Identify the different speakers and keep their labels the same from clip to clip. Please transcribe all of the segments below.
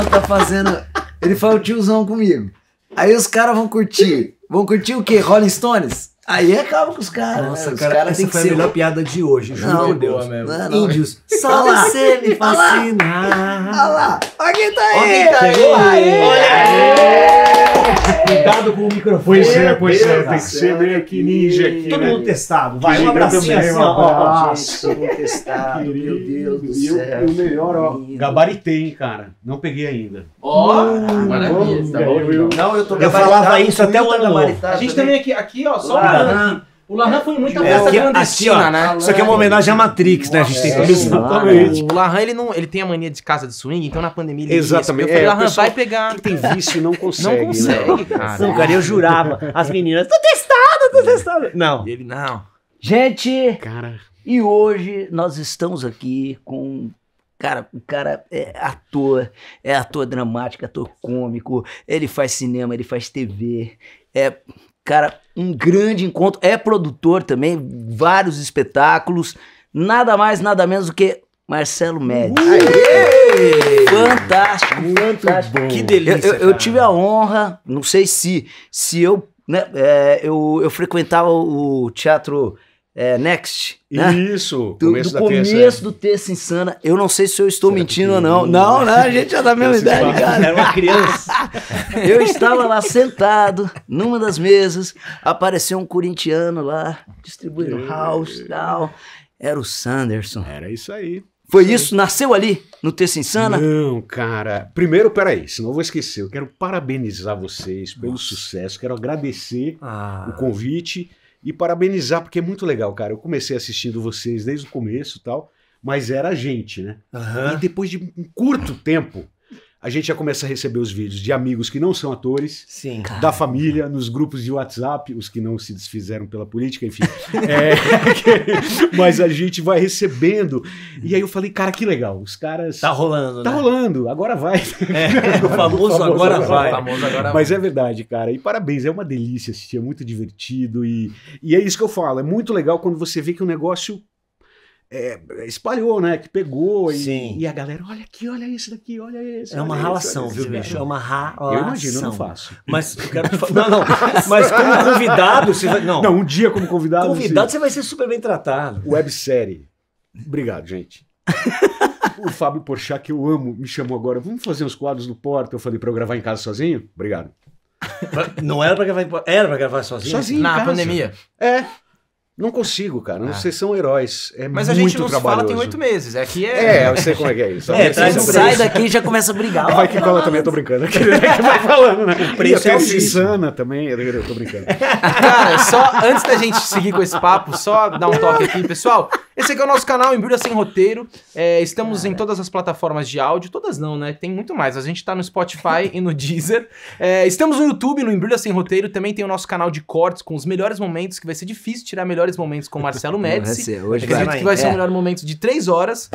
Speaker 1: Larran tá fazendo... Ele faz o tiozão comigo. Aí os caras vão curtir. Vão curtir o quê? Rolling Stones? Aí acaba com os caras.
Speaker 2: Nossa,
Speaker 1: né?
Speaker 2: cara,
Speaker 1: Os caras
Speaker 2: essa foi a melhor piada de hoje, juro por Deus. Índios, só você me fascina.
Speaker 1: Olha lá, olha quem tá aí.
Speaker 2: Olha aí. Cuidado com o microfone.
Speaker 3: Pois é, tem que ser meio que ninja aqui,
Speaker 2: Todo
Speaker 3: né?
Speaker 2: mundo testado, vai, um
Speaker 3: Giga
Speaker 2: abracinho
Speaker 3: também,
Speaker 2: assim,
Speaker 3: um
Speaker 2: ó.
Speaker 3: abraço.
Speaker 1: Gente, vou testar. Meu Deus do céu.
Speaker 3: E o melhor, ó, gabaritei, hein, cara. Não peguei ainda.
Speaker 4: Maravilha, tá bom.
Speaker 1: Não, eu tô
Speaker 2: Eu falava isso até o ano novo.
Speaker 4: A gente também aqui, ó, só o Larran. O Larran foi muita
Speaker 2: É,
Speaker 4: festa
Speaker 2: aqui,
Speaker 4: clandestina,
Speaker 2: ó,
Speaker 4: né?
Speaker 2: isso aqui é uma homenagem à Matrix, né? A gente tem que
Speaker 3: Exatamente.
Speaker 4: O Larran, ele tem a mania de casa de swing, então na pandemia ele
Speaker 3: Exatamente.
Speaker 4: Eu falei, Larran,
Speaker 3: pessoal
Speaker 4: vai pegar.
Speaker 3: que tem vício não consegue.
Speaker 4: Não consegue, cara.
Speaker 2: Não, cara, eu jurava. As meninas, tô testado. Não.
Speaker 4: E ele, não.
Speaker 1: Gente,
Speaker 3: Cara,
Speaker 1: e hoje nós estamos aqui com... Cara, o cara é ator dramático, ator cômico, ele faz cinema, ele faz TV, cara, um grande encontro, é produtor também, vários espetáculos, nada mais, nada menos do que Marcelo Médici. Fantástico, fantástico.
Speaker 2: Que delícia,
Speaker 1: Eu tive a honra, não sei se eu, né, eu frequentava o teatro Next, né?
Speaker 3: isso.
Speaker 1: Do começo do Terça Insana. Eu não sei se eu estou mentindo ou não. Não, a gente é da mesma idade, cara.
Speaker 2: Era uma criança.
Speaker 1: Eu estava lá sentado, numa das mesas, apareceu um corintiano lá, distribuindo house e tal. Era o Sanderson.
Speaker 3: Era isso aí.
Speaker 1: Foi isso? Nasceu ali, no Terça Insana?
Speaker 3: Não, cara. Primeiro, peraí, senão eu vou esquecer. Eu quero parabenizar vocês pelo sucesso. Quero agradecer o convite e parabenizar, porque é muito legal, cara. Eu comecei assistindo vocês desde o começo e tal, mas era a gente, né? E depois de um curto tempo, a gente já começa a receber os vídeos de amigos que não são atores,
Speaker 2: Sim.
Speaker 3: da família, nos grupos de WhatsApp, os que não se desfizeram pela política, enfim. Mas a gente vai recebendo. E aí eu falei, cara, que legal. Os caras...
Speaker 2: Tá rolando,
Speaker 3: Tá
Speaker 2: né?
Speaker 3: rolando, agora vai.
Speaker 2: O famoso agora vai.
Speaker 3: Mas é verdade, cara. E parabéns, é uma delícia assistir, é muito divertido. E é isso que eu falo, é muito legal quando você vê que o negócio espalhou, né? Que pegou.
Speaker 2: Sim.
Speaker 3: E a galera, olha aqui, olha esse daqui, olha esse.
Speaker 2: É uma
Speaker 3: olha
Speaker 2: ralação,
Speaker 3: esse,
Speaker 2: viu,
Speaker 3: olha esse.
Speaker 2: bicho? É uma ralação.
Speaker 3: Eu imagino, eu não faço.
Speaker 2: Mas eu quero te falar. Não. Mas como convidado, você vai. Não,
Speaker 3: um dia como convidado.
Speaker 2: convidado você vai ser super bem tratado.
Speaker 3: Websérie. Obrigado, gente. O Fábio Porchat, que eu amo, me chamou agora. Vamos fazer uns quadros no Porta. Eu falei pra eu gravar em casa sozinho? Obrigado.
Speaker 2: Não era pra gravar. Era pra gravar sozinho?
Speaker 3: Sozinho.
Speaker 4: Na
Speaker 3: em casa.
Speaker 4: pandemia.
Speaker 3: Não consigo, cara. Vocês são heróis. É
Speaker 4: Mas a
Speaker 3: muito
Speaker 4: gente não se fala
Speaker 3: trabalhoso.
Speaker 4: tem 8 meses. Aqui
Speaker 3: Eu sei como é que é isso.
Speaker 2: traz um
Speaker 1: Sai daqui e já começa a brigar.
Speaker 3: Vai que cola também, eu tô brincando. Aquele que vai falando, né?
Speaker 2: O preço
Speaker 3: e a
Speaker 2: é
Speaker 3: Terça
Speaker 2: altíssimo.
Speaker 3: Insana também, eu tô brincando.
Speaker 4: Cara, só antes da gente seguir com esse papo, só dar um toque aqui, pessoal. Esse aqui é o nosso canal Embrulha Sem Roteiro. Estamos em todas as plataformas de áudio. Todas não, né? Tem muito mais. A gente tá no Spotify e no Deezer. Estamos no YouTube, no Embrulha Sem Roteiro. Também tem o nosso canal de cortes com os melhores momentos, que vai ser difícil tirar melhores momentos com o Marcelo Médici.
Speaker 1: Hoje
Speaker 4: Acredito que vai ser o melhor momento de 3 horas.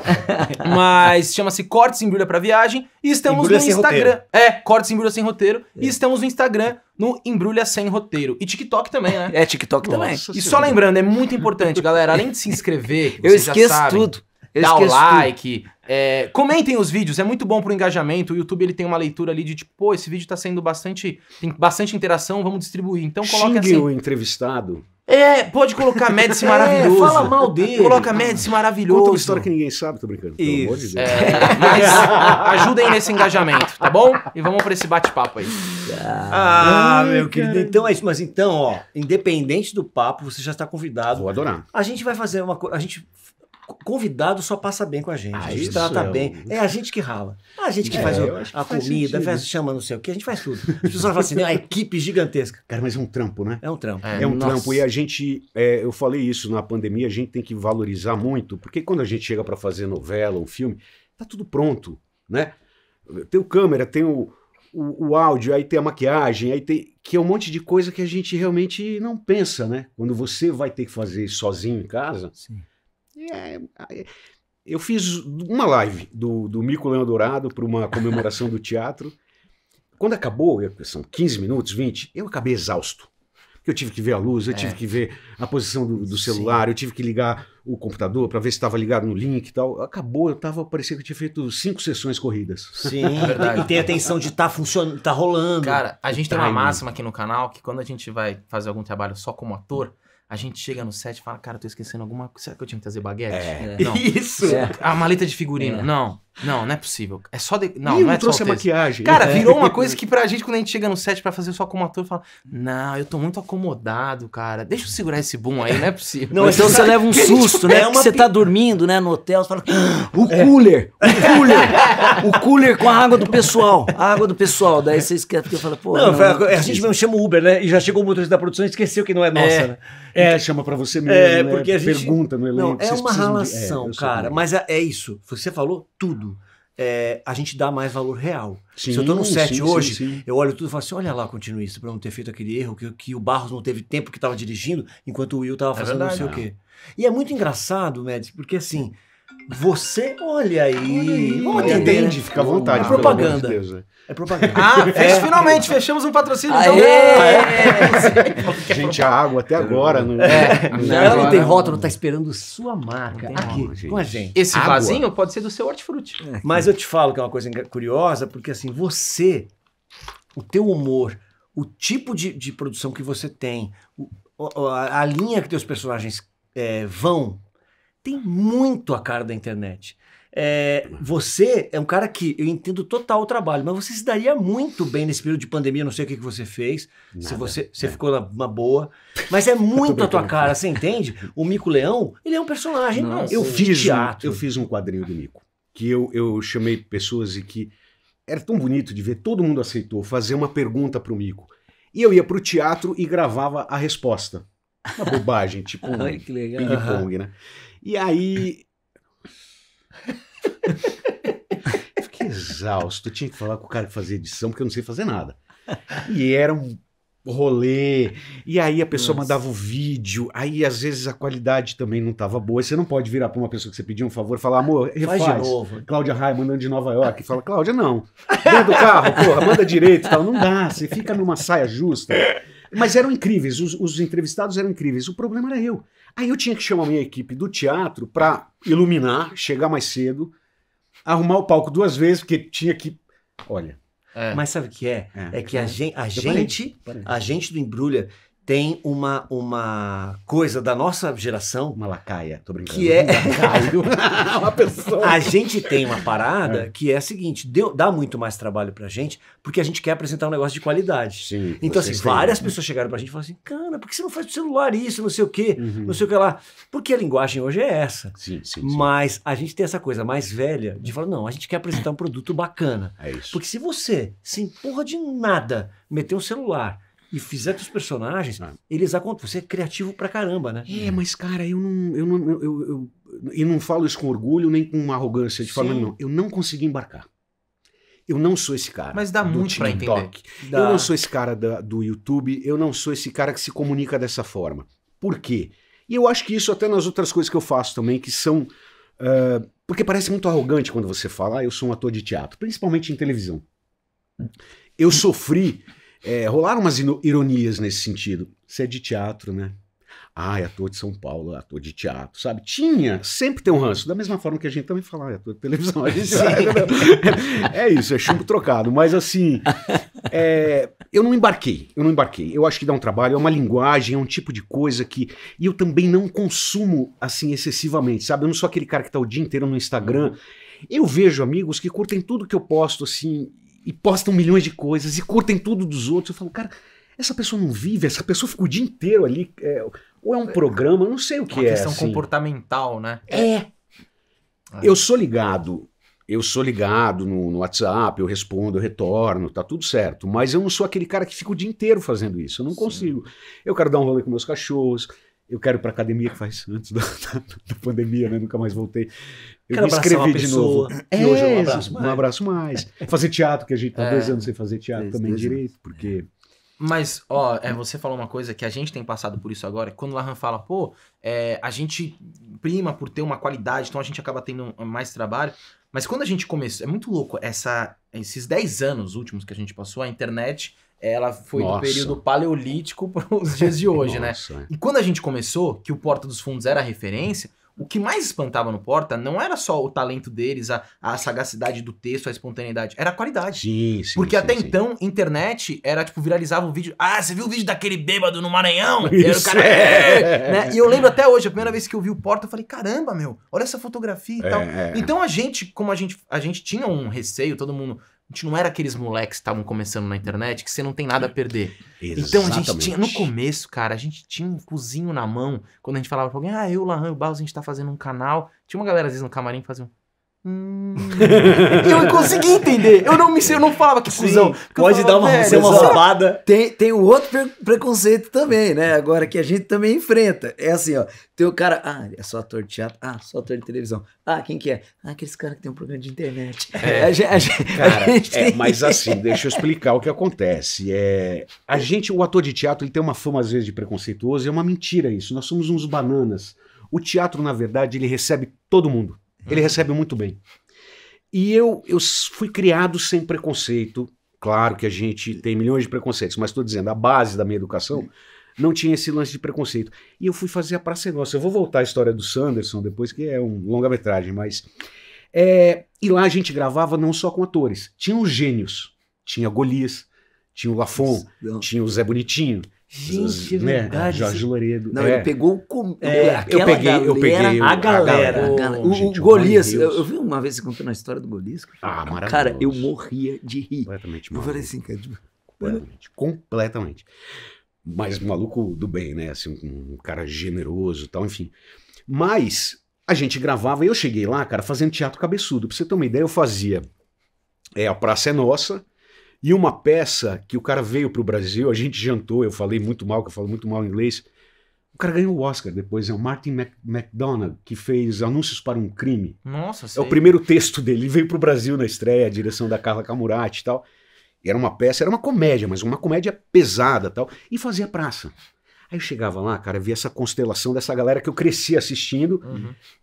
Speaker 4: Mas chama-se Cortes Embrulha pra Viagem. E estamos
Speaker 2: Embrulha
Speaker 4: no
Speaker 2: Sem
Speaker 4: Instagram. Cortes Embrulha Sem Roteiro. E estamos no Instagram, no Embrulha Sem Roteiro. E TikTok também, né?
Speaker 1: TikTok também.
Speaker 4: E só lembrando, é muito importante, galera, além de se inscrever, que
Speaker 1: Eu
Speaker 4: vocês já
Speaker 1: esqueço
Speaker 4: sabem,
Speaker 1: tudo. Eu
Speaker 4: dá o
Speaker 1: esqueço
Speaker 4: like, comentem os vídeos, é muito bom pro engajamento. O YouTube ele tem uma leitura ali de tipo, pô, esse vídeo tá sendo tem bastante interação, vamos distribuir. Então coloca
Speaker 3: Xingue
Speaker 4: assim.
Speaker 3: o entrevistado.
Speaker 4: Pode colocar Médici maravilhoso.
Speaker 2: Fala mal dele.
Speaker 4: Coloca Médici maravilhoso.
Speaker 3: Conta uma história que ninguém sabe, tô brincando. Pelo amor de Deus.
Speaker 4: Mas ajudem nesse engajamento, tá bom? E vamos pra esse bate-papo aí.
Speaker 2: Meu querido. Então é isso. Mas então, ó, independente do papo, você já está convidado.
Speaker 3: Vou adorar.
Speaker 2: A gente vai fazer uma coisa. Convidado só passa bem com a gente. A gente
Speaker 3: isso
Speaker 2: trata
Speaker 3: é
Speaker 2: bem. É a gente que rala. A gente que faz
Speaker 3: eu acho que
Speaker 2: a
Speaker 3: faz
Speaker 2: comida,
Speaker 3: sentido.
Speaker 2: chama não sei o que, a gente faz tudo. As pessoas falam assim, a equipe gigantesca.
Speaker 3: Cara, mas é um trampo, né?
Speaker 2: É um trampo.
Speaker 3: É um trampo. E a gente, eu falei isso na pandemia, a gente tem que valorizar muito, porque quando a gente chega para fazer novela ou filme, tá tudo pronto, né? Tem o câmera, tem o áudio, aí tem a maquiagem, aí tem que é um monte de coisa que a gente realmente não pensa, né? Quando você vai ter que fazer isso sozinho em casa.
Speaker 2: Sim.
Speaker 3: Eu fiz uma live do Mico Leão Dourado para uma comemoração do teatro. Quando acabou, são 15 minutos, 20, eu acabei exausto. Porque eu tive que ver a luz, eu tive que ver a posição do celular, eu tive que ligar o computador para ver se estava ligado no link e tal. Acabou, parecia que eu tinha feito 5 sessões corridas.
Speaker 2: Sim, e tem a tensão de tá funcionando, tá rolando.
Speaker 4: Cara, a gente tem uma máxima aqui no canal que quando a gente vai fazer algum trabalho só como ator, a gente chega no set e fala, cara, eu tô esquecendo alguma coisa. Será que eu tinha que trazer baguete? Não.
Speaker 2: Isso.
Speaker 4: A maleta de figurino. Não é possível. É só... Não é
Speaker 3: trouxe
Speaker 4: só
Speaker 3: a maquiagem.
Speaker 4: Cara, virou uma coisa que pra gente, quando a gente chega no set pra fazer só como ator, fala, não, eu tô muito acomodado, cara. Deixa eu segurar esse boom aí, não é possível.
Speaker 1: Não, então você leva um susto, né? Você tá dormindo, né, no hotel, você fala, o cooler com a água do pessoal. A água do pessoal. Daí você esquece, porque fala, pô...
Speaker 2: Não, a gente mesmo chama o Uber, né? E já chegou o motorista da produção e esqueceu que não é nossa, né?
Speaker 3: Chama pra você mesmo,
Speaker 2: porque a gente...
Speaker 3: pergunta no elenco.
Speaker 2: Não, é uma relação, cara. Mas é isso. Você falou tudo. A gente dá mais valor real.
Speaker 3: Sim,
Speaker 2: se eu tô no set hoje,
Speaker 3: sim.
Speaker 2: eu olho tudo e falo assim, olha lá, continuista, pra não ter feito aquele erro, que o Barros não teve tempo que tava dirigindo, enquanto o Will tava fazendo
Speaker 4: verdade,
Speaker 2: não sei o quê. E é muito engraçado, Médici, porque assim, você, olha aí, vamos atender,
Speaker 3: Entende, fica à vontade.
Speaker 2: É propaganda.
Speaker 3: pelo amor de Deus, né?
Speaker 2: É propaganda.
Speaker 4: Finalmente, fechamos um patrocínio.
Speaker 3: Gente, a água até agora... Não...
Speaker 2: Ela não tem rótulo, tá esperando sua marca aqui,
Speaker 3: gente.
Speaker 2: com a gente.
Speaker 4: Esse
Speaker 3: Água.
Speaker 4: vasinho pode ser do seu hortifruti.
Speaker 2: Mas eu te falo que é uma coisa curiosa, porque assim, o teu humor, o tipo de produção que você tem, a linha que teus personagens vão, tem muito a cara da internet. Você é um cara que eu entendo total o trabalho, mas você se daria muito bem nesse período de pandemia, não sei o que você fez, se você ficou na boa, mas é muito a tua cara, você entende? O Mico Leão, ele é um personagem, eu fiz teatro.
Speaker 3: Eu fiz um quadrinho do Mico, que eu chamei pessoas e que era tão bonito de ver, todo mundo aceitou fazer uma pergunta pro Mico. E eu ia pro teatro e gravava a resposta. Uma bobagem, tipo um
Speaker 1: Ai, que legal.
Speaker 3: ping-pong, né? E aí... Eu fiquei exausto. Eu tinha que falar com o cara que fazia edição, porque eu não sei fazer nada. E era um rolê. E aí a pessoa mandava o vídeo. Aí às vezes a qualidade também não estava boa. Você não pode virar para uma pessoa que você pediu um favor e falar, amor, refaz.
Speaker 2: Faz de novo.
Speaker 3: Cláudia Raia mandando de Nova York. E fala, Cláudia, não. Dentro do carro, porra, manda direito e tal. Não dá. Você fica numa saia justa. Mas eram incríveis. Os entrevistados eram incríveis. O problema era eu. Aí eu tinha que chamar a minha equipe do teatro para iluminar, chegar mais cedo, arrumar o palco 2 vezes, porque tinha que... Olha...
Speaker 2: Mas sabe o que é? É que a gente do Embrulha tem uma coisa da nossa geração...
Speaker 3: Uma lacaia, tô brincando.
Speaker 2: Que é...
Speaker 3: uma pessoa...
Speaker 2: A gente tem uma parada que é a seguinte, dá muito mais trabalho pra gente, porque a gente quer apresentar um negócio de qualidade.
Speaker 3: Sim,
Speaker 2: então assim, várias pessoas chegaram pra gente e falaram assim, cara, por que você não faz pro celular isso, não sei o quê, não sei o que lá. Porque a linguagem hoje é essa.
Speaker 3: Sim.
Speaker 2: Mas a gente tem essa coisa mais velha de falar, não, a gente quer apresentar um produto bacana.
Speaker 3: É isso.
Speaker 2: Porque se você, sem porra de nada, meter um celular e fizer teus personagens, eles acontecem. Você é criativo pra caramba, né?
Speaker 3: Mas cara, eu não falo isso com orgulho nem com arrogância de forma nenhuma. Eu não consegui embarcar. Eu não sou esse cara.
Speaker 4: Mas dá muito pra entender.
Speaker 3: Eu não sou esse cara do YouTube, eu não sou esse cara que se comunica dessa forma. Por quê? E eu acho que isso até nas outras coisas que eu faço também, que são... porque parece muito arrogante quando você fala, eu sou um ator de teatro, principalmente em televisão. Eu sofri... rolaram umas ironias nesse sentido. Você é de teatro, né? É ator de São Paulo, ator de teatro, sabe? Sempre tem um ranço. Da mesma forma que a gente também fala, ator de televisão. A gente é isso, é chumbo trocado. Mas assim, eu não embarquei. Eu acho que dá um trabalho, é uma linguagem, é um tipo de coisa que... E eu também não consumo, assim, excessivamente, sabe? Eu não sou aquele cara que tá o dia inteiro no Instagram. Eu vejo amigos que curtem tudo que eu posto, assim... E postam milhões de coisas, e curtem tudo dos outros. Eu falo, cara, essa pessoa não vive, essa pessoa fica o dia inteiro ali, ou é um programa, não sei o que é.
Speaker 4: Uma questão
Speaker 3: assim.
Speaker 4: comportamental, né?
Speaker 3: Eu sou ligado no WhatsApp, eu respondo, eu retorno, tá tudo certo. Mas eu não sou aquele cara que fica o dia inteiro fazendo isso, eu não consigo. Eu quero dar um rolê com meus cachorros, eu quero ir pra academia, que faz antes da pandemia, né? Nunca mais voltei. Eu me inscrevi de novo.
Speaker 2: E hoje é
Speaker 3: um abraço mais. Fazer teatro, que a gente tá 2 anos sem fazer teatro também direito, porque...
Speaker 4: Mas, você falou uma coisa que a gente tem passado por isso agora, quando o Lahan fala, a gente prima por ter uma qualidade, então a gente acaba tendo mais trabalho, mas quando a gente começou, é muito louco, esses 10 anos últimos que a gente passou, a internet, ela foi do período paleolítico para os dias de hoje, né? E quando a gente começou, que o Porta dos Fundos era a referência, o que mais espantava no Porta não era só o talento deles, a sagacidade do texto, a espontaneidade, era a qualidade.
Speaker 3: Sim, sim.
Speaker 4: Porque até
Speaker 3: sim.
Speaker 4: então, internet era tipo, viralizava o vídeo. Ah, você viu o vídeo daquele bêbado no Maranhão?
Speaker 3: Isso,
Speaker 4: E aí o cara, né? E eu lembro até hoje, a primeira vez que eu vi o Porta, eu falei, caramba, meu, olha essa fotografia e tal. Então a gente, como a gente tinha um receio, todo mundo. A gente não era aqueles moleques que estavam começando na internet que você não tem nada a perder.
Speaker 3: Exatamente.
Speaker 4: Então a gente tinha, no começo, cara, a gente tinha um cozinho na mão. Quando a gente falava pra alguém, eu, o Lahan e o Barros, a gente tá fazendo um canal. Tinha uma galera às vezes no camarim que fazia E eu consegui entender. Eu não falava que cuzão.
Speaker 2: Pode dar uma roubada.
Speaker 1: Tem um outro preconceito também, né? Agora que a gente também enfrenta. É assim, ó. Tem o cara, é só ator de teatro. Só ator de televisão. Quem que é? Aqueles caras que tem um programa de internet.
Speaker 3: Mas assim, deixa eu explicar o que acontece. O ator de teatro, ele tem uma fama às vezes de preconceituoso, e é uma mentira isso. Nós somos uns bananas. O teatro, na verdade, ele recebe todo mundo. Ele recebe muito bem. E eu fui criado sem preconceito. Claro que a gente tem milhões de preconceitos, mas estou dizendo, a base da minha educação não tinha esse lance de preconceito. E eu fui fazer a Praça é Nossa. Eu vou voltar à história do Sanderson depois, que é um longa-metragem, mas... E lá a gente gravava não só com atores. Tinha os gênios. Tinha Golias, tinha o Lafon, tinha o Zé Bonitinho.
Speaker 1: Gente, é verdade.
Speaker 3: Jorge Loredo.
Speaker 1: Não, ele pegou
Speaker 3: eu peguei
Speaker 2: a galera.
Speaker 1: O Golias, eu vi uma vez você contando a história do Golias.
Speaker 3: Maravilhoso.
Speaker 1: Cara, eu morria de rir.
Speaker 3: Completamente
Speaker 1: Eu falei assim, cara,
Speaker 3: completamente. Mas maluco do bem, né? Assim, um cara generoso e tal, enfim. Mas a gente gravava, e eu cheguei lá, cara, fazendo teatro cabeçudo. Pra você ter uma ideia, eu fazia A Praça é Nossa, e uma peça que o cara veio pro Brasil, a gente jantou, eu falei muito mal, que eu falo muito mal inglês. O cara ganhou o Oscar depois, é o Martin McDonagh, que fez Anúncios para um Crime.
Speaker 4: Nossa, sei.
Speaker 3: É o primeiro texto dele, ele veio pro Brasil na estreia, a direção da Carla Camurati e tal. E era uma peça, era uma comédia, mas uma comédia pesada e tal, e fazia praça. Aí eu chegava lá, cara, via essa constelação dessa galera que eu cresci assistindo,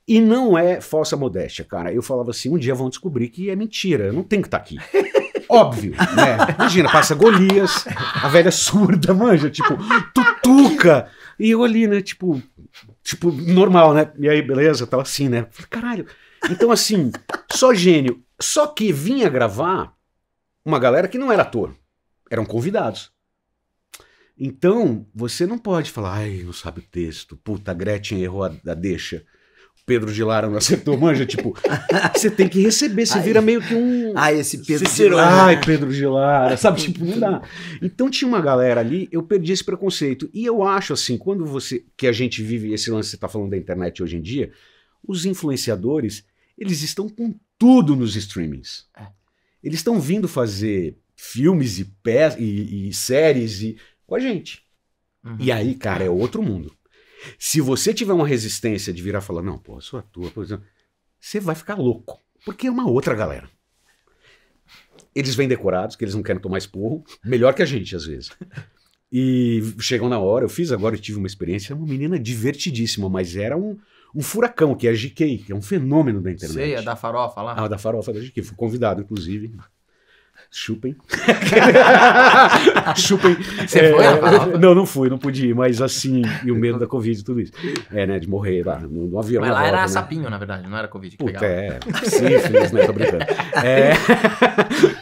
Speaker 3: e não é falsa modéstia, cara. Eu falava assim, um dia vão descobrir que é mentira, eu não tenho que estar aqui. Óbvio, né? Imagina, passa Golias, a velha surda, manja, tipo, tutuca. E eu ali, né, tipo, normal, né? E aí, beleza, tava assim, né? Caralho. Então, assim, só gênio. Só que vinha gravar uma galera que não era ator, eram convidados. Então, você não pode falar, não sabe o texto, puta, a Gretchen errou a deixa. Pedro de Lara não acertou, manja, tipo, você tem que receber, você vira meio que um...
Speaker 1: esse Pedro de Lara.
Speaker 3: Pedro de Lara, sabe, tipo, não dá. Então tinha uma galera ali, eu perdi esse preconceito, e eu acho assim, quando que a gente vive esse lance que você tá falando da internet hoje em dia, os influenciadores, eles estão com tudo nos streamings. Eles estão vindo fazer filmes e séries com a gente. E aí, cara, é outro mundo. Se você tiver uma resistência de virar e falar, não, pô, eu sou ator, por exemplo, você vai ficar louco, porque é uma outra galera. Eles vêm decorados, que eles não querem tomar esporro, melhor que a gente, às vezes. E chegam na hora, eu tive uma experiência, uma menina divertidíssima, mas era um furacão, que é a GK, que é um fenômeno da internet.
Speaker 4: Sei, é da farofa lá.
Speaker 3: Da farofa da GK, fui convidado, inclusive. Chupem. Chupem.
Speaker 4: Você foi?
Speaker 3: Não fui, não pude ir, mas assim, e o medo da Covid e tudo isso. Né, de morrer lá no avião.
Speaker 4: Mas lá
Speaker 3: volta,
Speaker 4: era
Speaker 3: né?
Speaker 4: sapinho, na verdade, não era Covid que
Speaker 3: Puta,
Speaker 4: pegava.
Speaker 3: sífilis, né, tô brincando.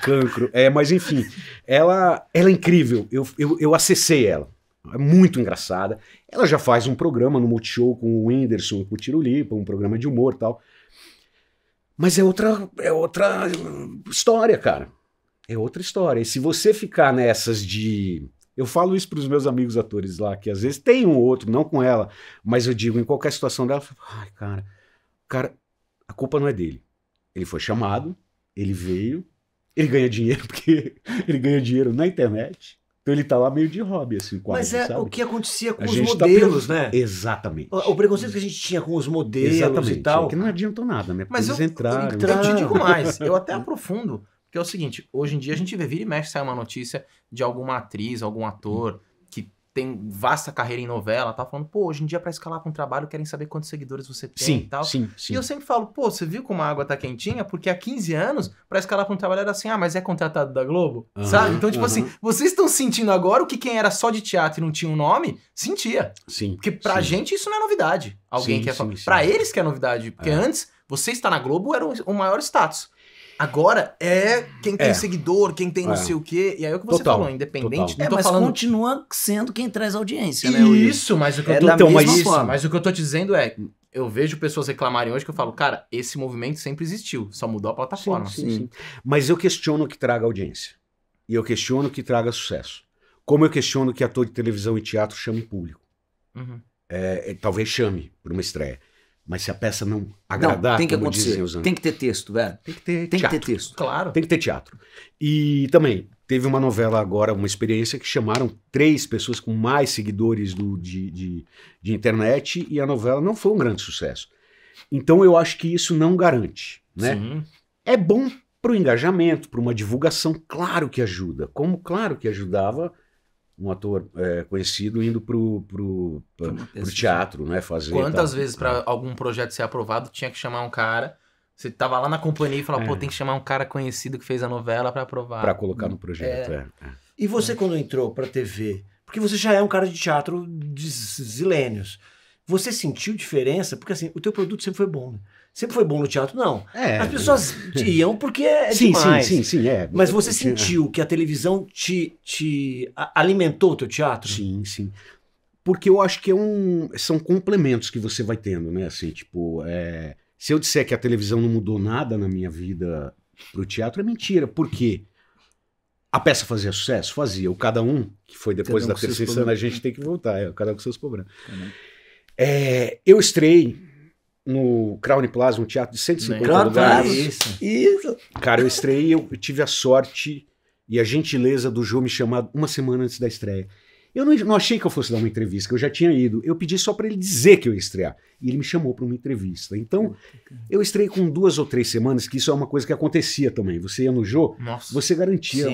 Speaker 3: Cancro, mas enfim, ela é incrível, eu acessei ela, é muito engraçada. Ela já faz um programa no Multishow com o Whindersson, com o Tirulipa, um programa de humor e tal. Mas é outra história, cara. É outra história. E se você ficar nessas de... Eu falo isso para os meus amigos atores lá, que às vezes tem um ou outro, não com ela, mas eu digo, em qualquer situação dela, eu falo, cara, a culpa não é dele. Ele foi chamado, ele veio, ele ganha dinheiro, porque ele ganha dinheiro na internet. Então ele tá lá meio de hobby, assim, quase,
Speaker 2: Mas
Speaker 3: sabe?
Speaker 2: o que acontecia com
Speaker 3: A
Speaker 2: os
Speaker 3: gente
Speaker 2: modelos, né?
Speaker 3: Exatamente.
Speaker 2: O preconceito que a gente tinha com os modelos e tal.
Speaker 3: Que não adiantou nada, né? Porque
Speaker 4: Mas
Speaker 3: eles
Speaker 4: eu
Speaker 3: entraram.
Speaker 4: te digo mais, eu até aprofundo, que é o seguinte, hoje em dia a gente vê, vira e mexe, sai uma notícia de alguma atriz, algum ator que tem vasta carreira em novela, tá falando, pô, hoje em dia pra escalar pra um trabalho querem saber quantos seguidores você tem e tal.
Speaker 3: sim.
Speaker 4: E eu sempre falo, pô, você viu como a água tá quentinha? Porque há 15 anos, pra escalar pra um trabalho era assim, mas é contratado da Globo, sabe? Então, tipo assim, vocês estão sentindo agora o que quem era só de teatro e não tinha um nome, sentia.
Speaker 3: Sim.
Speaker 4: Porque pra gente isso não é novidade. Alguém quer falar.
Speaker 3: Sim.
Speaker 4: Pra eles que é novidade. Porque antes, você estar na Globo era o maior status. Agora é quem tem seguidor, quem tem não sei o quê. E aí é o que você falou, independente. Não tô
Speaker 1: mas
Speaker 4: falando...
Speaker 1: continua sendo quem traz audiência, né?
Speaker 4: Isso, mas o que eu tô...
Speaker 1: da mesma forma.
Speaker 4: Mas o que eu tô te dizendo é... Eu vejo pessoas reclamarem hoje que eu falo, cara, esse movimento sempre existiu, só mudou a plataforma.
Speaker 3: Sim. Mas eu questiono que traga audiência. E eu questiono que traga sucesso. Como eu questiono que ator de televisão e teatro chame público. Talvez chame para uma estreia. Mas se a peça não agradar,
Speaker 1: tem que
Speaker 3: como
Speaker 1: acontecer.
Speaker 3: dizem os anos,
Speaker 1: Tem que ter texto, velho.
Speaker 3: tem que ter
Speaker 1: Tem
Speaker 3: teatro.
Speaker 1: que ter texto.
Speaker 4: Claro.
Speaker 3: Tem que ter teatro. E também, teve uma novela agora, uma experiência que chamaram 3 pessoas com mais seguidores de internet e a novela não foi um grande sucesso. Então eu acho que isso não garante, né?
Speaker 4: Sim.
Speaker 3: É bom para o engajamento, para uma divulgação, claro que ajuda. Como claro que ajudava um ator conhecido indo pro teatro, né? Fazer.
Speaker 4: Quantas vezes para algum projeto ser aprovado tinha que chamar um cara... Você tava lá na companhia e falava, pô, tem que chamar um cara conhecido que fez a novela pra aprovar.
Speaker 3: Pra colocar no projeto,
Speaker 2: E você quando entrou pra TV, porque você já é um cara de teatro de zilênios, você sentiu diferença? Porque assim, o teu produto sempre foi bom, né? Sempre foi bom no teatro? Não. As pessoas iam porque demais.
Speaker 3: Sim.
Speaker 2: Mas você sentiu que a televisão te alimentou o teu teatro?
Speaker 3: Sim. Porque eu acho que são complementos que você vai tendo, né? Assim, tipo... Se eu disser que a televisão não mudou nada na minha vida pro teatro, é mentira. Por quê? A peça fazia sucesso? Fazia. O Cada Um, que foi depois da terceira cena, a gente tem que voltar. O Cada Um com seus problemas. Eu estrei no Crown Plaza, um teatro de 150 lugares.
Speaker 1: Isso.
Speaker 3: Cara, eu estrei, eu tive a sorte e a gentileza do Jô me chamar uma semana antes da estreia. Eu não achei que eu fosse dar uma entrevista, que eu já tinha ido. Eu pedi só para ele dizer que eu ia estrear. E ele me chamou para uma entrevista. Então, eu estreiei com 2 ou 3 semanas, que isso é uma coisa que acontecia também. Você ia no Jô, você garantia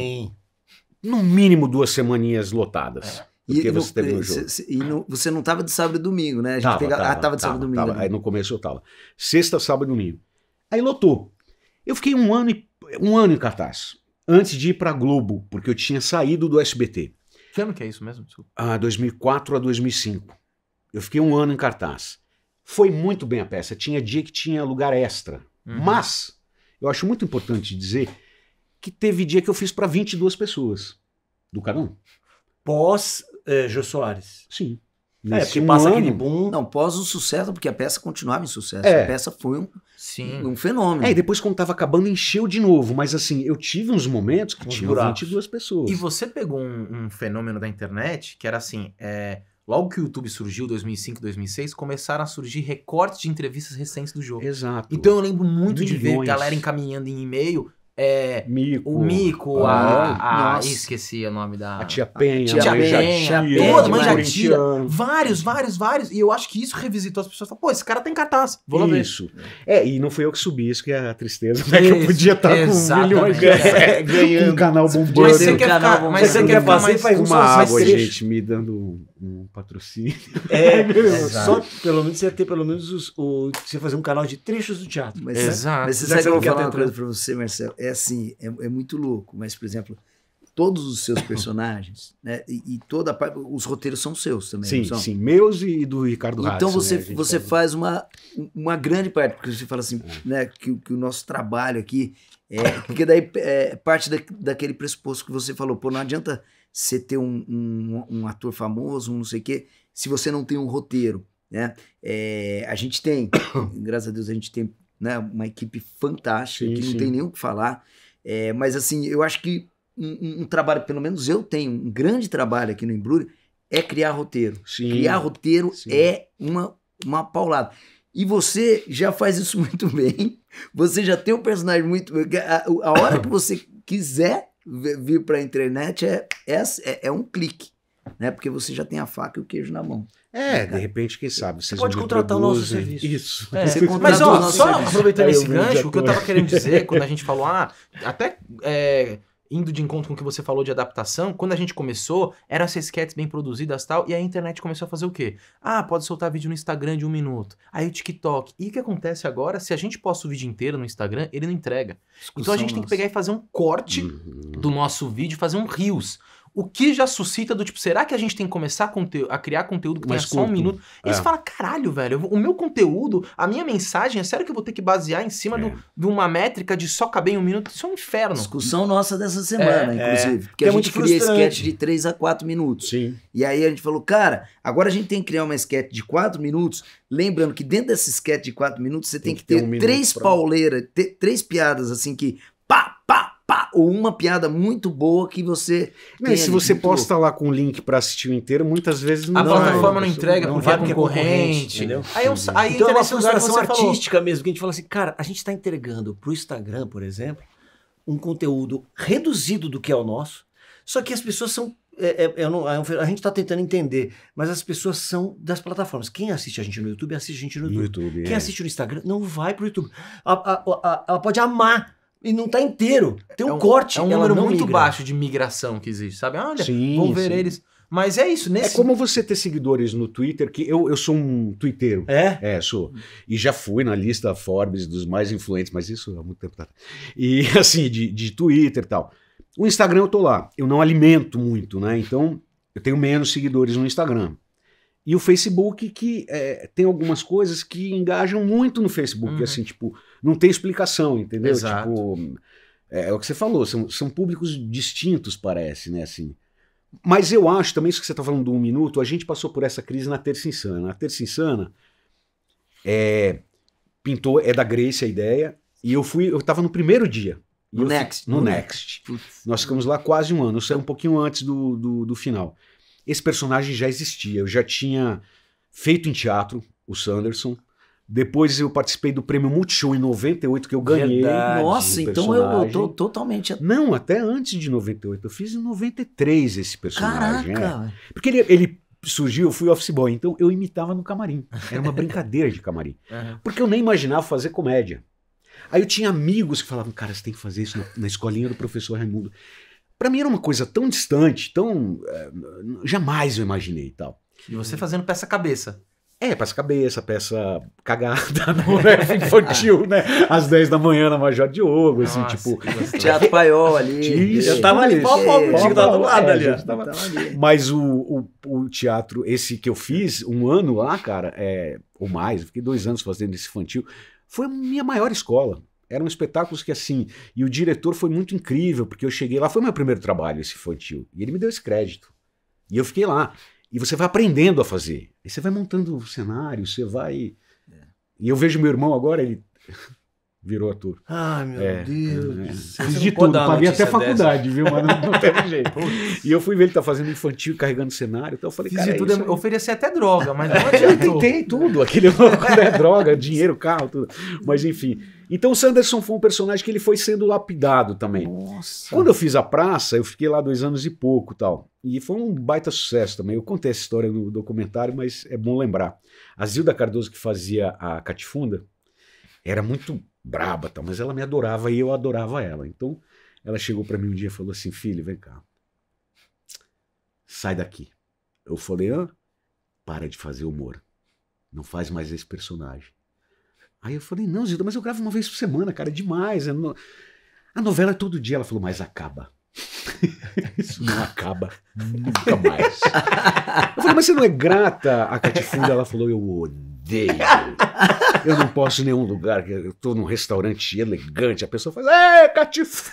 Speaker 3: no mínimo 2 semaninhas lotadas. Porque você teve no Jô.
Speaker 1: Você não tava de sábado e domingo, né? Tava de sábado e domingo.
Speaker 3: Aí no começo eu tava. Sexta, sábado e domingo. Aí lotou. Eu fiquei um ano em cartaz. Antes de ir pra Globo, porque eu tinha saído do SBT.
Speaker 4: Que ano que é isso mesmo? Desculpa.
Speaker 3: 2004 a 2005. Eu fiquei um ano em cartaz. Foi muito bem a peça. Tinha dia que tinha lugar extra. Mas, eu acho muito importante dizer que teve dia que eu fiz para 22 pessoas. Do Cada Um.
Speaker 2: Pós Jô Soares.
Speaker 3: Sim.
Speaker 2: Porque passa aquele boom.
Speaker 1: Não, pós o sucesso, porque a peça continuava em sucesso. A peça foi um fenômeno.
Speaker 3: E depois quando tava acabando, encheu de novo. Mas assim, eu tive uns momentos que tinham 22 pessoas.
Speaker 4: E você pegou um fenômeno da internet, que era assim, logo que o YouTube surgiu, 2005, 2006, começaram a surgir recortes de entrevistas recentes do jogo.
Speaker 3: Exato.
Speaker 4: Então eu lembro muito de ver galera encaminhando em e-mail... o Mico, esqueci o nome da...
Speaker 3: A Tia Penha,
Speaker 4: toda Mãe Jatia, vários, e eu acho que isso revisitou as pessoas, pô, esse cara tem cartaz, vou lá ver.
Speaker 3: Isso, e não fui eu que subi, isso que é a tristeza, né, que eu podia estar com milhões ganhando, um canal bombando.
Speaker 4: Mas você quer fazer,
Speaker 3: faz uma água, gente, me dando um patrocínio.
Speaker 2: Só pelo menos você ia ter pelo menos você fazer um canal de trechos do teatro.
Speaker 1: Mas você sabe que eu vou falar uma coisa pra você, Marcelo? É assim, é muito louco, mas, por exemplo, todos os seus personagens, né, e toda a parte, os roteiros são seus também.
Speaker 3: Sim, meus e do Ricardo Hatz.
Speaker 1: Então você faz uma grande parte, porque você fala assim, né, que o nosso trabalho aqui porque daí parte daquele pressuposto que você falou, pô, não adianta você ter um ator famoso, um não sei o quê, se você não tem um roteiro, né? A gente tem, graças a Deus, a gente tem, né, uma equipe fantástica, que não tem nem o que falar, mas assim, eu acho que um trabalho, pelo menos eu tenho, um grande trabalho aqui no Embrulho, é criar roteiro. Criar roteiro é uma paulada. E você já faz isso muito bem, você já tem um personagem muito... A hora que você quiser vir para a internet é um clique, né? Porque você já tem a faca e o queijo na mão.
Speaker 3: De repente, quem sabe, vocês
Speaker 2: pode contratar o nosso serviço.
Speaker 3: Isso.
Speaker 4: Mas só aproveitando esse gancho, o que eu tava querendo dizer, quando a gente falou, até indo de encontro com o que você falou de adaptação, quando a gente começou, eram essas sketches bem produzidas e tal, e a internet começou a fazer o quê? Ah, pode soltar vídeo no Instagram de 1 minuto, aí o TikTok. E o que acontece agora? Se a gente posta o vídeo inteiro no Instagram, ele não entrega. Então a gente tem que pegar e fazer um corte do nosso vídeo, fazer um Reels. O que já suscita do tipo, será que a gente tem que começar a criar conteúdo que tenha só 1 minuto? E você fala, caralho, velho, o meu conteúdo, a minha mensagem, é sério que eu vou ter que basear em cima de uma métrica de só caber em 1 minuto? Isso é um inferno.
Speaker 1: Discussão nossa dessa semana, inclusive. Porque
Speaker 2: é
Speaker 1: a gente
Speaker 2: muito
Speaker 1: cria
Speaker 2: frustrante.
Speaker 1: sketch de 3 a 4 minutos.
Speaker 3: Sim.
Speaker 1: E aí a gente falou, cara, agora a gente tem que criar uma sketch de 4 minutos, lembrando que dentro dessa sketch de 4 minutos você tem que ter 3 pauleiras, 3 piadas assim que pá, pá, pá, ou uma piada muito boa que você...
Speaker 3: E se você posta lá com o link pra assistir o inteiro, muitas vezes
Speaker 4: a plataforma não entrega porque é concorrente.
Speaker 2: Entendeu?
Speaker 4: Aí
Speaker 2: Então é uma
Speaker 4: interessa o que
Speaker 2: frustração
Speaker 4: você falou.
Speaker 2: artística mesmo, que a gente fala assim, cara, a gente tá entregando pro Instagram, por exemplo, um conteúdo reduzido do que é o nosso, só que as pessoas são... a gente tá tentando entender, mas as pessoas são das plataformas. Quem assiste a gente no YouTube, assiste a gente no YouTube. Quem assiste no Instagram, não vai pro YouTube. Ela pode amar e não tá inteiro. Tem um corte.
Speaker 4: É um
Speaker 2: ela
Speaker 4: número
Speaker 2: não
Speaker 4: muito
Speaker 2: migra.
Speaker 4: baixo de migração que existe, sabe? Olha,
Speaker 3: Sim,
Speaker 4: vão ver
Speaker 3: sim.
Speaker 4: eles. Mas é isso,
Speaker 3: É como você ter seguidores no Twitter, que eu sou um twitteiro.
Speaker 2: É?
Speaker 3: Sou. E já fui na lista Forbes dos mais influentes, mas isso há muito tempo atrás. E assim, de Twitter e tal. O Instagram eu tô lá. Eu não alimento muito, né? Então, eu tenho menos seguidores no Instagram. E o Facebook, que tem algumas coisas que engajam muito no Facebook. Assim, tipo, não tem explicação, entendeu?
Speaker 4: Exato.
Speaker 3: Tipo, é o que você falou, são públicos distintos, parece, né? Assim. Mas eu acho também, isso que você está falando do 1 minuto, a gente passou por essa crise na Terça Insana. A Terça Insana pintou, é da Grace a ideia, e eu estava no primeiro dia.
Speaker 1: No Next.
Speaker 3: No Next. Nós ficamos lá quase um ano, eu saí um pouquinho antes do final. Esse personagem já existia, eu já tinha feito em teatro, o Sanderson. Depois eu participei do prêmio Multishow em 98, que eu ganhei.
Speaker 2: Verdade.
Speaker 1: Nossa, então eu tô totalmente...
Speaker 3: Não, até antes de 98. Eu fiz em 93 esse personagem.
Speaker 1: Caraca!
Speaker 3: Porque ele surgiu, eu fui office boy, então eu imitava no camarim. Era uma brincadeira de camarim. Porque eu nem imaginava fazer comédia. Aí eu tinha amigos que falavam, cara, você tem que fazer isso na escolinha do professor Raimundo. Pra mim era uma coisa tão distante, tão... jamais eu imaginei e tal.
Speaker 4: E você fazendo peça-cabeça.
Speaker 3: Peça cabeça, peça cagada no infantil, né? Às 10 da manhã na Major Diogo, assim,
Speaker 4: Nossa,
Speaker 3: tipo...
Speaker 1: Teatro Paiol ali.
Speaker 2: Eu tava ali, pau, contigo do lado ali. ó.
Speaker 1: Tava ali.
Speaker 3: Mas o teatro, esse que eu fiz, 1 ano lá, cara, ou mais, eu fiquei 2 anos fazendo esse infantil, foi a minha maior escola. Eram espetáculos que, assim, e o diretor foi muito incrível, porque eu cheguei lá, foi meu primeiro trabalho, esse infantil, e ele me deu esse crédito. E eu fiquei lá. E você vai aprendendo a fazer. Aí você vai montando o cenário, você vai... E eu vejo meu irmão agora, ele virou ator.
Speaker 2: Ai, meu Deus.
Speaker 3: Fiz de tudo, paguei até faculdade, viu? Mas não teve jeito. E eu fui ver ele tá fazendo infantil, carregando cenário, então eu falei,
Speaker 4: Fiz
Speaker 3: cara,
Speaker 4: de tudo,
Speaker 3: isso aí.
Speaker 4: ofereci até droga, mas não
Speaker 3: Eu
Speaker 4: adiantou.
Speaker 3: tentei tudo, aquele droga, dinheiro, carro, tudo. Mas enfim. Então o Sanderson foi um personagem que ele foi sendo lapidado também.
Speaker 1: Nossa.
Speaker 3: Quando eu fiz a praça, eu fiquei lá 2 anos e pouco tal. E foi um baita sucesso também. Eu contei essa história no documentário, mas é bom lembrar. A Zilda Cardoso, que fazia a Catifunda, era muito braba, tal, mas ela me adorava e eu adorava ela. Então ela chegou para mim um dia e falou assim, filho, vem cá. Sai daqui. Eu falei, para de fazer humor. Não faz mais esse personagem. Aí eu falei, não, Zilda, mas eu gravo 1 vez por semana, cara, é demais. A novela é todo dia. Ela falou, mas acaba. Isso não acaba nunca mais. Eu falei, mas você não é grata a Catifunda? Ela falou, eu odeio. Eu não posso em nenhum lugar. Eu tô num restaurante elegante, a pessoa faz, Catifunda.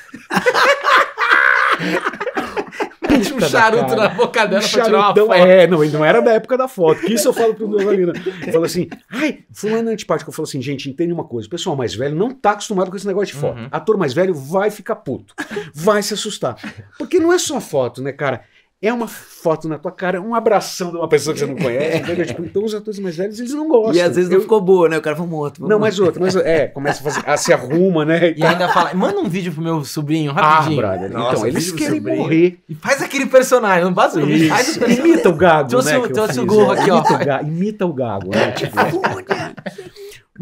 Speaker 4: Um charuto na boca dela pra tirar uma
Speaker 3: Charutão,
Speaker 4: foto.
Speaker 3: não, ele não era da época da foto. Que isso eu falo pro Dovalina. Eu falo assim, fulano é antipático. Eu falo assim, gente, entende uma coisa. O pessoal mais velho não tá acostumado com esse negócio de foto. Ator mais velho vai ficar puto. Vai se assustar. Porque não é só foto, né, cara? É uma foto na tua cara, um abração de uma pessoa que você não conhece. Entendeu? Tipo, então os atores mais velhos, eles não gostam.
Speaker 1: E às vezes não ficou boa, né? O cara foi morto.
Speaker 3: Não, mas outro. Começa a fazer, se arruma, né?
Speaker 4: E ainda fala, manda um vídeo pro meu sobrinho, rapidinho.
Speaker 3: Brother.
Speaker 2: Nossa,
Speaker 3: então, eles
Speaker 2: vídeo
Speaker 3: querem
Speaker 2: sobrinho.
Speaker 3: morrer.
Speaker 4: E faz aquele personagem, não basta faz o personagem.
Speaker 3: Imita o gago,
Speaker 4: Trouxe
Speaker 3: né?
Speaker 4: o-
Speaker 3: que eu
Speaker 4: trouxe o
Speaker 3: fiz,
Speaker 4: gorro aqui, ó.
Speaker 3: Imita o gago, né? Tipo,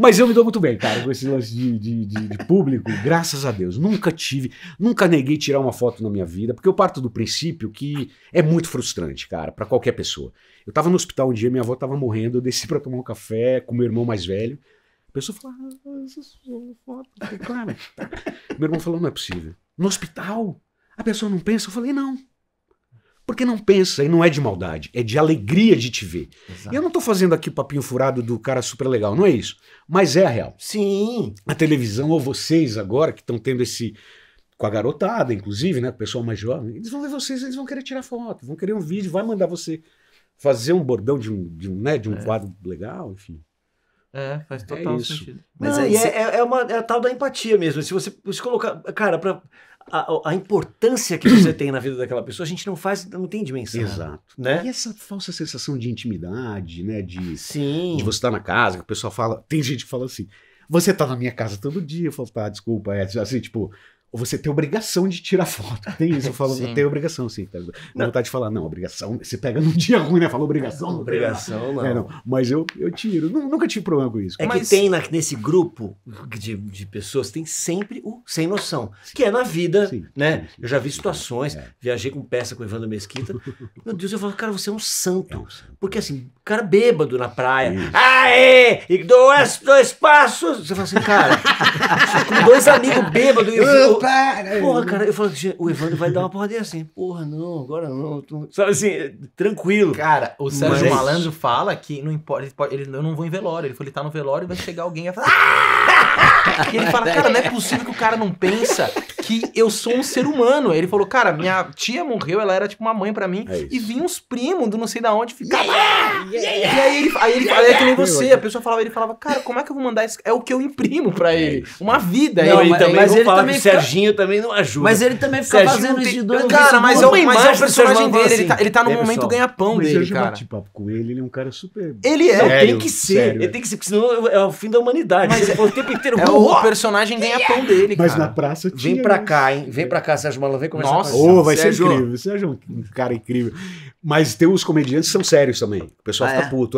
Speaker 3: Mas eu me dou muito bem, cara, com esse lance de público, graças a Deus. Nunca neguei tirar uma foto na minha vida, porque eu parto do princípio que é muito frustrante, cara, pra qualquer pessoa. Eu tava no hospital um dia, minha avó tava morrendo, eu desci pra tomar um café com meu irmão mais velho. A pessoa falou, essa sua foto, cara. Meu irmão falou, não é possível. No hospital, a pessoa não pensa? Eu falei, não. Porque não pensa, e não é de maldade, é de alegria de te ver.
Speaker 2: Exato.
Speaker 3: E eu não tô fazendo aqui o papinho furado do cara super legal, não é isso. Mas é a real.
Speaker 2: Sim.
Speaker 3: A televisão, ou vocês agora, que estão tendo esse... Com a garotada, inclusive, né? O pessoal mais jovem, eles vão ver vocês, eles vão querer tirar foto, vão querer um vídeo, vai mandar você fazer um bordão de um quadro legal, enfim.
Speaker 4: Faz total
Speaker 3: isso.
Speaker 4: sentido.
Speaker 2: Mas
Speaker 1: Mas aí
Speaker 2: é a tal da empatia mesmo. Se você colocar, cara, a importância que você tem na vida daquela pessoa, a gente não tem dimensão.
Speaker 3: Exato.
Speaker 2: Né?
Speaker 3: E essa falsa sensação de intimidade, né?
Speaker 2: Sim.
Speaker 3: De você estar na casa, que o pessoal fala. Tem gente que fala assim: você tá na minha casa todo dia. Eu falo, tá, desculpa. Assim, tipo, você tem obrigação de tirar foto. Tem isso, eu falo,
Speaker 4: Sim.
Speaker 3: tem obrigação, sim. Tá? Dá vontade de falar, não, obrigação. Você pega num dia ruim, né? Fala obrigação.
Speaker 2: Obrigação, não.
Speaker 3: Não. Mas eu tiro. Nunca tive problema com isso.
Speaker 2: É
Speaker 4: Mas-
Speaker 2: que tem nesse grupo de pessoas, tem sempre o sem noção. Que é na vida,
Speaker 3: Sim,
Speaker 2: né?
Speaker 3: sim, sim.
Speaker 2: Eu já vi situações, viajei com peça com o Evandro Mesquita. Meu Deus, eu falo, cara, você é um santo. Porque assim, cara bêbado na praia.
Speaker 3: Isso.
Speaker 2: Aê! E dois passos. Você fala assim, cara, com dois amigos bêbados. Porra, cara, eu falo assim, o Evandro vai dar uma porradinha assim. Porra, não, agora não. Sabe assim, tranquilo.
Speaker 4: Cara, o Sérgio
Speaker 2: Mas-
Speaker 4: Malandro fala que não importa, eu não vou em velório. Ele falou, ele tá no velório e vai chegar alguém e vai falar. "Ah!" E ele fala, cara, não é possível que o cara não pensa que eu sou um ser humano. Aí ele falou, cara, minha tia morreu, ela era tipo uma mãe pra mim.
Speaker 3: É isso.
Speaker 4: E vinha uns primos do não sei da onde ficar. E aí ele é que nem você, a pessoa falava, ele falava, cara, como é que eu vou mandar isso? É o que eu imprimo pra ele. Uma vida.
Speaker 2: Não,
Speaker 4: Ele
Speaker 2: e também
Speaker 1: mas
Speaker 2: vou
Speaker 1: ele
Speaker 2: falar
Speaker 1: também
Speaker 2: que o
Speaker 1: fica-
Speaker 2: Serginho também não ajuda.
Speaker 1: Mas ele também fica
Speaker 2: Serginho
Speaker 1: fazendo
Speaker 2: não
Speaker 1: isso
Speaker 2: tem-
Speaker 1: de dois
Speaker 4: Cara, mas é
Speaker 2: Uma
Speaker 4: o
Speaker 2: imagem do
Speaker 4: personagem
Speaker 2: Sérgio
Speaker 4: dele,
Speaker 2: assim,
Speaker 4: ele tá no
Speaker 2: né,
Speaker 4: momento
Speaker 2: pessoal?
Speaker 4: ganha-pão
Speaker 3: Mas
Speaker 4: dele,
Speaker 3: eu já
Speaker 4: cara.
Speaker 3: bati papo com ele é um cara super.
Speaker 4: Ele é.
Speaker 2: Não,
Speaker 3: Sério,
Speaker 2: tem que ser.
Speaker 3: sério.
Speaker 2: Ele tem que ser, porque senão é o fim da humanidade.
Speaker 4: Mas
Speaker 2: Ele falou o tempo inteiro.
Speaker 4: É o personagem ganha-pão dele,
Speaker 3: Mas
Speaker 4: cara.
Speaker 3: na praça tinha.
Speaker 2: Vem pra cá, hein? Vem pra cá, Sérgio Malandro. Vem conversar
Speaker 4: Nossa.
Speaker 2: com a gente.
Speaker 3: Vai ser
Speaker 1: Sérgio.
Speaker 3: incrível. Sérgio é um cara incrível. Mas tem os comediantes que são sérios também. O pessoal
Speaker 1: Ah,
Speaker 3: fica
Speaker 1: é?
Speaker 3: puto,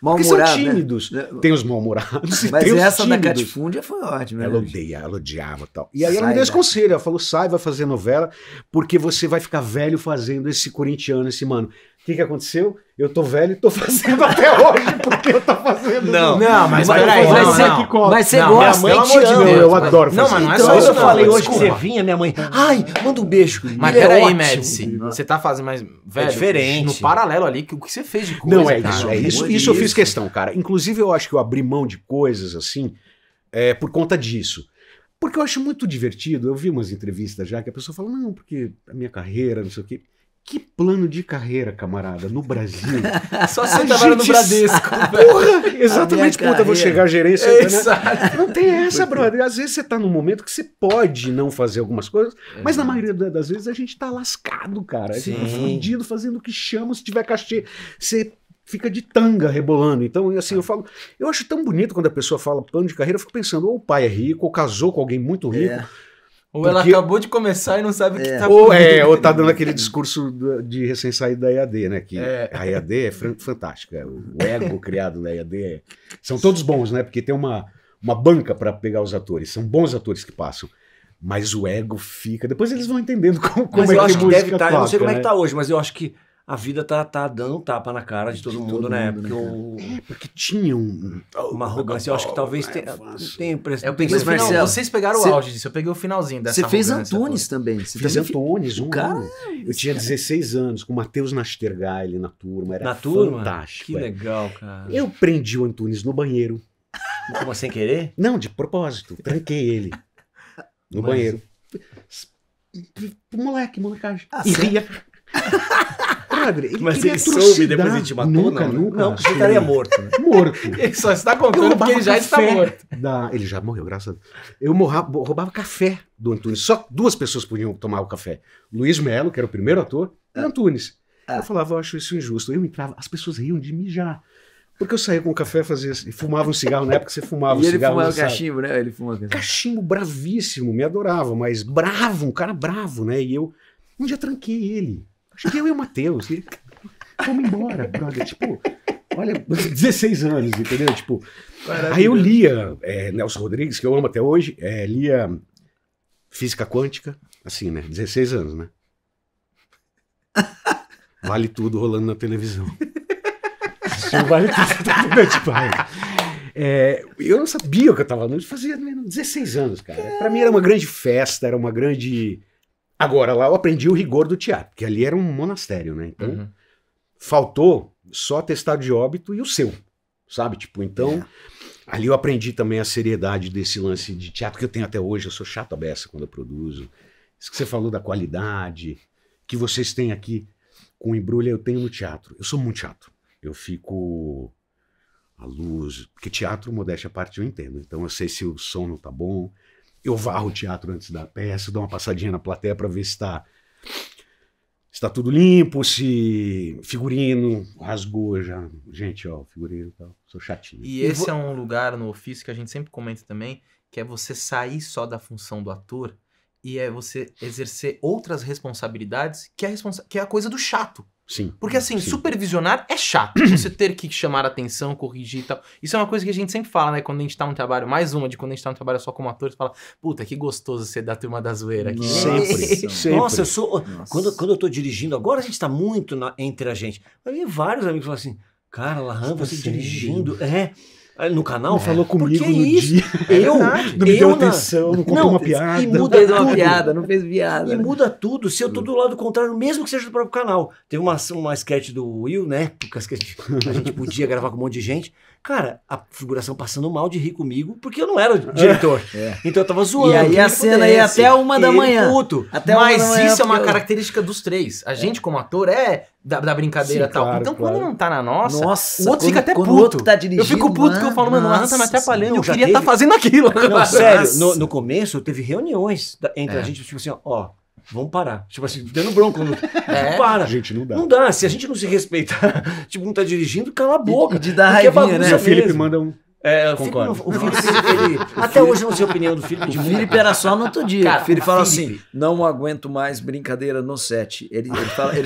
Speaker 3: Porque são
Speaker 1: Mal-humorado, né?
Speaker 3: tímidos. Tem os mal-humorados e
Speaker 1: Mas
Speaker 3: tem os
Speaker 1: essa da
Speaker 3: tímidos.
Speaker 1: Catifúndia foi ótima,
Speaker 3: Ela
Speaker 1: né?
Speaker 3: ela odiava e tal. E aí ela
Speaker 1: Sai
Speaker 3: me deu esse
Speaker 1: daqui.
Speaker 3: conselho. Ela falou: sai, vai fazer novela, porque você vai ficar velho fazendo esse corintiano, esse mano. O que aconteceu? Eu tô velho e tô fazendo até hoje, porque eu tô fazendo.
Speaker 2: Não.
Speaker 4: Não, mas
Speaker 1: Mas-
Speaker 4: peraí,
Speaker 1: mas
Speaker 4: não,
Speaker 1: você-
Speaker 4: não.
Speaker 3: que cola.
Speaker 1: Mas você
Speaker 4: Não,
Speaker 1: gosta.
Speaker 2: minha mãe
Speaker 4: pelo amor
Speaker 2: te
Speaker 4: de
Speaker 2: ama.
Speaker 4: Deus.
Speaker 3: Eu adoro
Speaker 4: Não,
Speaker 3: fazer
Speaker 4: mas não é
Speaker 2: Então,
Speaker 4: só
Speaker 2: quando
Speaker 4: isso,
Speaker 2: eu
Speaker 4: não.
Speaker 2: falei hoje que
Speaker 4: Desculpa.
Speaker 2: você vinha, minha mãe, ai, manda um beijo.
Speaker 4: Mas
Speaker 2: Ele é
Speaker 4: peraí,
Speaker 2: ótimo.
Speaker 4: Médici, você tá fazendo mais... Velho,
Speaker 2: diferente.
Speaker 4: No paralelo ali, o que você fez de coisa,
Speaker 3: Não, é
Speaker 4: cara?
Speaker 3: isso, é
Speaker 1: pelo
Speaker 3: isso.
Speaker 1: amor de
Speaker 3: Isso eu fiz
Speaker 1: Deus.
Speaker 3: questão, cara. Inclusive, eu acho que eu abri mão de coisas assim por conta disso. Porque eu acho muito divertido. Eu vi umas entrevistas já que a pessoa fala, não, porque a minha carreira, não sei o quê. Que plano de carreira, camarada, no Brasil?
Speaker 4: Só você
Speaker 3: A
Speaker 4: trabalha no
Speaker 3: gente
Speaker 4: Bradesco,
Speaker 3: Porra, exatamente,
Speaker 1: minha
Speaker 3: puta, eu vou
Speaker 1: carreira.
Speaker 3: chegar à gerência.
Speaker 4: velho.
Speaker 3: né?
Speaker 4: Exato.
Speaker 3: Não tem essa, brother. Às vezes você tá num momento que você pode não fazer algumas coisas, mas na maioria das vezes a gente tá lascado, cara. A gente tá
Speaker 2: Sim.
Speaker 3: fudido fazendo o que chama, se tiver cachê, você fica de tanga rebolando. Então, assim, eu falo, eu acho tão bonito quando a pessoa fala plano de carreira, eu fico pensando, ou o pai é rico, ou casou com alguém muito rico,
Speaker 1: É.
Speaker 4: Ou ela
Speaker 3: Porque-
Speaker 4: acabou de começar e não sabe o que tá...
Speaker 3: ou tá dando aquele discurso de recém-saído da EAD, né? Que a EAD é fantástica. O ego criado da EAD são todos bons, né? Porque tem uma banca para pegar os atores. São bons atores que passam. Mas o ego fica. Depois eles vão entendendo como
Speaker 2: Mas
Speaker 3: é
Speaker 2: eu acho que
Speaker 3: música
Speaker 2: deve estar, eu não sei
Speaker 3: toca,
Speaker 2: como é que
Speaker 3: né?
Speaker 2: tá hoje, mas eu acho que a vida tá dando um tapa na cara de todo mundo, né?
Speaker 1: mundo,
Speaker 2: Porque
Speaker 1: né,
Speaker 3: Porque tinha
Speaker 2: uma arrogância, eu acho que talvez tenha impressão.
Speaker 4: Eu peguei o
Speaker 1: Mas,
Speaker 4: final,
Speaker 1: Marcelo,
Speaker 4: vocês pegaram
Speaker 1: você-
Speaker 4: o auge disso, eu peguei o finalzinho dessa
Speaker 1: Você fez
Speaker 4: arrogância
Speaker 1: Antunes também. Você
Speaker 3: Fiz
Speaker 1: também
Speaker 3: Antunes,
Speaker 1: o cara
Speaker 3: Eu tinha 16 anos, com o Matheus Nastergaile na turma. Era
Speaker 2: Na turma?
Speaker 3: fantástico.
Speaker 2: Que
Speaker 3: é.
Speaker 2: legal, cara.
Speaker 3: Eu prendi o Antunes no banheiro.
Speaker 2: Como sem querer?
Speaker 3: Não, de propósito. Tranquei ele no
Speaker 2: Mas-
Speaker 3: banheiro. Molecagem.
Speaker 1: Ah,
Speaker 3: e
Speaker 1: sério?
Speaker 3: ria. Brother,
Speaker 2: Mas
Speaker 3: queria
Speaker 2: ele soube
Speaker 3: atrocidade.
Speaker 2: depois ele te matou,
Speaker 3: Nunca,
Speaker 2: não?
Speaker 3: nunca.
Speaker 2: Não, porque ele estaria morto. Né?
Speaker 3: Morto.
Speaker 4: Ele só está
Speaker 3: Eu
Speaker 4: contando porque
Speaker 3: roubava
Speaker 4: ele já está
Speaker 3: café
Speaker 4: morto.
Speaker 3: Ele já morreu, graças a Deus. Eu roubava café do Antunes. Só 2 pessoas podiam tomar o café. Luiz Melo, que era o primeiro ator, e Antunes. Eu falava, eu acho isso injusto. Eu entrava, as pessoas riam de mim já. Porque eu saía com o café, fumava um cigarro. Na época você fumava
Speaker 1: E
Speaker 3: um
Speaker 1: ele
Speaker 3: cigarro.
Speaker 1: fumava
Speaker 3: não sabe?
Speaker 1: cachimbo, né? Ele fumava cachimbo.
Speaker 3: Cachimbo bravíssimo, me adorava, mas bravo, um cara bravo, né? E eu um dia tranquei ele. Acho que eu e o Matheus. Vamos embora, brother. Tipo, Olha, 16 anos, entendeu? Tipo, aí eu lia Nelson Rodrigues, que eu amo até hoje, lia Física Quântica, assim, né? 16 anos, né? Vale tudo rolando na televisão. Isso vale tudo. Tipo, eu não sabia o que eu tava falando, eu fazia 16 anos, cara. Pra mim era uma grande festa, era uma grande... Agora, lá eu aprendi o rigor do teatro, porque ali era um monastério, né? Então, faltou só atestado de óbito e o seu, sabe? Tipo, então, ali eu aprendi também a seriedade desse lance de teatro que eu tenho até hoje. Eu sou chato a beça quando eu produzo. Isso que você falou da qualidade, que vocês têm aqui com o Embrulha, eu tenho no teatro. Eu sou muito chato. Eu fico... A luz... Porque teatro, modéstia à parte, eu entendo. Então eu sei se o som não tá bom. Eu varro o teatro antes da peça, dou uma passadinha na plateia para ver se tá tudo limpo, se figurino rasgou já. Gente, ó, figurino e tal. Sou chatinho.
Speaker 4: E esse é um lugar no ofício que a gente sempre comenta também, que é você sair só da função do ator e é você exercer outras responsabilidades, que é a coisa do chato.
Speaker 3: Sim.
Speaker 4: Porque assim,
Speaker 3: sim.
Speaker 4: Supervisionar é chato. Você ter que chamar atenção, corrigir e tal. Isso é uma coisa que a gente sempre fala, né? Quando a gente tá no trabalho, mais uma de quando a gente tá no trabalho só como ator, você fala, puta, que gostoso ser da turma da zoeira aqui.
Speaker 3: Sempre.
Speaker 2: Nossa, eu sou... Quando eu tô dirigindo, agora a gente tá muito entre a gente. Mas vi vários amigos falam assim, cara, Lahan, você dirigindo... No canal?
Speaker 3: Não falou comigo
Speaker 2: Por que
Speaker 3: no
Speaker 2: isso?
Speaker 3: dia. Não me deu atenção, não contou uma piada.
Speaker 2: E muda
Speaker 1: Fez uma
Speaker 2: tudo.
Speaker 1: piada, não fez piada.
Speaker 2: E muda tudo se eu tô do lado contrário, mesmo que seja do próprio canal. Teve uma sketch do Will, né? Porque a gente podia gravar com um monte de gente. Cara, a figuração passando mal de rir comigo, porque eu não era o diretor. Então eu tava zoando.
Speaker 1: E aí a cena ia até 1 da manhã.
Speaker 2: Puto.
Speaker 4: Mas isso é uma característica dos três. A gente, como ator, da brincadeira e tal.
Speaker 3: Claro,
Speaker 4: então,
Speaker 3: claro.
Speaker 4: quando não tá na nossa,
Speaker 1: Nossa,
Speaker 4: o outro fica até
Speaker 1: quando
Speaker 4: puto.
Speaker 1: o outro tá dirigindo,
Speaker 4: eu fico puto que eu falo, mano, o Lahan tá me
Speaker 1: nossa,
Speaker 4: atrapalhando,
Speaker 2: não,
Speaker 4: eu
Speaker 2: já
Speaker 4: queria
Speaker 2: teve-
Speaker 4: estar fazendo aquilo.
Speaker 2: Não, sério,
Speaker 1: Nossa.
Speaker 2: no começo teve reuniões entre a gente, tipo assim, ó, vamos parar. Tipo assim, dando bronco. Para.
Speaker 3: Gente, não dá.
Speaker 2: Não dá, se a gente não se respeitar, tipo, não tá dirigindo, cala a boca.
Speaker 1: E de dar
Speaker 2: Porque é
Speaker 1: raivinha,
Speaker 2: bagunça
Speaker 1: né?
Speaker 3: O Felipe
Speaker 2: mesmo.
Speaker 3: manda um...
Speaker 2: O
Speaker 3: Concordo.
Speaker 2: Felipe, até hoje eu não sei a opinião do Felipe de
Speaker 1: O
Speaker 2: muito.
Speaker 1: Felipe era só no outro dia.
Speaker 4: Cara,
Speaker 1: o Felipe
Speaker 4: o
Speaker 1: fala
Speaker 4: Felipe-
Speaker 1: assim: não aguento mais brincadeira no set. Ele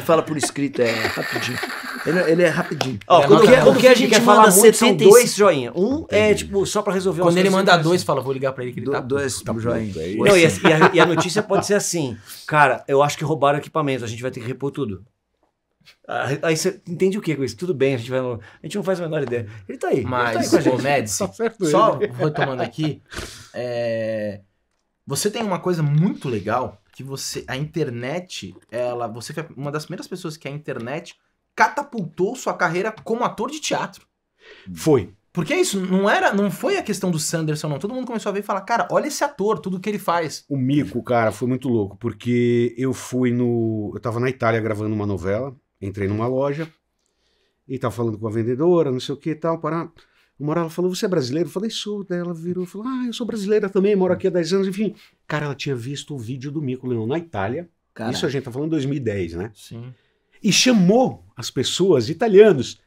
Speaker 1: fala por escrito, é rapidinho. Ele é rapidinho.
Speaker 2: Ó,
Speaker 4: Quando
Speaker 2: quando
Speaker 1: que a
Speaker 2: a
Speaker 1: gente
Speaker 2: gente fala
Speaker 1: manda
Speaker 2: muito, são
Speaker 1: 75.
Speaker 2: 2 joinha. Um é, tipo, só pra resolver
Speaker 4: Quando
Speaker 2: umas
Speaker 4: ele
Speaker 2: coisas
Speaker 4: manda
Speaker 2: assim.
Speaker 4: 2, fala, vou ligar pra ele que ele tá puto.
Speaker 1: Dois joinha.
Speaker 3: puto, é isso.
Speaker 2: Não, e a notícia pode ser assim, cara, eu acho que roubaram equipamento, a gente vai ter que repor tudo. Aí você entende o que com isso? Tudo bem, a gente não faz a menor ideia. Ele tá aí.
Speaker 4: Mas,
Speaker 2: ele tá aí com a
Speaker 4: ô
Speaker 2: gente.
Speaker 4: Médici,
Speaker 3: Tá certo
Speaker 4: só
Speaker 3: ele.
Speaker 4: retomando aqui, você tem uma coisa muito legal, que a internet, você foi uma das primeiras pessoas que a internet catapultou sua carreira como ator de teatro.
Speaker 3: Foi.
Speaker 4: Porque isso, não foi a questão do Sanderson, não. Todo mundo começou a ver e falar, cara, olha esse ator, tudo que ele faz.
Speaker 3: O mico, cara, foi muito louco, porque eu tava na Itália gravando uma novela, entrei numa loja, e tava falando com a vendedora, não sei o que e tal, uma hora ela falou, você é brasileiro? Eu falei, sou. Daí ela virou e falou, eu sou brasileira também, moro aqui há 10 anos, enfim. Cara, ela tinha visto o vídeo do Mico Leão na Itália,
Speaker 1: Caraca.
Speaker 3: isso a gente tá falando em 2010, né?
Speaker 4: Sim.
Speaker 3: E chamou as pessoas italianos,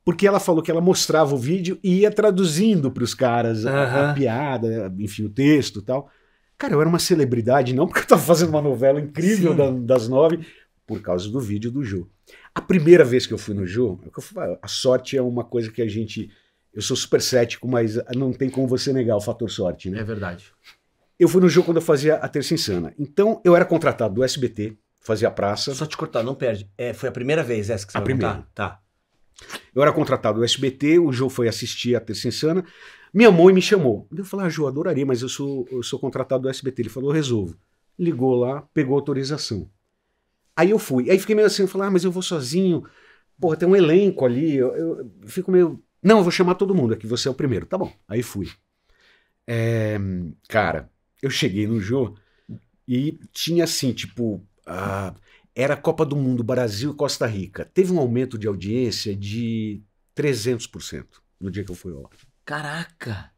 Speaker 3: porque ela falou que ela mostrava o vídeo e ia traduzindo para os caras a piada, enfim, o texto e tal. Cara, eu era uma celebridade, não porque eu estava fazendo uma novela incrível das 9, por causa do vídeo do Jô. A primeira vez que eu fui no Jô, a sorte é uma coisa que eu sou super cético, mas não tem como você negar o fator sorte, né?
Speaker 4: É verdade.
Speaker 3: Eu fui no Jô quando eu fazia a Terça Insana. Então, eu era contratado do SBT, fazia praça.
Speaker 2: Só te cortar, não perde. Foi a primeira vez essa que você
Speaker 3: A
Speaker 2: vai
Speaker 3: primeira.
Speaker 2: contar? Tá.
Speaker 3: Eu era contratado do SBT, o Jô foi assistir a Terça Insana. Minha mãe me chamou. Eu falei, Jô, adoraria, mas eu sou contratado do SBT. Ele falou, eu resolvo. Ligou lá, pegou autorização. Aí eu fui. Aí fiquei meio assim, eu falei, mas eu vou sozinho. Porra, tem um elenco ali. Eu fico meio... Não, eu vou chamar todo mundo aqui, você é o primeiro. Tá bom. Aí fui. Cara, eu cheguei no Jô e tinha assim, tipo... Era a Copa do Mundo, Brasil e Costa Rica. Teve um aumento de audiência de 300% no dia que eu fui ao ar.
Speaker 1: Caraca!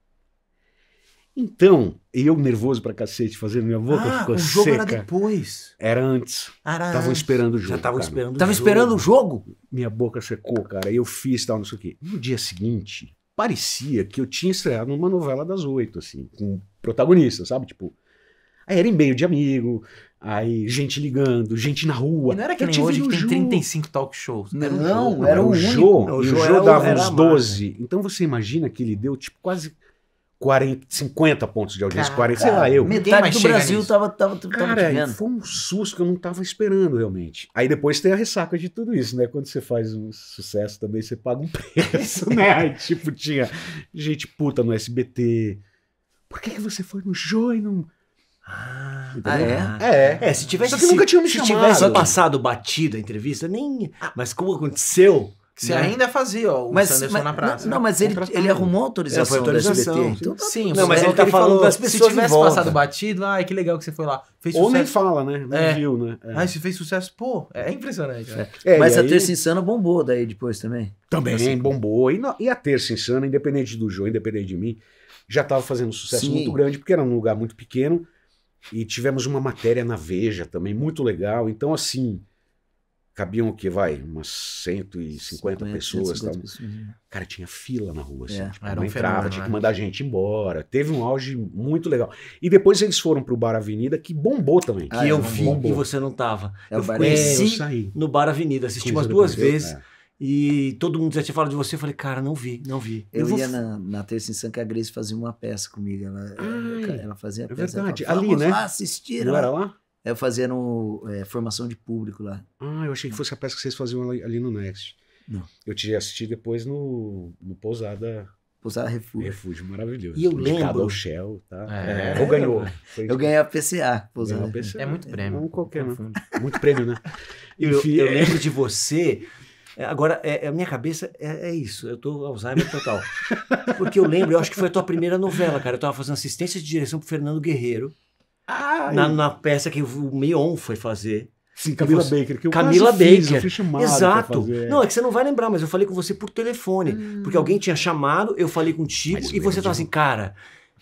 Speaker 3: Então, eu nervoso pra cacete, fazendo minha boca ficou
Speaker 4: o jogo
Speaker 3: seca.
Speaker 4: era depois.
Speaker 3: Era antes. Estavam esperando o jogo.
Speaker 2: Já estavam
Speaker 3: cara.
Speaker 2: esperando
Speaker 1: Tava esperando o jogo?
Speaker 3: Minha boca secou, cara. Eu fiz tal, não sei o quê. No dia seguinte, parecia que eu tinha estreado numa novela das 8, assim, com protagonista, sabe? Tipo, aí era em meio de amigo, Aí, gente ligando, gente na rua.
Speaker 4: E não era que
Speaker 3: Eu
Speaker 4: nem
Speaker 3: tive
Speaker 4: hoje
Speaker 3: no
Speaker 4: que tem
Speaker 3: Jô.
Speaker 4: 35 talk shows.
Speaker 1: Não,
Speaker 3: Era o Jô.
Speaker 2: O
Speaker 3: E
Speaker 2: Jô
Speaker 3: o
Speaker 2: era
Speaker 3: Jô
Speaker 2: o-
Speaker 3: dava
Speaker 2: era
Speaker 3: uns
Speaker 2: a
Speaker 3: 12. Então você imagina que ele deu tipo quase 40, 50 pontos de audiência.
Speaker 4: Cara,
Speaker 3: 40, sei lá, eu.
Speaker 4: Ninguém
Speaker 1: Metade
Speaker 4: mais
Speaker 1: do
Speaker 4: chega
Speaker 1: Brasil
Speaker 4: nisso.
Speaker 1: tava te
Speaker 3: Cara,
Speaker 1: vendo.
Speaker 3: foi um susto que eu não tava esperando realmente. Aí depois tem a ressaca de tudo isso, né? Quando você faz um sucesso também, você paga um preço, né? Aí, tipo, tinha gente puta no SBT. Por que você foi no Jô e não... É.
Speaker 2: Se tivesse,
Speaker 3: Só que nunca tinham me
Speaker 2: se
Speaker 3: chamado.
Speaker 2: tivesse passado batida a entrevista, nem. Mas como aconteceu?
Speaker 4: Você
Speaker 2: né?
Speaker 4: ainda fazia, ó, o Sanderson na praça.
Speaker 1: Não, mas ele arrumou autorização,
Speaker 2: Foi autorização,
Speaker 1: do SBT.
Speaker 2: sim.
Speaker 1: Então,
Speaker 4: Sim,
Speaker 2: Não, mas
Speaker 4: é
Speaker 2: ele
Speaker 4: o
Speaker 2: tá
Speaker 4: que
Speaker 2: falando das
Speaker 4: Se
Speaker 2: pessoas em
Speaker 4: tivesse
Speaker 2: volta.
Speaker 4: passado batido, ai, que legal que você foi lá. Fez
Speaker 3: Ou nem
Speaker 4: sucesso.
Speaker 3: fala, né? Não
Speaker 4: É.
Speaker 3: viu, né? É.
Speaker 4: Ai, se fez sucesso, pô, é impressionante. Né?
Speaker 1: mas
Speaker 3: e
Speaker 1: a
Speaker 3: aí-
Speaker 1: Terça Insana bombou daí depois também.
Speaker 3: Também bombou. E a Terça Insana, independente do Jô, independente de mim, já estava fazendo um sucesso
Speaker 1: Sim.
Speaker 3: muito grande, porque era um lugar muito pequeno. E tivemos uma matéria na Veja também, muito legal. Então, assim, cabiam o quê? Umas 150 pessoas.
Speaker 1: 150
Speaker 3: tal.
Speaker 1: pessoas.
Speaker 3: Cara, tinha fila na rua, assim.
Speaker 1: É,
Speaker 3: Tipo,
Speaker 4: era
Speaker 3: não
Speaker 4: um
Speaker 3: entrava,
Speaker 4: fenômeno,
Speaker 3: tinha
Speaker 4: né?
Speaker 3: que mandar a gente embora. Teve um auge muito legal. E depois eles foram pro Bar Avenida, que bombou também.
Speaker 2: Que eu
Speaker 1: não
Speaker 2: vi
Speaker 3: bombou.
Speaker 2: e você não tava.
Speaker 1: É o
Speaker 2: eu
Speaker 1: Bar
Speaker 3: eu
Speaker 2: conheci
Speaker 3: saí.
Speaker 2: no Bar Avenida, assisti umas 2 vezes. E todo mundo já tinha falado de você. Eu falei, cara, não vi.
Speaker 1: Eu
Speaker 2: vou-
Speaker 1: ia na Terça Insana que a Grace fazia uma peça comigo. Ela fazia a
Speaker 3: é
Speaker 1: peça.
Speaker 3: verdade.
Speaker 1: Ela falava,
Speaker 3: Ali,
Speaker 1: vamos
Speaker 3: né?
Speaker 1: lá assistir.
Speaker 3: Não era lá?
Speaker 1: Eu fazia formação de público lá.
Speaker 3: Ah, eu achei que fosse a peça que vocês faziam ali no Next.
Speaker 1: Não.
Speaker 3: Eu te assisti depois no Pousada
Speaker 1: Pousada Refúgio.
Speaker 3: Refúgio, maravilhoso.
Speaker 2: E eu
Speaker 3: Indicado
Speaker 2: lembro-
Speaker 3: ao Shell, tá?
Speaker 4: É.
Speaker 3: Ou ganhou. Foi-
Speaker 1: Eu ganhei a PCA. Pousada
Speaker 3: ganhou a
Speaker 1: Refúgio.
Speaker 3: PC.
Speaker 4: É muito prêmio.
Speaker 3: Não qualquer, não.
Speaker 4: Confundo.
Speaker 3: Muito prêmio, né?
Speaker 2: Eu
Speaker 3: Enfim,
Speaker 2: lembro de você. Agora, a minha cabeça é isso. Eu tô Alzheimer total. Porque eu lembro, eu acho que foi a tua primeira novela, cara. Eu tava fazendo assistência de direção pro Fernando Guerreiro. Na peça que o Mion foi fazer.
Speaker 3: Sim, Camila
Speaker 2: você-
Speaker 3: Baker, que eu
Speaker 2: Camila
Speaker 3: quase fiz,
Speaker 2: Baker.
Speaker 3: eu fui chamado
Speaker 2: Exato.
Speaker 3: pra fazer.
Speaker 2: Não, é que você não vai lembrar, mas eu falei com você por telefone. Porque alguém tinha chamado, eu falei contigo
Speaker 3: Mas
Speaker 2: e
Speaker 3: lembro
Speaker 2: você tava
Speaker 3: de-
Speaker 2: assim, cara,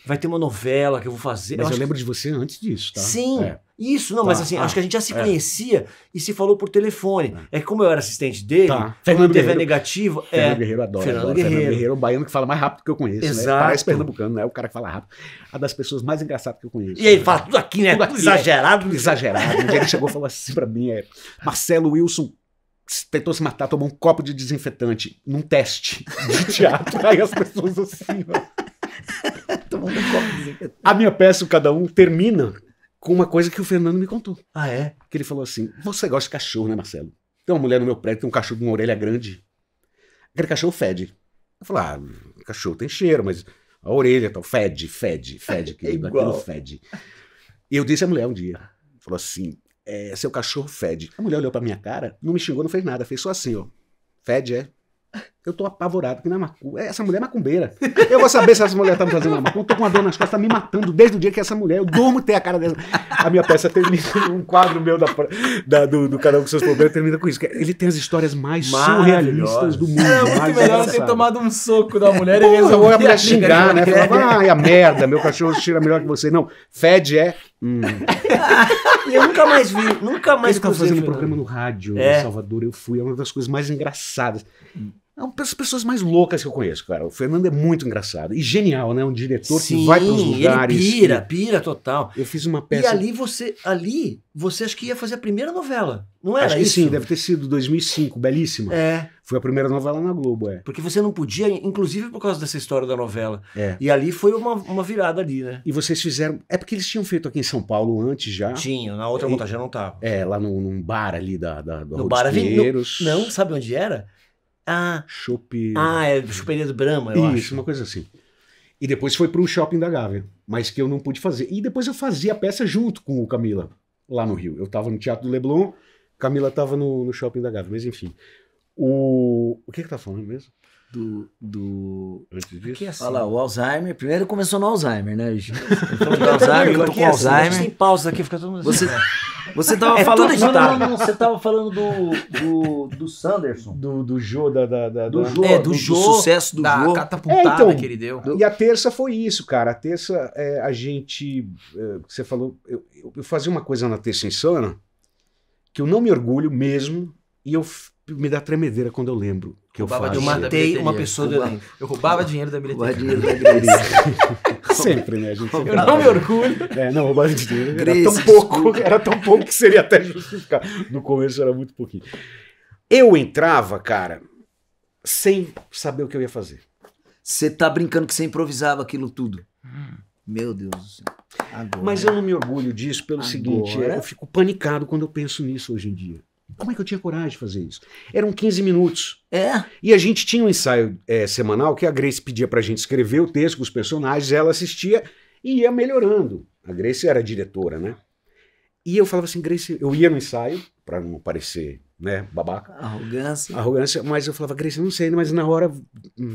Speaker 2: vai ter uma novela que eu vou fazer.
Speaker 3: Mas eu
Speaker 2: acho
Speaker 3: lembro de você antes disso, tá?
Speaker 2: Sim,
Speaker 3: É.
Speaker 2: isso, não,
Speaker 3: Tá,
Speaker 2: mas assim, acho que a gente já se conhecia e se falou por telefone. É que como eu era assistente dele,
Speaker 3: Tá.
Speaker 2: quando
Speaker 3: Fernando
Speaker 2: teve a
Speaker 3: Guerreiro.
Speaker 2: negativa,
Speaker 3: Fernando Guerreiro adora.
Speaker 2: Fernando
Speaker 3: adora.
Speaker 2: Guerreiro.
Speaker 3: Fernando Guerreiro é o baiano que fala mais rápido que eu conheço, né?
Speaker 2: Exato.
Speaker 3: Parece pernambucano, né? O cara que fala rápido. A das pessoas mais engraçadas que eu conheço.
Speaker 2: E aí ele fala tudo aqui, né?
Speaker 3: Tudo
Speaker 2: Tudo
Speaker 3: aqui,
Speaker 2: exagerado.
Speaker 3: Tudo exagerado. Um dia ele chegou e falou assim pra mim, Marcelo Wilson tentou se matar, tomou um copo de desinfetante num teste de teatro. Aí as pessoas assim, ó.
Speaker 1: Tomando um copo de desinfetante.
Speaker 3: A minha peça, o Cada Um, termina com uma coisa que o Fernando me contou.
Speaker 2: Ah, é?
Speaker 3: Que ele falou assim, você gosta de cachorro, né, Marcelo? Tem uma mulher no meu prédio, tem um cachorro com uma orelha grande. Aquele cachorro fede. Eu falei, cachorro tem cheiro, mas a orelha tal, fede, querido,
Speaker 1: igual.
Speaker 3: aquilo fede. E eu disse à mulher um dia, falou assim, seu cachorro fede. A mulher olhou pra minha cara, não me xingou, não fez nada, fez só assim, ó. Fede, é? Eu tô apavorado, porque essa mulher é macumbeira. Eu vou saber se essa mulher tá me fazendo macumba. Eu tô com uma dor nas costas, tá me matando desde o dia que essa mulher, eu durmo ter a cara dessa. A minha peça termina, um quadro meu do Cada Um com Seus Problemas termina com isso. Que ele tem as histórias mais surrealistas do mundo.
Speaker 4: Era muito
Speaker 3: mais
Speaker 4: melhor ter
Speaker 3: engraçadas.
Speaker 4: tomado um soco da mulher e
Speaker 3: Porra,
Speaker 4: resolver
Speaker 3: ou a mulher
Speaker 4: briga
Speaker 3: xingar,
Speaker 4: de
Speaker 3: né?
Speaker 4: mulher.
Speaker 3: Falava, ai, a merda, meu cachorro cheira melhor que você. Não, fede é.
Speaker 2: E eu nunca mais vi, nunca mais
Speaker 3: Ele tava
Speaker 2: cruzei
Speaker 3: fazendo um
Speaker 2: o
Speaker 3: programa
Speaker 2: Fernando.
Speaker 3: no rádio
Speaker 2: É.
Speaker 3: em Salvador, eu fui, é uma das coisas mais engraçadas. É uma das pessoas mais loucas que eu conheço, cara. O Fernando é muito engraçado e genial, né? Um diretor que vai para os lugares.
Speaker 2: Ele pira total.
Speaker 3: Eu fiz uma
Speaker 2: E
Speaker 3: peça.
Speaker 2: ali você acho que ia fazer a primeira novela, não era
Speaker 3: Acho que
Speaker 2: isso?
Speaker 3: sim, deve ter sido 2005, belíssima.
Speaker 2: É,
Speaker 3: Foi a primeira novela na Globo, é.
Speaker 2: porque você não podia, inclusive por causa dessa história da novela.
Speaker 3: É.
Speaker 2: E ali foi uma virada ali, né?
Speaker 3: E vocês fizeram. É porque eles tinham feito aqui em São Paulo antes já.
Speaker 2: Tinha, na outra montagem não tava.
Speaker 3: É, lá num bar ali do
Speaker 2: No bar
Speaker 3: Pinheiros.
Speaker 2: Não, sabe onde era?
Speaker 3: Chopp.
Speaker 2: É Chuperia do Brahma, eu
Speaker 3: Isso,
Speaker 2: acho.
Speaker 3: uma coisa assim. E depois foi pro Shopping da Gávea, mas que eu não pude fazer. E depois eu fazia a peça junto com o Camila, lá no Rio. Eu tava no Teatro do Leblon, Camila tava no Shopping da Gávea, mas enfim. O que tá falando mesmo? Antes disso?
Speaker 2: Porque assim,
Speaker 1: Olha lá, o Alzheimer. Primeiro começou no Alzheimer, né?
Speaker 2: Falando
Speaker 1: do Alzheimer, eu tô
Speaker 2: aqui
Speaker 1: com
Speaker 2: é assim, a gente
Speaker 1: Alzheimer.
Speaker 2: tem pausa aqui, fica todo mundo assim.
Speaker 1: Você tava
Speaker 2: É
Speaker 1: falando.
Speaker 2: tudo editado.
Speaker 1: Não, você tava falando do Sanderson.
Speaker 3: Do Jô,
Speaker 1: Do Jô,
Speaker 4: É, do
Speaker 1: do
Speaker 4: Jô,
Speaker 1: sucesso do
Speaker 4: da
Speaker 1: Jô.
Speaker 4: catapultada
Speaker 3: então,
Speaker 4: que ele deu.
Speaker 3: E a terça foi isso, cara. A terça, a gente. Você falou. Eu fazia uma coisa na Terça Insana que eu não me orgulho mesmo. E eu me dá tremedeira quando eu lembro que eu
Speaker 4: Roubava
Speaker 3: faço.
Speaker 2: Eu
Speaker 4: dinheiro da
Speaker 2: matei
Speaker 4: bilheteria.
Speaker 2: uma pessoa do elenco.
Speaker 4: Eu roubava dinheiro da
Speaker 1: Roubar
Speaker 4: bilheteria.
Speaker 1: dinheiro da Grace.
Speaker 3: Sempre, né? A gente sempre...
Speaker 4: Eu não me orgulho.
Speaker 3: Não, roubar dinheiro era
Speaker 1: Grace,
Speaker 3: tão pouco, era tão pouco que seria até justificar. No começo era muito pouquinho. Eu entrava, cara, sem saber o que eu ia fazer.
Speaker 1: Você tá brincando que você improvisava aquilo tudo. Meu Deus do céu. Agora.
Speaker 3: Mas eu não me orgulho disso pelo
Speaker 1: Agora?
Speaker 3: seguinte, eu fico panicado quando eu penso nisso hoje em dia. Como é que eu tinha coragem de fazer isso? Eram 15 minutos.
Speaker 1: É?
Speaker 3: E a gente tinha um ensaio semanal que a Grace pedia pra gente escrever o texto com os personagens, ela assistia e ia melhorando. A Grace era a diretora, né? E eu falava assim, Grace, eu ia no ensaio, pra não parecer, né, babaca,
Speaker 1: Arrogância.
Speaker 3: mas eu falava, Grace, eu não sei, mas na hora...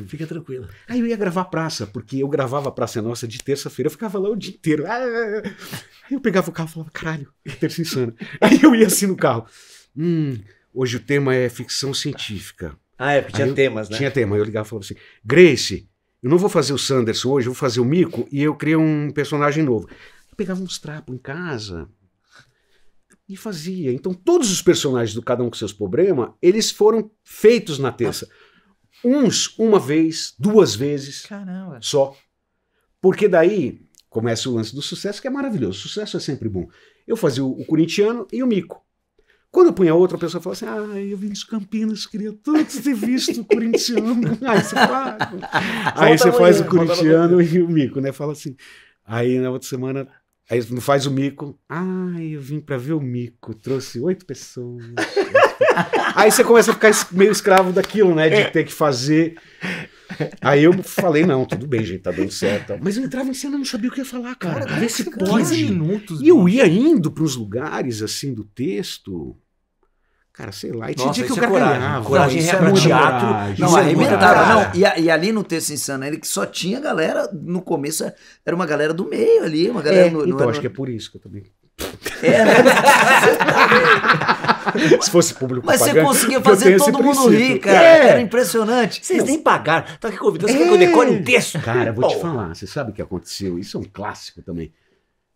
Speaker 2: Fica tranquila.
Speaker 3: Aí eu ia gravar a Praça, porque eu gravava a Praça Nossa de terça-feira, eu ficava lá o dia inteiro. Aí eu pegava o carro e falava, caralho, terça insana. Aí eu ia assim no carro. Hoje o tema é ficção científica.
Speaker 2: Ah, é, porque tinha
Speaker 3: Aí
Speaker 2: temas, né?
Speaker 3: Tinha tema. Aí eu ligava e falava assim, Grace, eu não vou fazer o Sanderson hoje, eu vou fazer o Mico e eu criei um personagem novo. Eu pegava uns trapos em casa e fazia. Então todos os personagens do Cada Um com Seus Problemas, eles foram feitos na terça. Uns, uma vez, 2 vezes,
Speaker 4: Caramba.
Speaker 3: só. Porque daí começa o lance do sucesso, que é maravilhoso. O sucesso é sempre bom. Eu fazia o corintiano e o Mico. Quando eu punha outra, a pessoa falava assim, eu vim de Campinas, queria tanto ter visto o corintiano. Aí você faz o corintiano e o Mico, né? Fala assim. Aí na outra semana, aí faz o Mico. Eu vim pra ver o Mico, trouxe 8 pessoas. Aí você começa a ficar meio escravo daquilo, né? De ter que fazer. Aí eu falei, não, tudo bem, gente, tá dando certo. Mas eu entrava em cena e não sabia o que ia falar, cara. Vê se
Speaker 4: 15
Speaker 3: pode.
Speaker 4: minutos.
Speaker 3: E eu ia indo para uns lugares, assim, do texto. Cara, sei lá. E tinha
Speaker 2: Nossa,
Speaker 3: dia que eu
Speaker 2: isso é coragem.
Speaker 3: gargalhava.
Speaker 2: Coragem
Speaker 3: Isso
Speaker 2: é
Speaker 3: muita
Speaker 2: teatro.
Speaker 3: coragem.
Speaker 1: Não,
Speaker 2: Isso é
Speaker 1: arrebentava.
Speaker 2: coragem.
Speaker 1: Não, e ali no Texto Insano, ele que só tinha galera, no começo era uma galera do meio ali, uma galera
Speaker 3: Então, acho que é por isso que eu também...
Speaker 1: né?
Speaker 3: Se fosse público
Speaker 1: Mas você
Speaker 3: pagante,
Speaker 1: conseguia
Speaker 3: porque eu
Speaker 1: fazer
Speaker 3: tenho esse
Speaker 1: todo mundo
Speaker 3: princípio.
Speaker 1: rir, cara. Era impressionante.
Speaker 2: Vocês nem pagaram. Tá aqui convidando, você quer que eu decore um texto?
Speaker 3: Cara, vou te
Speaker 2: Pô.
Speaker 3: falar, você sabe o que aconteceu? Isso é um clássico também.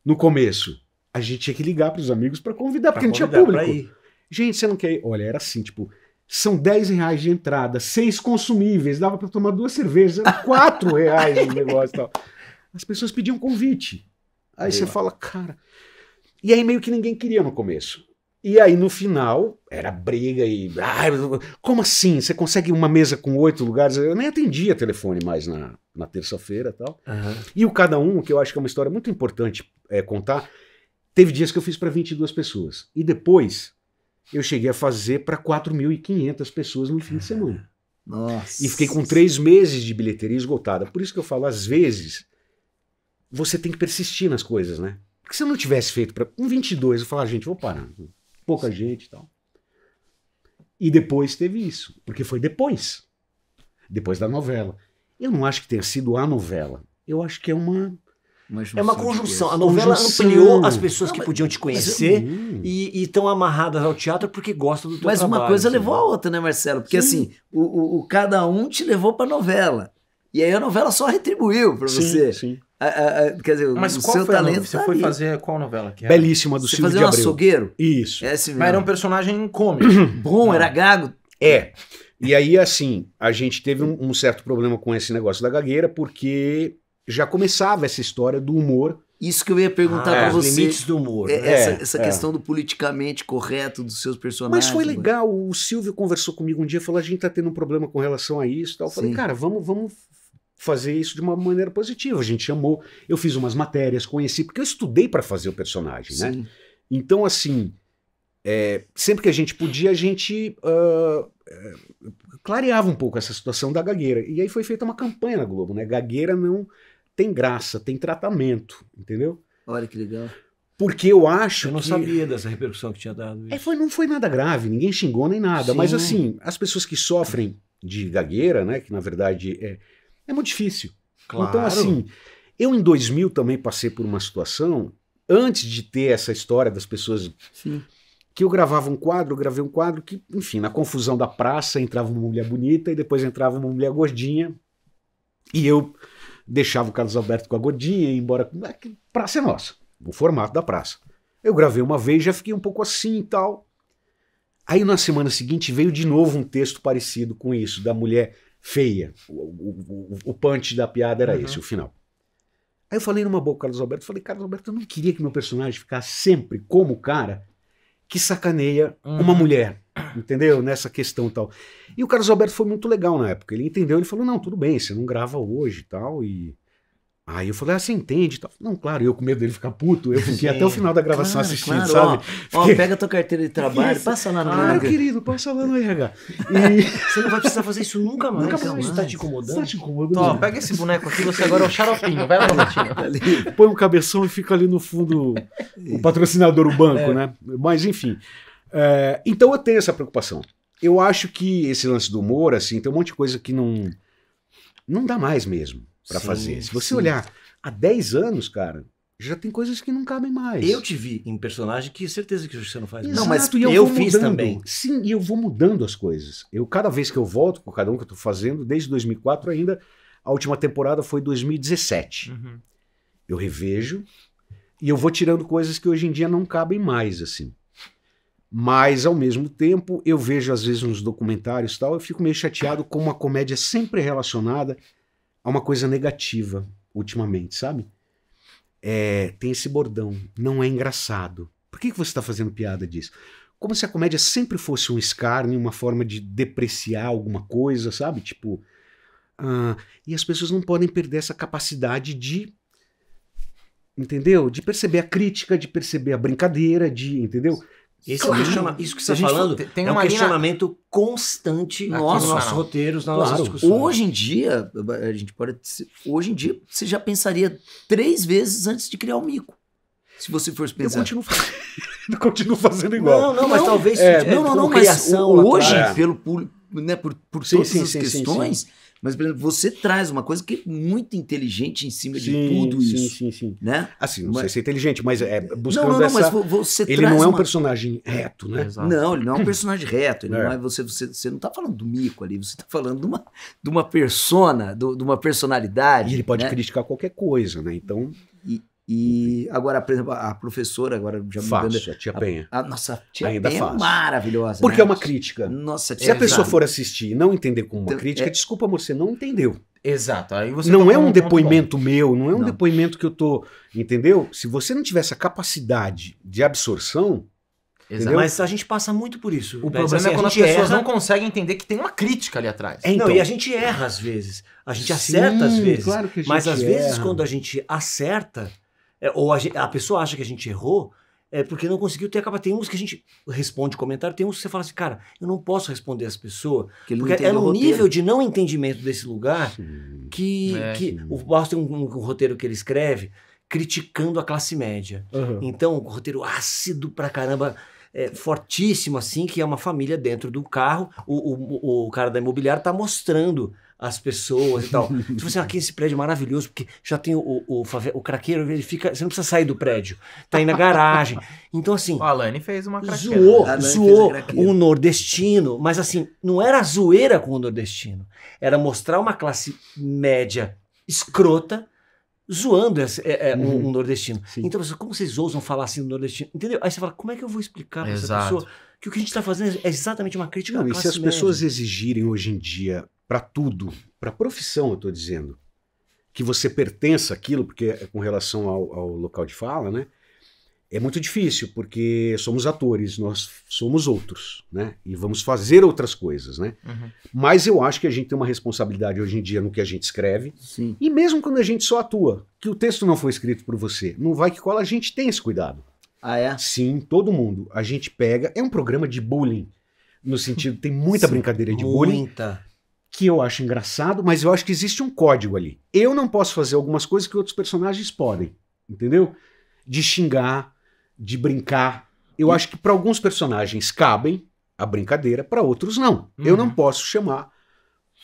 Speaker 3: No começo, a gente tinha que ligar pros amigos pra convidar, porque não tinha público. Gente, você não quer ir? Olha, era assim, tipo, são R$10 de entrada, 6 consumíveis, dava pra tomar 2 cervejas, era R$4 o negócio e tal. As pessoas pediam convite. Aí você fala, cara... E aí meio que ninguém queria no começo. E aí no final, era briga e... como assim? Você consegue uma mesa com 8 lugares? Eu nem atendia telefone mais na terça-feira e tal. E o Cada Um, que eu acho que é uma história muito importante contar, teve dias que eu fiz para 22 pessoas. E depois eu cheguei a fazer para 4.500 pessoas no fim de semana.
Speaker 1: Nossa.
Speaker 3: E fiquei com 3 meses de bilheteria esgotada. Por isso que eu falo, às vezes, você tem que persistir nas coisas, né? Porque se eu não tivesse feito para 22, eu falava, gente, vou parar. Pouca gente e tal. E depois teve isso. Porque foi depois. Depois da novela. Eu não acho que tenha sido a novela. Eu acho que é uma...
Speaker 2: É uma conjunção. A novela ampliou as pessoas que podiam te conhecer e estão amarradas ao teatro porque gostam do teu
Speaker 1: Mas
Speaker 2: trabalho.
Speaker 1: uma coisa
Speaker 2: assim.
Speaker 1: levou a outra, né, Marcelo? Porque assim, o Cada Um te levou pra novela. E aí a novela só retribuiu pra você.
Speaker 3: Sim.
Speaker 1: Quer dizer,
Speaker 4: Mas
Speaker 1: o
Speaker 4: qual
Speaker 1: seu
Speaker 4: foi a
Speaker 1: talento
Speaker 4: novela? Você
Speaker 1: tá
Speaker 4: foi
Speaker 1: ali.
Speaker 4: fazer qual novela? Que era?
Speaker 3: Belíssima, do
Speaker 1: Você
Speaker 3: Silvio
Speaker 1: fazia
Speaker 3: de
Speaker 1: um
Speaker 3: Abreu.
Speaker 1: açougueiro?
Speaker 3: Isso.
Speaker 1: Esse mesmo.
Speaker 4: Mas era um personagem cômico.
Speaker 1: Bom, era gago.
Speaker 3: E aí, assim, a gente teve um certo problema com esse negócio da gagueira, porque já começava essa história do humor.
Speaker 1: Isso que eu ia perguntar pra
Speaker 2: os
Speaker 1: você.
Speaker 2: limites do humor. né?
Speaker 1: Essa questão do politicamente correto dos seus personagens.
Speaker 3: Mas foi legal, o Silvio conversou comigo um dia, falou, a gente tá tendo um problema com relação a isso e tal. Eu falei,
Speaker 1: Sim.
Speaker 3: cara, vamos fazer isso de uma maneira positiva. A gente chamou, eu fiz umas matérias, conheci, porque eu estudei para fazer o personagem, né?
Speaker 1: Sim.
Speaker 3: Então, assim, sempre que a gente podia, a gente clareava um pouco essa situação da gagueira. E aí foi feita uma campanha na Globo, né? Gagueira não tem graça, tem tratamento, entendeu?
Speaker 1: Olha que legal.
Speaker 3: Porque eu acho
Speaker 2: Eu não
Speaker 3: que...
Speaker 2: sabia dessa repercussão que tinha dado isso.
Speaker 3: não foi nada grave, ninguém xingou nem nada.
Speaker 2: Sim.
Speaker 3: Mas assim, as pessoas que sofrem de gagueira, né? Que na verdade é muito difícil.
Speaker 2: Claro.
Speaker 3: Então, assim, eu em 2000 também passei por uma situação, antes de ter essa história das pessoas...
Speaker 1: Sim.
Speaker 3: Que eu gravei um quadro que, enfim, na confusão da praça entrava uma mulher bonita e depois entrava uma mulher gordinha e eu deixava o Carlos Alberto com a gordinha e ia embora. Praça é nossa, o formato da praça. Eu gravei uma vez, já fiquei um pouco assim e tal. Aí na semana seguinte veio de novo um texto parecido com isso, da mulher feia. O punch da piada era esse, o final. Aí eu falei numa boa com o Carlos Alberto, falei, Carlos Alberto, eu não queria que meu personagem ficasse sempre como o cara que sacaneia uma mulher, entendeu? Nessa questão e tal. E o Carlos Alberto foi muito legal na época, ele entendeu, ele falou, não, tudo bem, você não grava hoje e tal, e... Aí eu falei, você entende? Não, claro, eu com medo dele ficar puto, eu fiquei até o final da gravação assistindo, sabe?
Speaker 1: Ó, pega a tua carteira de trabalho, passa lá no
Speaker 3: Claro, querido, passa lá no RH.
Speaker 2: Você não vai precisar fazer isso nunca mais. Isso tá te incomodando?
Speaker 3: Tá te incomodando?
Speaker 4: Ó, pega esse boneco aqui, você agora é o xaropinho. Vai lá, Robertinho.
Speaker 3: Põe um cabeção e fica ali no fundo o patrocinador, o banco, né? Mas enfim. Então eu tenho essa preocupação. Eu acho que esse lance do humor, assim, tem um monte de coisa que não dá mais mesmo pra fazer. Se você olhar há 10 anos, cara, já tem coisas que não cabem mais.
Speaker 2: Eu te vi em personagem que certeza que você não faz mais.
Speaker 3: Exato,
Speaker 2: Não, mas
Speaker 3: e
Speaker 2: eu fiz também.
Speaker 3: Sim, e eu vou mudando as coisas. Cada vez que eu volto com cada um que eu tô fazendo, desde 2004 ainda, a última temporada foi 2017. Eu revejo e eu vou tirando coisas que hoje em dia não cabem mais, assim. Mas, ao mesmo tempo, eu vejo, às vezes, nos documentários e tal, eu fico meio chateado com uma comédia sempre relacionada a uma coisa negativa, ultimamente, sabe? Tem esse bordão, não é engraçado. Por que você está fazendo piada disso? Como se a comédia sempre fosse um escárnio, uma forma de depreciar alguma coisa, sabe? Tipo, e as pessoas não podem perder essa capacidade de, entendeu? De perceber a crítica, de perceber a brincadeira, entendeu?
Speaker 2: Isso que você está falando
Speaker 4: tem
Speaker 2: é um
Speaker 4: uma
Speaker 2: questionamento constante nos nossos roteiros, nas nossas discussões.
Speaker 1: Hoje em dia, a gente pode... Hoje em dia, você já pensaria 3 vezes antes de criar o mico. Se você fosse pensar.
Speaker 3: Eu continuo fazendo igual.
Speaker 2: Não, mas talvez...
Speaker 1: Não, mas hoje, pelo público, né, por todas as questões... Sim. Mas, por exemplo, você traz uma coisa que é muito inteligente em cima de tudo isso.
Speaker 3: Sim.
Speaker 1: Né?
Speaker 3: Assim, não sei se é inteligente, mas buscando
Speaker 1: não, mas você
Speaker 3: ele não é um personagem reto, né?
Speaker 4: Exato.
Speaker 1: Não, ele não é um personagem reto. Ele não é, você não tá falando do mico ali, você tá falando de uma persona, de uma personalidade.
Speaker 3: E ele pode
Speaker 1: né?
Speaker 3: criticar qualquer coisa, né? Então...
Speaker 1: E agora, por exemplo, a professora, agora já mudando...
Speaker 3: a tia Penha.
Speaker 1: Nossa, a tia
Speaker 3: Ainda
Speaker 1: Penha é
Speaker 3: faço.
Speaker 1: maravilhosa.
Speaker 3: Porque é uma crítica.
Speaker 1: Nossa,
Speaker 3: Se a pessoa for assistir e não entender como uma crítica, desculpa, amor, você não entendeu.
Speaker 4: Exato. Aí você
Speaker 3: não é um depoimento meu, não é um depoimento que eu tô... Entendeu? Se você não tiver essa capacidade de absorção...
Speaker 4: Exato.
Speaker 2: Mas a gente passa muito por isso.
Speaker 4: O problema é quando as pessoas não conseguem entender que tem uma crítica ali atrás.
Speaker 2: Então, e a gente erra às vezes. A gente acerta às vezes.
Speaker 3: Claro que a gente
Speaker 2: mas às vezes
Speaker 3: erra.
Speaker 2: quando a gente acerta... ou a pessoa acha que a gente errou, porque não conseguiu ter a capacidade. Tem uns que a gente responde comentário, tem uns que você fala assim, cara, eu não posso responder essa pessoa, porque é um nível de não entendimento desse lugar que o Barros tem um roteiro que ele escreve criticando a classe média. Então, um roteiro ácido pra caramba, fortíssimo assim, que é uma família dentro do carro, o cara da imobiliária tá mostrando as pessoas e tal. Tipo assim, aqui esse prédio é maravilhoso, porque já tem o craqueiro, ele fica... Você não precisa sair do prédio. Tá aí na garagem. Então, assim...
Speaker 4: O Alane fez uma craqueira.
Speaker 2: Zoou o nordestino, mas assim, não era zoeira com o nordestino. Era mostrar uma classe média escrota zoando um nordestino. Sim. Então, como vocês ousam falar assim do nordestino? Entendeu? Aí você fala, como é que eu vou explicar pra essa pessoa que o que a gente tá fazendo é exatamente uma crítica à classe média?
Speaker 3: E se as pessoas exigirem hoje em dia... para tudo, para profissão, eu estou dizendo, que você pertença àquilo, porque com relação ao local de fala, né, é muito difícil, porque somos atores, nós somos outros, né, e vamos fazer outras coisas, né, mas eu acho que a gente tem uma responsabilidade hoje em dia no que a gente escreve,
Speaker 1: Sim.
Speaker 3: E mesmo quando a gente só atua, que o texto não foi escrito por você, não vai que cola, a gente tem esse cuidado.
Speaker 1: Ah, é?
Speaker 3: Sim, todo mundo, a gente pega, é um programa de bullying, no sentido, tem muita brincadeira de bullying, que eu acho engraçado, mas eu acho que existe um código ali. Eu não posso fazer algumas coisas que outros personagens podem, entendeu? De xingar, de brincar. Eu acho que para alguns personagens cabem a brincadeira, para outros não. Eu não posso chamar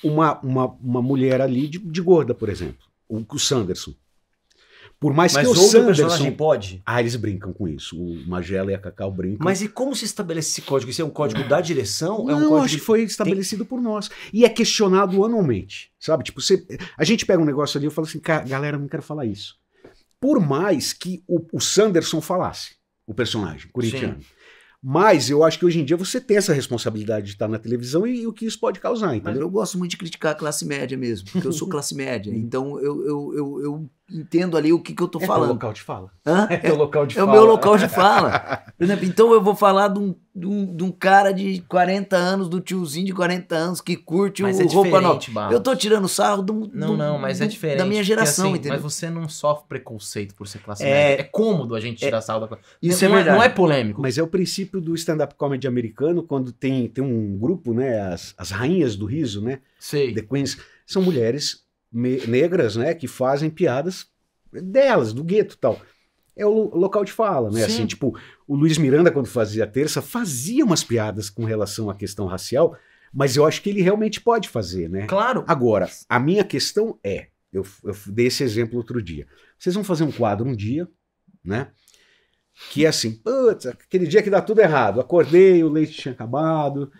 Speaker 3: uma mulher ali de gorda, por exemplo. O Sanderson. Por mais que o Sanderson...
Speaker 2: personagem pode?
Speaker 3: Eles brincam com isso. O Magela e a Cacau brincam.
Speaker 2: Mas e como se estabelece esse código? Isso é um código da direção?
Speaker 3: Não,
Speaker 2: é um código
Speaker 3: acho que foi estabelecido por nós. E é questionado anualmente, sabe? Tipo, a gente pega um negócio ali e fala assim, galera, não quero falar isso. Por mais que o Sanderson falasse, o personagem corintiano. Sim. Mas eu acho que hoje em dia você tem essa responsabilidade de estar na televisão e o que isso pode causar,
Speaker 1: Mas
Speaker 3: entendeu?
Speaker 1: eu gosto muito de criticar a classe média mesmo, porque eu sou classe média. Então eu entendo ali o que eu tô
Speaker 3: É teu
Speaker 1: falando.
Speaker 3: local de fala.
Speaker 1: Hã?
Speaker 3: É teu local de
Speaker 1: É o
Speaker 3: fala.
Speaker 1: meu local de fala. Por exemplo, então eu vou falar de um cara de 40 anos, do tiozinho de 40 anos que curte
Speaker 4: Mas
Speaker 1: o
Speaker 4: é
Speaker 1: roupa nova.
Speaker 4: diferente, Barros.
Speaker 1: Eu tô tirando sarro
Speaker 4: Mas é diferente.
Speaker 1: da minha geração,
Speaker 4: porque, assim,
Speaker 1: entendeu?
Speaker 4: Mas você não sofre preconceito por ser classe
Speaker 2: É.
Speaker 4: média. É cômodo a gente tirar sarro da classe.
Speaker 1: Isso é
Speaker 4: Não
Speaker 1: verdade.
Speaker 4: Não é polêmico.
Speaker 3: Mas é o princípio do stand-up comedy americano, quando tem um grupo, né, as rainhas do riso, né,
Speaker 4: Sei.
Speaker 3: The Queens, são mulheres negras, né, que fazem piadas delas, do gueto e tal. É o local de fala, né,
Speaker 4: Sim.
Speaker 3: assim, tipo, o Luiz Miranda, quando fazia a terça, fazia umas piadas com relação à questão racial, mas eu acho que ele realmente pode fazer, né.
Speaker 4: Claro.
Speaker 3: Agora, a minha questão é, eu dei esse exemplo outro dia, vocês vão fazer um quadro um dia, né, que é assim, putz, aquele dia que dá tudo errado, acordei, o leite tinha acabado,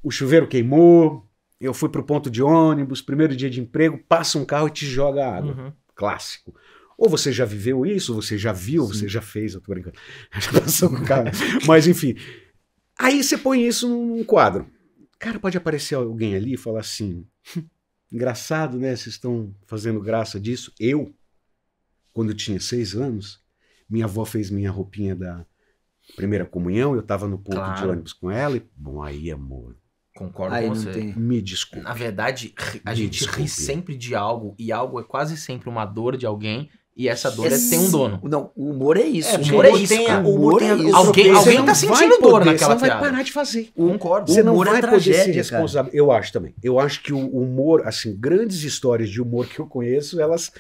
Speaker 3: o chuveiro queimou, eu fui pro ponto de ônibus, primeiro dia de emprego, passa um carro e te joga água.
Speaker 4: Uhum.
Speaker 3: Clássico. Ou você já viveu isso, você já viu, você já fez, eu tô brincando. Já passou com o carro. Mas enfim, aí você põe isso num quadro. Cara, pode aparecer alguém ali e falar assim, engraçado, né, vocês estão fazendo graça disso. Eu, quando eu tinha 6 anos, minha avó fez minha roupinha da primeira comunhão, eu tava no ponto de
Speaker 4: Claro.
Speaker 3: ônibus com ela e, bom, aí, amor,
Speaker 4: Concordo
Speaker 1: Aí
Speaker 4: com
Speaker 1: não
Speaker 4: você.
Speaker 1: tem.
Speaker 3: me desculpe.
Speaker 4: Na verdade, a
Speaker 3: Me
Speaker 4: gente
Speaker 3: desculpe.
Speaker 4: ri sempre de algo e algo é quase sempre uma dor de alguém e essa dor
Speaker 1: Esse-
Speaker 4: tem um dono.
Speaker 1: Não, o humor é isso.
Speaker 2: É,
Speaker 1: o humor é isso.
Speaker 2: tem a-
Speaker 1: cara.
Speaker 2: o humor tem a-
Speaker 1: isso.
Speaker 4: Alguém
Speaker 3: Você não
Speaker 4: tá
Speaker 3: vai
Speaker 4: sentindo dor
Speaker 3: poder,
Speaker 4: naquela
Speaker 3: você não vai
Speaker 4: piada.
Speaker 3: parar de fazer.
Speaker 4: Concordo.
Speaker 3: Você não
Speaker 1: humor é
Speaker 3: vai poder ser
Speaker 1: tragédia,
Speaker 3: responsável. Eu acho também. Eu acho que o humor, assim, grandes histórias de humor que eu conheço, elas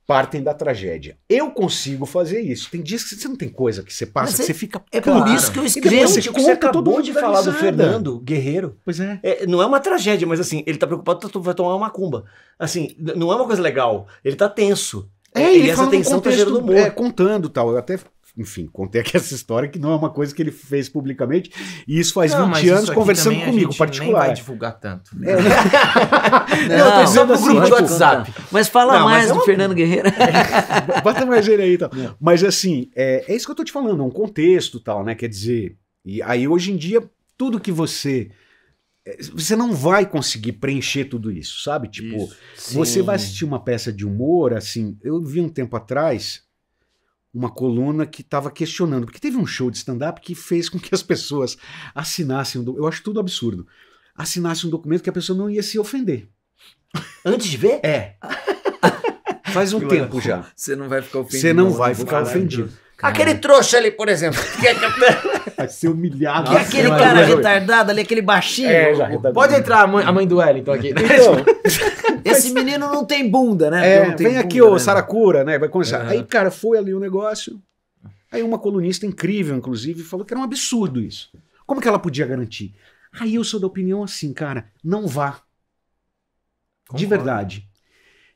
Speaker 3: partem da tragédia. Eu consigo fazer isso. Tem dias que você não tem coisa que você passa,
Speaker 1: Mas
Speaker 3: que você fica...
Speaker 1: É
Speaker 2: Claro.
Speaker 1: por isso que eu
Speaker 3: depois
Speaker 1: escrevo.
Speaker 3: você
Speaker 2: O que você
Speaker 3: conta, todo
Speaker 2: acabou
Speaker 3: mundo
Speaker 2: de
Speaker 3: dá
Speaker 2: falar do
Speaker 3: risada.
Speaker 2: Fernando Guerreiro,
Speaker 3: Pois é.
Speaker 2: não é uma tragédia, mas assim, ele tá preocupado, vai tomar uma macumba. Assim, não é uma coisa legal, ele tá tenso. E
Speaker 3: ele
Speaker 2: essa
Speaker 3: fala num
Speaker 2: tensão tá gerando
Speaker 3: contexto,
Speaker 2: humor.
Speaker 3: contando tal. Eu até, enfim, contei aqui essa história que não é uma coisa que ele fez publicamente. E isso faz 20
Speaker 4: mas isso
Speaker 3: anos
Speaker 4: aqui
Speaker 3: conversando
Speaker 4: também a
Speaker 3: comigo,
Speaker 4: gente nem
Speaker 3: particular.
Speaker 4: vai divulgar tanto.
Speaker 1: Não,
Speaker 3: tô dizendo
Speaker 1: só
Speaker 3: assim,
Speaker 1: pro grupo do
Speaker 3: tipo,
Speaker 1: WhatsApp. Mas fala
Speaker 2: Não, mas
Speaker 1: mais
Speaker 2: é
Speaker 1: do
Speaker 2: uma-
Speaker 1: Fernando Guerreiro.
Speaker 3: Bota mais ele aí e tal. Mas assim, é isso que eu tô te falando, é um contexto tal, né? Quer dizer, e aí hoje em dia, tudo que você não vai conseguir preencher tudo isso, sabe? Tipo, você vai assistir uma peça de humor, assim, eu vi um tempo atrás uma coluna que estava questionando, porque teve um show de stand-up que fez com que as pessoas assinassem, eu acho tudo absurdo, assinassem um documento que a pessoa não ia se ofender.
Speaker 2: Antes de ver?
Speaker 3: É. Faz um tempo já.
Speaker 1: Você não vai ficar ofendido.
Speaker 3: Você não vai ficar ofendido.
Speaker 2: Aquele trouxa ali, por exemplo.
Speaker 3: Vai ser humilhado.
Speaker 1: E aquele
Speaker 3: Nossa,
Speaker 1: cara
Speaker 3: mas-
Speaker 1: retardado ali, aquele baixinho.
Speaker 4: Pode entrar a mãe do Wellington aqui.
Speaker 3: Então,
Speaker 1: Esse menino não tem bunda, né? Porque não tem
Speaker 3: vem
Speaker 1: bunda,
Speaker 3: aqui, ô
Speaker 1: né?
Speaker 3: Saracura, né? Vai começar.
Speaker 4: Uhum.
Speaker 3: Aí, cara, foi ali o negócio. Aí uma colunista incrível, inclusive, falou que era um absurdo isso. Como que ela podia garantir? Aí eu sou da opinião assim, cara, não vá. De
Speaker 4: Concordo.
Speaker 3: verdade.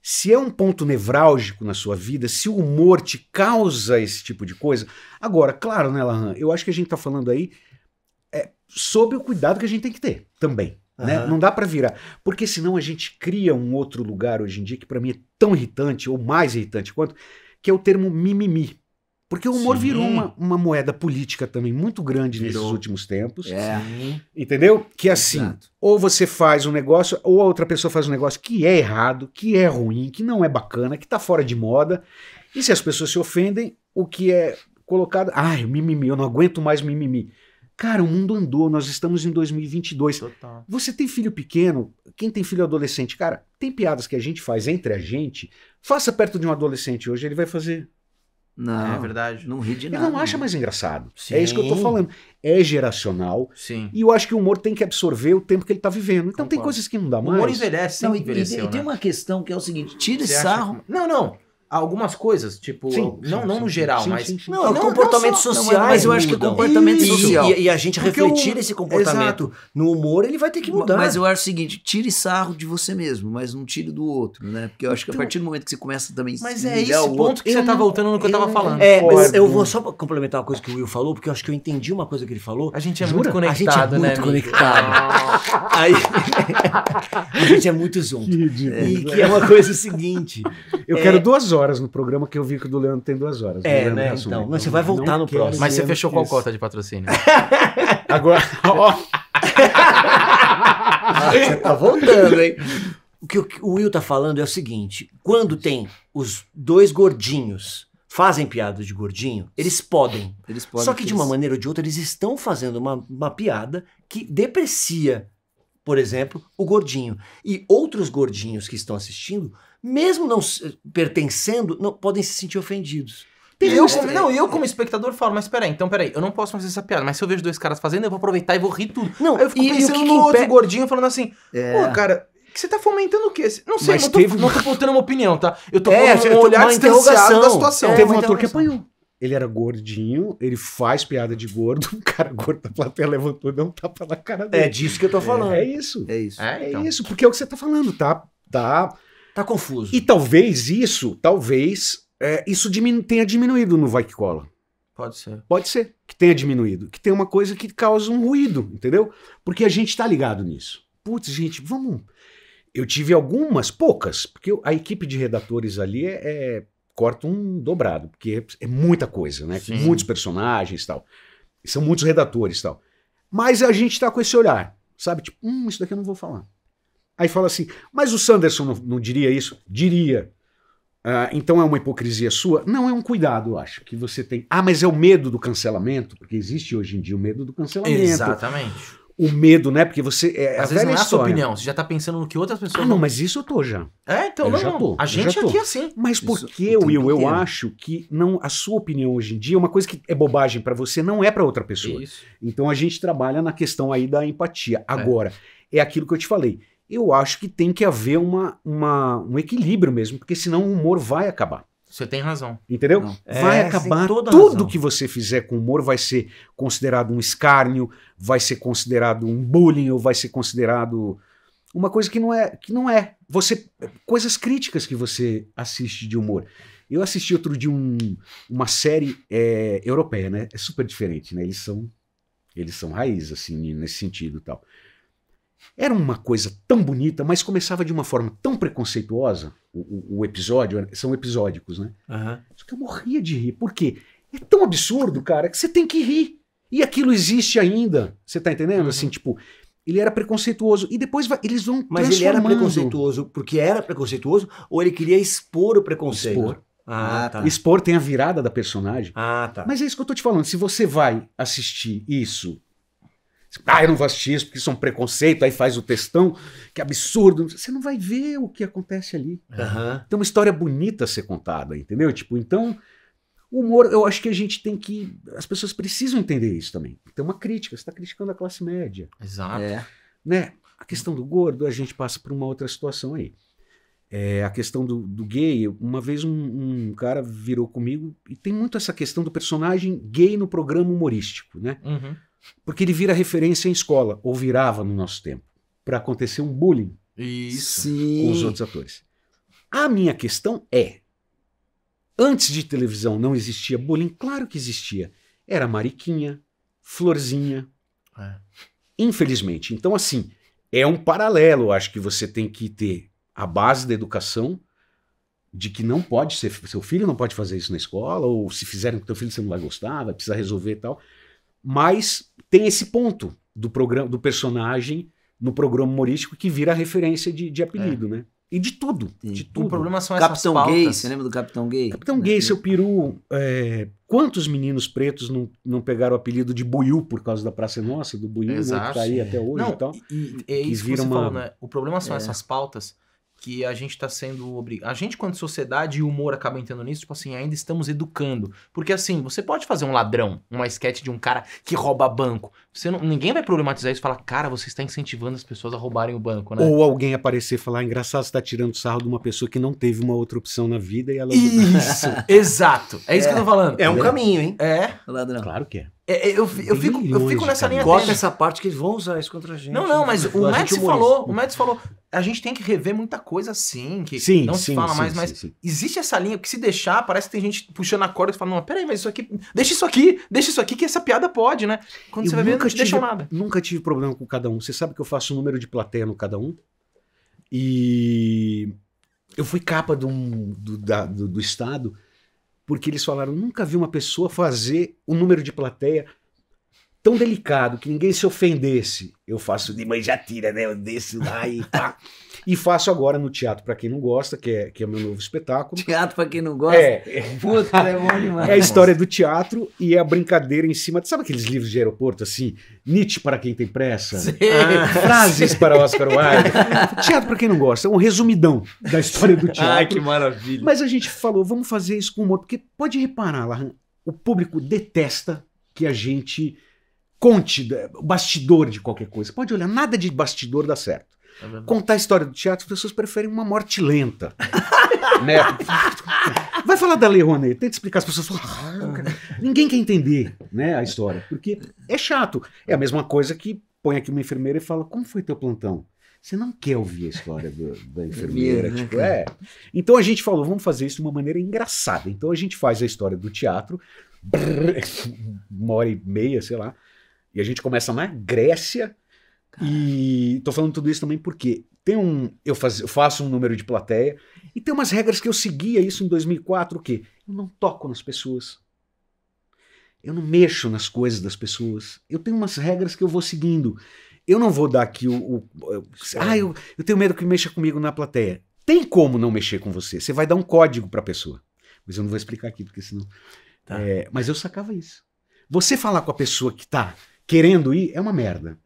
Speaker 3: Se é um ponto nevrálgico na sua vida, se o humor te causa esse tipo de coisa. Agora, claro, né, Lahan? Eu acho que a gente tá falando aí sobre o cuidado que a gente tem que ter também. Né?
Speaker 2: Aham.
Speaker 3: Não dá pra virar. Porque senão a gente cria um outro lugar hoje em dia que pra mim é tão irritante, ou mais irritante quanto, que é o termo mimimi. Porque o humor
Speaker 4: Sim.
Speaker 3: virou uma moeda política também muito grande nesses
Speaker 4: Virou.
Speaker 3: últimos tempos.
Speaker 1: É.
Speaker 3: Entendeu? Que assim,
Speaker 1: Exato.
Speaker 3: ou você faz um negócio, ou a outra pessoa faz um negócio que é errado, que é ruim, que não é bacana, que tá fora de moda. E se as pessoas se ofendem, o que é colocado... Ai, mimimi, eu não aguento mais mimimi. Cara, o mundo andou, nós estamos em 2022.
Speaker 4: Total.
Speaker 3: Você tem filho pequeno, quem tem filho adolescente, cara, tem piadas que a gente faz entre a gente, faça perto de um adolescente hoje, ele vai fazer...
Speaker 1: Não,
Speaker 4: É verdade.
Speaker 1: não ri de
Speaker 3: Ele
Speaker 1: nada.
Speaker 3: não acha mais engraçado.
Speaker 2: Sim.
Speaker 3: É isso que eu tô falando. É geracional.
Speaker 4: Sim.
Speaker 3: E eu acho que o humor tem que absorver o tempo que ele tá vivendo. Então tem
Speaker 4: Concordo.
Speaker 3: coisas que não dá
Speaker 4: O
Speaker 3: mais.
Speaker 4: humor envelhece,
Speaker 1: Não,
Speaker 4: sempre envelheceu,
Speaker 1: e tem
Speaker 4: né?
Speaker 1: uma questão que é o seguinte: tira
Speaker 4: Você acha
Speaker 1: sarro.
Speaker 4: que- Não. Algumas coisas, tipo,
Speaker 3: Sim,
Speaker 4: não
Speaker 3: sim,
Speaker 4: no
Speaker 3: sim,
Speaker 4: geral,
Speaker 3: sim,
Speaker 4: mas...
Speaker 3: sim, sim.
Speaker 2: Não,
Speaker 4: Não
Speaker 2: comportamentos
Speaker 1: só- não,
Speaker 2: sociais.
Speaker 1: mas eu acho que é
Speaker 2: mudam.
Speaker 1: comportamento
Speaker 3: Isso.
Speaker 1: social.
Speaker 2: E a gente
Speaker 3: Porque
Speaker 2: refletir
Speaker 3: o-
Speaker 2: esse comportamento no humor, ele vai ter que mudar.
Speaker 1: Mas eu acho o seguinte: tire sarro de você mesmo, mas não tire do outro, né? Porque eu acho que a partir do momento que você começa também
Speaker 4: Mas
Speaker 1: a
Speaker 4: é esse
Speaker 1: humilhar o
Speaker 4: ponto
Speaker 1: outro,
Speaker 4: que você tá voltando no que eu tava falando.
Speaker 2: É, mas
Speaker 3: Concordo.
Speaker 2: eu vou só complementar uma coisa que o Will falou, porque eu acho que eu entendi uma coisa que ele falou.
Speaker 4: A gente é
Speaker 3: Jura?
Speaker 4: muito
Speaker 2: A gente é
Speaker 4: conectado, né,
Speaker 2: muito
Speaker 4: amigo?
Speaker 2: conectado. Aí, a gente é muito junto.
Speaker 3: Que ridículo.
Speaker 2: E que é uma coisa seguinte.
Speaker 3: Eu quero 2 horas horas no programa que eu vi que o do Leandro tem 2 horas.
Speaker 2: É,
Speaker 3: Leandro
Speaker 2: né?
Speaker 3: Hassum.
Speaker 2: Então, você vai voltar no
Speaker 3: quero
Speaker 2: próximo.
Speaker 4: Mas você
Speaker 3: menos
Speaker 4: fechou
Speaker 3: que
Speaker 4: qual
Speaker 3: isso.
Speaker 4: cota de patrocínio?
Speaker 3: Agora, ó,
Speaker 2: Você tá voltando, hein? O que o Will tá falando é o seguinte: quando tem os 2 gordinhos fazem piada de gordinho, eles podem.
Speaker 1: Eles podem.
Speaker 2: Só que de uma maneira ou de outra eles estão fazendo uma piada que deprecia, por exemplo, o gordinho. E outros gordinhos que estão assistindo, mesmo não pertencendo, não podem se sentir ofendidos.
Speaker 4: Eu como espectador falo, mas peraí, eu não posso fazer essa piada, mas se eu vejo 2 caras fazendo, eu vou aproveitar e vou rir tudo.
Speaker 2: Não,
Speaker 4: Aí eu fico
Speaker 2: e o
Speaker 4: pensando
Speaker 2: que
Speaker 4: no outro
Speaker 2: impede-
Speaker 4: gordinho falando assim,
Speaker 1: É.
Speaker 4: pô, cara, que você tá fomentando o quê? Não sei,
Speaker 3: Mas
Speaker 4: não tô,
Speaker 3: teve-
Speaker 4: não tô botando uma opinião, tá? Eu tô
Speaker 2: É,
Speaker 4: pondo um olhar
Speaker 2: uma
Speaker 4: distanciado
Speaker 2: interrogação.
Speaker 4: da situação.
Speaker 2: É,
Speaker 3: teve
Speaker 2: uma
Speaker 3: um ator que
Speaker 2: interrogação.
Speaker 3: apanhou. Ele era gordinho, ele faz piada de gordo, o cara gordo da plateia levantou e deu um tapa na cara dele.
Speaker 2: É disso que eu tô falando.
Speaker 3: É isso.
Speaker 1: É isso.
Speaker 4: É,
Speaker 3: É
Speaker 4: então.
Speaker 3: isso, porque é o que você tá falando, tá?
Speaker 2: Tá confuso.
Speaker 3: E talvez isso tenha diminuído no Vai Que Cola.
Speaker 4: Pode ser.
Speaker 3: Pode ser que tenha diminuído, que tem uma coisa que causa um ruído, entendeu? Porque a gente tá ligado nisso. Putz, gente, vamos... Eu tive algumas, poucas, porque a equipe de redatores ali corta um dobrado, porque é muita coisa, né?
Speaker 4: Sim.
Speaker 3: Muitos personagens e tal. E são muitos redatores e tal. Mas a gente tá com esse olhar, sabe? Tipo, isso daqui eu não vou falar. Aí fala assim, mas o Sanderson não diria isso? Diria. Então é uma hipocrisia sua? Não, é um cuidado, eu acho, que você tem. Mas é o medo do cancelamento, porque existe hoje em dia o medo do cancelamento.
Speaker 4: Exatamente.
Speaker 3: O medo, né? Porque você.
Speaker 4: Às vezes não é a sua opinião, você já tá pensando no que outras pessoas
Speaker 3: Não, mas isso eu tô já.
Speaker 4: É, então
Speaker 3: Eu
Speaker 4: não.
Speaker 3: já tô,
Speaker 4: A
Speaker 3: eu
Speaker 4: gente
Speaker 3: já tô.
Speaker 4: aqui é assim.
Speaker 3: Mas
Speaker 1: Isso
Speaker 3: por
Speaker 1: o
Speaker 3: que,
Speaker 1: tempo
Speaker 3: Will? Eu
Speaker 1: inteiro.
Speaker 3: acho que não, a sua opinião hoje em dia, uma coisa que é bobagem pra você, não é pra outra pessoa.
Speaker 4: Isso.
Speaker 3: Então a gente trabalha na questão aí da empatia. Agora, é aquilo que eu te falei. Eu acho que tem que haver um equilíbrio mesmo, porque senão o humor vai acabar.
Speaker 4: Você tem razão.
Speaker 3: Entendeu?
Speaker 1: Não.
Speaker 3: Vai
Speaker 2: É,
Speaker 3: acabar.
Speaker 2: tem toda a
Speaker 3: Tudo
Speaker 2: razão.
Speaker 3: que você fizer com humor vai ser considerado um escárnio, vai ser considerado um bullying, ou vai ser considerado uma coisa que não é. Coisas críticas que você assiste de humor. Eu assisti outro dia uma série europeia, né? É super diferente, né? Eles são raiz, assim, nesse sentido e tal. Era uma coisa tão bonita, mas começava de uma forma tão preconceituosa, o episódio, são episódicos, né?
Speaker 2: Aham.
Speaker 3: Só que eu morria de rir. Por quê? É tão absurdo, cara, que você tem que rir. E aquilo existe ainda. Você tá entendendo?
Speaker 4: Uhum.
Speaker 3: Assim, tipo, ele era preconceituoso. E depois eles vão
Speaker 2: Mas ele era
Speaker 3: transformando.
Speaker 2: preconceituoso porque era preconceituoso ou ele queria expor o preconceito?
Speaker 3: Expor.
Speaker 2: Ah, tá.
Speaker 3: Expor tem a virada da personagem.
Speaker 2: Ah, tá.
Speaker 3: Mas é isso que eu tô te falando. Se você vai assistir isso... eu não vou assistir isso porque isso é um preconceito. Aí faz o textão. Que absurdo. Você não vai ver o que acontece ali.
Speaker 2: Aham.
Speaker 3: Tem uma história bonita a ser contada, entendeu? Tipo, então, o humor, eu acho que a gente tem que... As pessoas precisam entender isso também. Tem uma crítica, você está criticando a classe média,
Speaker 4: Exato.
Speaker 1: É.
Speaker 3: né? A questão do gordo, a gente passa por uma outra situação aí. A questão do gay, uma vez um cara virou comigo, e tem muito essa questão do personagem gay no programa humorístico, né?
Speaker 4: Uhum.
Speaker 3: Porque ele vira referência em escola, ou virava no nosso tempo, para acontecer um bullying
Speaker 4: Isso.
Speaker 1: Sim.
Speaker 3: com os outros atores. A minha questão antes de televisão não existia bullying? Claro que existia. Era Mariquinha, Florzinha.
Speaker 4: É.
Speaker 3: Infelizmente. Então, assim, é um paralelo. Eu acho que você tem que ter a base da educação de que não pode ser, seu filho não pode fazer isso na escola, ou se fizerem com teu filho você não vai gostar, vai precisar resolver e tal. Mas tem esse ponto do programa, do personagem no programa humorístico que vira referência de apelido, né? E de tudo.
Speaker 1: Sim.
Speaker 3: De
Speaker 4: O
Speaker 3: tudo.
Speaker 4: problema são essas
Speaker 1: Capitão
Speaker 4: pautas.
Speaker 1: Gay, você lembra do Capitão Gay?
Speaker 3: Capitão Gay, seu peru, quantos meninos pretos não pegaram o apelido de Buiú por causa da Praça é Nossa, do Buiú, né, que
Speaker 4: Exato.
Speaker 3: tá aí até hoje
Speaker 4: Não,
Speaker 3: e tal.
Speaker 4: e é
Speaker 3: que
Speaker 4: isso que
Speaker 3: vira
Speaker 4: você
Speaker 3: uma-
Speaker 4: falou, né? O problema são essas pautas que a gente tá sendo obrigado. A gente, quanto sociedade e humor acaba entrando nisso, tipo assim, ainda estamos educando. Porque assim, você pode fazer um ladrão, uma sketch de um cara que rouba banco. Ninguém vai problematizar isso e falar, cara, você está incentivando as pessoas a roubarem o banco, né?
Speaker 3: Ou alguém aparecer e falar, engraçado, você tá tirando sarro de uma pessoa que não teve uma outra opção na vida e ela...
Speaker 4: Isso, exato. É isso que eu tô falando.
Speaker 2: É um caminho, hein?
Speaker 4: É.
Speaker 1: Ladrão.
Speaker 3: Claro que é.
Speaker 4: Eu fico
Speaker 3: Bilhões
Speaker 4: nessa
Speaker 3: de
Speaker 4: linha
Speaker 2: Corta
Speaker 4: tênue.
Speaker 2: essa parte que eles vão usar isso contra a gente.
Speaker 4: Não, mas o
Speaker 2: A gente
Speaker 4: Mads falou, a gente tem que rever muita coisa assim, que
Speaker 3: Sim,
Speaker 4: não
Speaker 3: sim,
Speaker 4: se fala
Speaker 3: sim,
Speaker 4: mais,
Speaker 3: sim,
Speaker 4: mas
Speaker 3: sim.
Speaker 4: existe essa linha que se deixar, parece que tem gente puxando a corda e falando, não, peraí, mas isso aqui, deixa isso aqui que essa piada pode, né? Quando você vai ver, não te deixam nada.
Speaker 3: Nunca tive problema com cada um. Você sabe que eu faço um número de plateia no cada um. E eu fui capa do Estado, porque eles falaram, nunca vi uma pessoa fazer um número de plateia tão delicado, que ninguém se ofendesse. Eu faço de mãe já tira, né? Eu desço lá e pá. E faço agora no Teatro Pra Quem Não Gosta, que é o meu novo espetáculo.
Speaker 1: Teatro pra quem não gosta? Puta, é bom demais.
Speaker 3: É a história do teatro e é a brincadeira em cima. Sabe aqueles livros de aeroporto assim? Nietzsche para quem tem pressa. Frases para Oscar Wilde. Teatro para quem não gosta. É um resumidão da história do teatro.
Speaker 2: Ai, que maravilha.
Speaker 3: Mas a gente falou, vamos fazer isso com humor. Porque pode reparar, Lahan, o público detesta que a gente conte o bastidor de qualquer coisa. Pode olhar, nada de bastidor dá certo. Contar a história do teatro, as pessoas preferem uma morte lenta. Né? Vai falar da Lei Rouanet, tenta explicar, as pessoas falam, ninguém quer entender, né, a história, porque é chato. É a mesma coisa que põe aqui uma enfermeira e fala, como foi teu plantão? Você não quer ouvir a história da enfermeira. Tipo, Então a gente falou, vamos fazer isso de uma maneira engraçada. Então a gente faz a história do teatro, 1h30, sei lá, e a gente começa na Grécia. E tô falando tudo isso também porque eu faço um número de plateia e tem umas regras que eu seguia isso em 2004, o quê? Eu não toco nas pessoas. Eu não mexo nas coisas das pessoas. Eu tenho umas regras que eu vou seguindo. Eu não vou dar aqui eu tenho medo que mexa comigo na plateia. Tem como não mexer com você. Você vai dar um código pra pessoa. Mas eu não vou explicar aqui, porque senão... Tá. Mas eu sacava isso. Você falar com a pessoa que tá querendo ir é uma merda.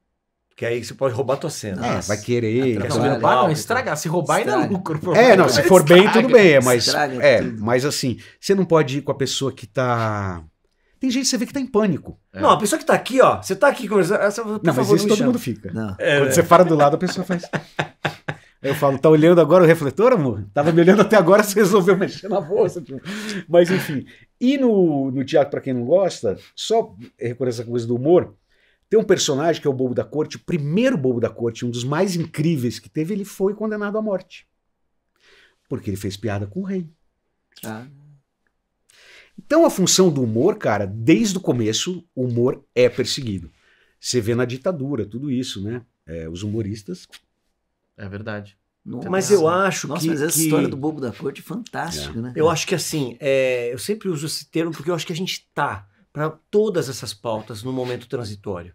Speaker 2: Que aí você pode roubar a tua cena.
Speaker 3: Vai querer.
Speaker 4: Não, estragar. Se roubar ainda é lucro.
Speaker 3: Não, se for bem, tudo bem. Mas assim, você não pode ir com a pessoa que tá... Tem gente que você vê que tá em pânico.
Speaker 2: Não, a pessoa que tá aqui, ó. Você tá aqui conversando.
Speaker 3: Não, mas isso todo mundo fica. Quando você para do lado, a pessoa faz... Eu falo, tá olhando agora o refletor, amor? Tava me olhando até agora, você resolveu mexer na bolsa. Tipo. Mas enfim. E no teatro, pra quem não gosta, só recorrer essa coisa do humor... Tem um personagem que é o Bobo da Corte, o primeiro Bobo da Corte, um dos mais incríveis que teve, ele foi condenado à morte. Porque ele fez piada com o rei. Então a função do humor, cara, desde o começo, o humor é perseguido. Você vê na ditadura, tudo isso, né? Os humoristas...
Speaker 4: É verdade.
Speaker 2: Mas eu acho que...
Speaker 1: Mas essa história do Bobo da Corte é fantástica, né?
Speaker 2: Eu acho que assim, eu sempre uso esse termo porque eu acho que a gente tá... para todas essas pautas no momento transitório.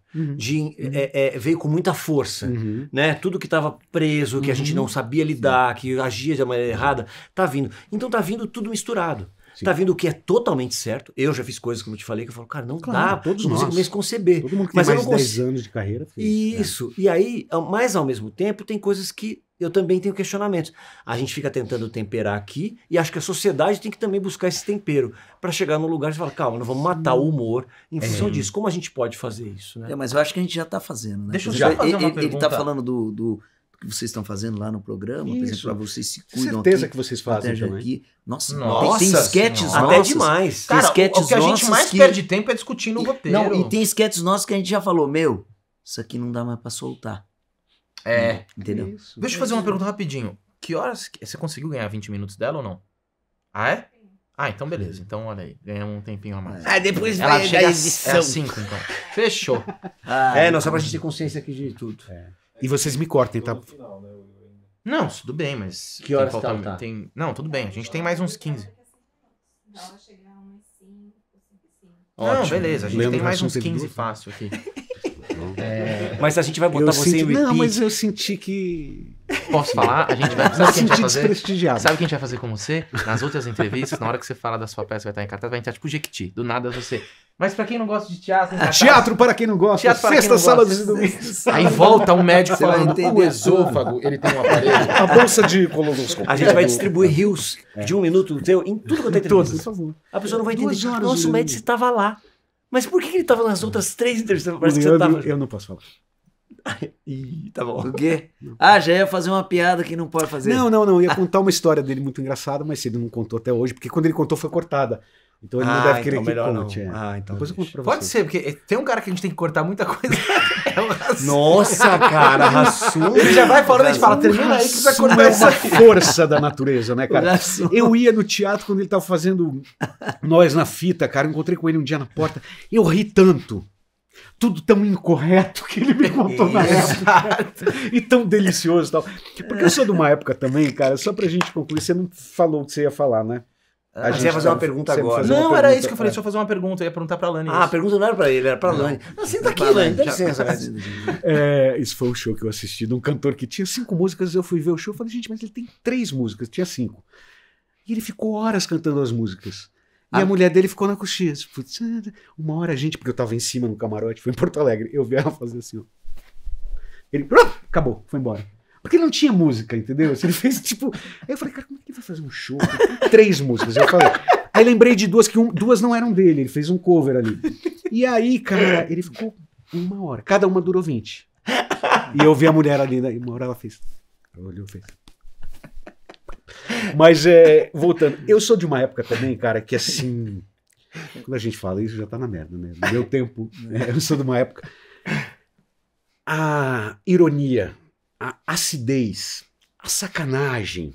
Speaker 2: Veio com muita força. Né? Tudo que estava preso, que a gente não sabia lidar, que agia de maneira errada, tá vindo. Então tá vindo tudo misturado. Sim. Tá vindo o que é totalmente certo. Eu já fiz coisas, como eu te falei, que eu falo, cara, não dá,
Speaker 3: todos
Speaker 2: não consigo mesmo conceber.
Speaker 3: Todo mundo que tem mais de 10 anos de carreira fez.
Speaker 2: Isso. E aí, mas ao mesmo tempo, tem coisas que eu também tenho questionamentos. A gente fica tentando temperar aqui e acho que a sociedade tem que também buscar esse tempero para chegar num lugar e falar, calma, não vamos matar o humor em função disso. Como a gente pode fazer isso, né?
Speaker 1: Mas eu acho que a gente já tá fazendo, né?
Speaker 4: Deixa eu já fazer uma pergunta.
Speaker 1: Ele tá falando do que vocês estão fazendo lá no programa, por exemplo, para vocês se cuidam.
Speaker 3: Certeza
Speaker 1: aqui,
Speaker 3: que vocês fazem também.
Speaker 1: Aqui. Nossa, tem sketches nossos.
Speaker 2: Até demais.
Speaker 4: Cara, o que a gente mais perde tempo é discutindo o roteiro.
Speaker 1: Não, e tem sketches nossos que a gente já falou, isso aqui não dá mais para soltar. Entendeu?
Speaker 4: Isso. Deixa eu fazer uma pergunta rapidinho. Que horas você conseguiu ganhar 20 minutos dela ou não? É? Então beleza. Então olha aí, ganhamos um tempinho a mais.
Speaker 1: Depois
Speaker 4: ela
Speaker 1: vai
Speaker 4: chega
Speaker 1: a edição.
Speaker 4: às 5 então. Fechou.
Speaker 2: Só pra gente ter consciência aqui de tudo.
Speaker 3: E vocês me cortem, tá?
Speaker 4: Não, tudo bem, mas...
Speaker 2: Que horas
Speaker 4: tá? Não, tudo bem, a gente tem mais uns 15. Não, beleza, a gente tem mais uns 15 fácil aqui.
Speaker 2: Mas a gente vai botar você em repeat.
Speaker 3: Não, mas eu senti que...
Speaker 4: Posso falar? A gente vai... Sabe o que a gente vai fazer?
Speaker 3: Desprestigiado.
Speaker 4: Sabe o que a gente vai fazer com você? Nas outras entrevistas, na hora que você fala da sua peça vai estar em cartaz, vai entrar tipo Jequiti. Do nada você... Mas pra quem não gosta de teatro...
Speaker 3: Teatro para quem não gosta. Sexta, sábado e domingo.
Speaker 4: Aí volta um médico falando o esôfago, ele tem um aparelho.
Speaker 3: A bolsa de colonoscopia.
Speaker 2: A gente vai distribuir rios de 1 minuto teu em tudo quanto é entrevista.
Speaker 3: Por favor.
Speaker 2: A pessoa não vai entender. Nossa, o médico estava lá. Mas por que ele estava nas outras 3 entrevistas? Parece que você tava...
Speaker 3: Eu não posso falar.
Speaker 2: Tá bom.
Speaker 1: O quê? Já ia fazer uma piada que não pode fazer.
Speaker 3: Não. Eu ia contar uma história dele muito engraçada, mas ele não contou até hoje, porque quando ele contou foi cortada. Então ele não deve querer que conte.
Speaker 2: Então
Speaker 3: depois eu conto pra
Speaker 4: Pode
Speaker 3: você.
Speaker 4: ser, porque tem um cara que a gente tem que cortar muita coisa. É o Hassum.
Speaker 2: Nossa, cara, Hassum.
Speaker 4: Ele já vai falando, a gente fala, termina aí que você vai cortar
Speaker 3: essa força da natureza, né, cara? Eu ia no teatro quando ele tava fazendo Nós na Fita, cara. Eu encontrei com ele um dia na porta. Eu ri tanto. tudo tão incorreto que ele me contou na época. E tão delicioso e tal. Porque eu sou de uma época também, cara, só pra gente concluir, você não falou o que você ia falar, né?
Speaker 2: Você ia fazer uma pergunta agora.
Speaker 4: Não, era isso que eu falei, deixa eu fazer uma pergunta, eu ia perguntar pra Lani.
Speaker 2: A pergunta não era pra ele, era pra Lani. Senta aqui, Lani, dá licença.
Speaker 3: Isso foi um show que eu assisti de um cantor que tinha 5 músicas, eu fui ver o show e falei, gente, mas ele tem 3 músicas, tinha 5. E ele ficou horas cantando as músicas. E a mulher dele ficou na coxinha. Tipo, 1 hora, gente, porque eu tava em cima no camarote, foi em Porto Alegre. Eu vi ela fazer assim, ó. Ele, acabou, foi embora. Porque não tinha música, entendeu? Ele fez tipo. Aí eu falei, cara, como é que ele vai fazer um show? Tem 3 músicas. Eu falei. Aí lembrei de 2, que 2 não eram dele, ele fez um cover ali. E aí, cara, ele ficou 1 hora. Cada uma durou 20. E eu vi a mulher ali, né? 1 hora ela fez. Ela olhou e fez. Mas, voltando, eu sou de uma época também, cara, que assim, quando a gente fala isso, já tá na merda, né? No meu tempo, eu sou de uma época, a ironia, a acidez, a sacanagem,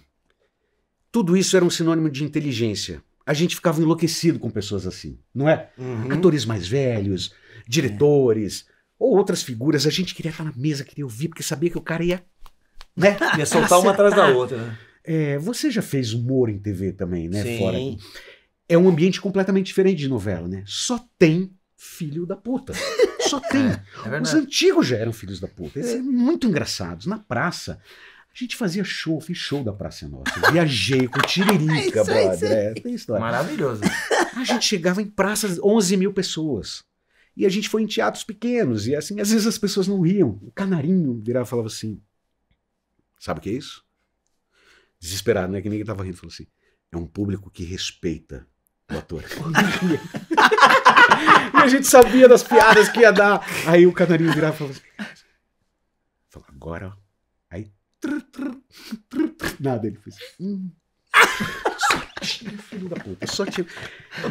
Speaker 3: tudo isso era um sinônimo de inteligência. A gente ficava enlouquecido com pessoas assim, não é? Atores mais velhos, diretores, ou outras figuras, a gente queria estar na mesa, queria ouvir, porque sabia que o cara ia, né?
Speaker 2: Ia soltar uma atrás da outra, né?
Speaker 3: Você já fez humor em TV também, né?
Speaker 2: Sim.
Speaker 3: Fora. É um ambiente completamente diferente de novela, né? Só tem filho da puta. Só tem. Os antigos já eram filhos da puta. Eles eram muito engraçados. Na praça, a gente fazia show, fiz show da Praça Nossa. Viajei com Tiririca, brother. Tem história.
Speaker 4: Maravilhoso.
Speaker 3: A gente chegava em praças, 11 mil pessoas. E a gente foi em teatros pequenos. E assim, às vezes as pessoas não riam. O Canarinho virava e falava assim, sabe o que é isso? Desesperado, né? Que ninguém tava rindo. Falou assim, é um público que respeita o ator. E a gente sabia das piadas que ia dar. Aí o Canarinho virava e falou assim, agora, ó. Aí, nada, ele fez. Só tinha filho da puta, só tinha.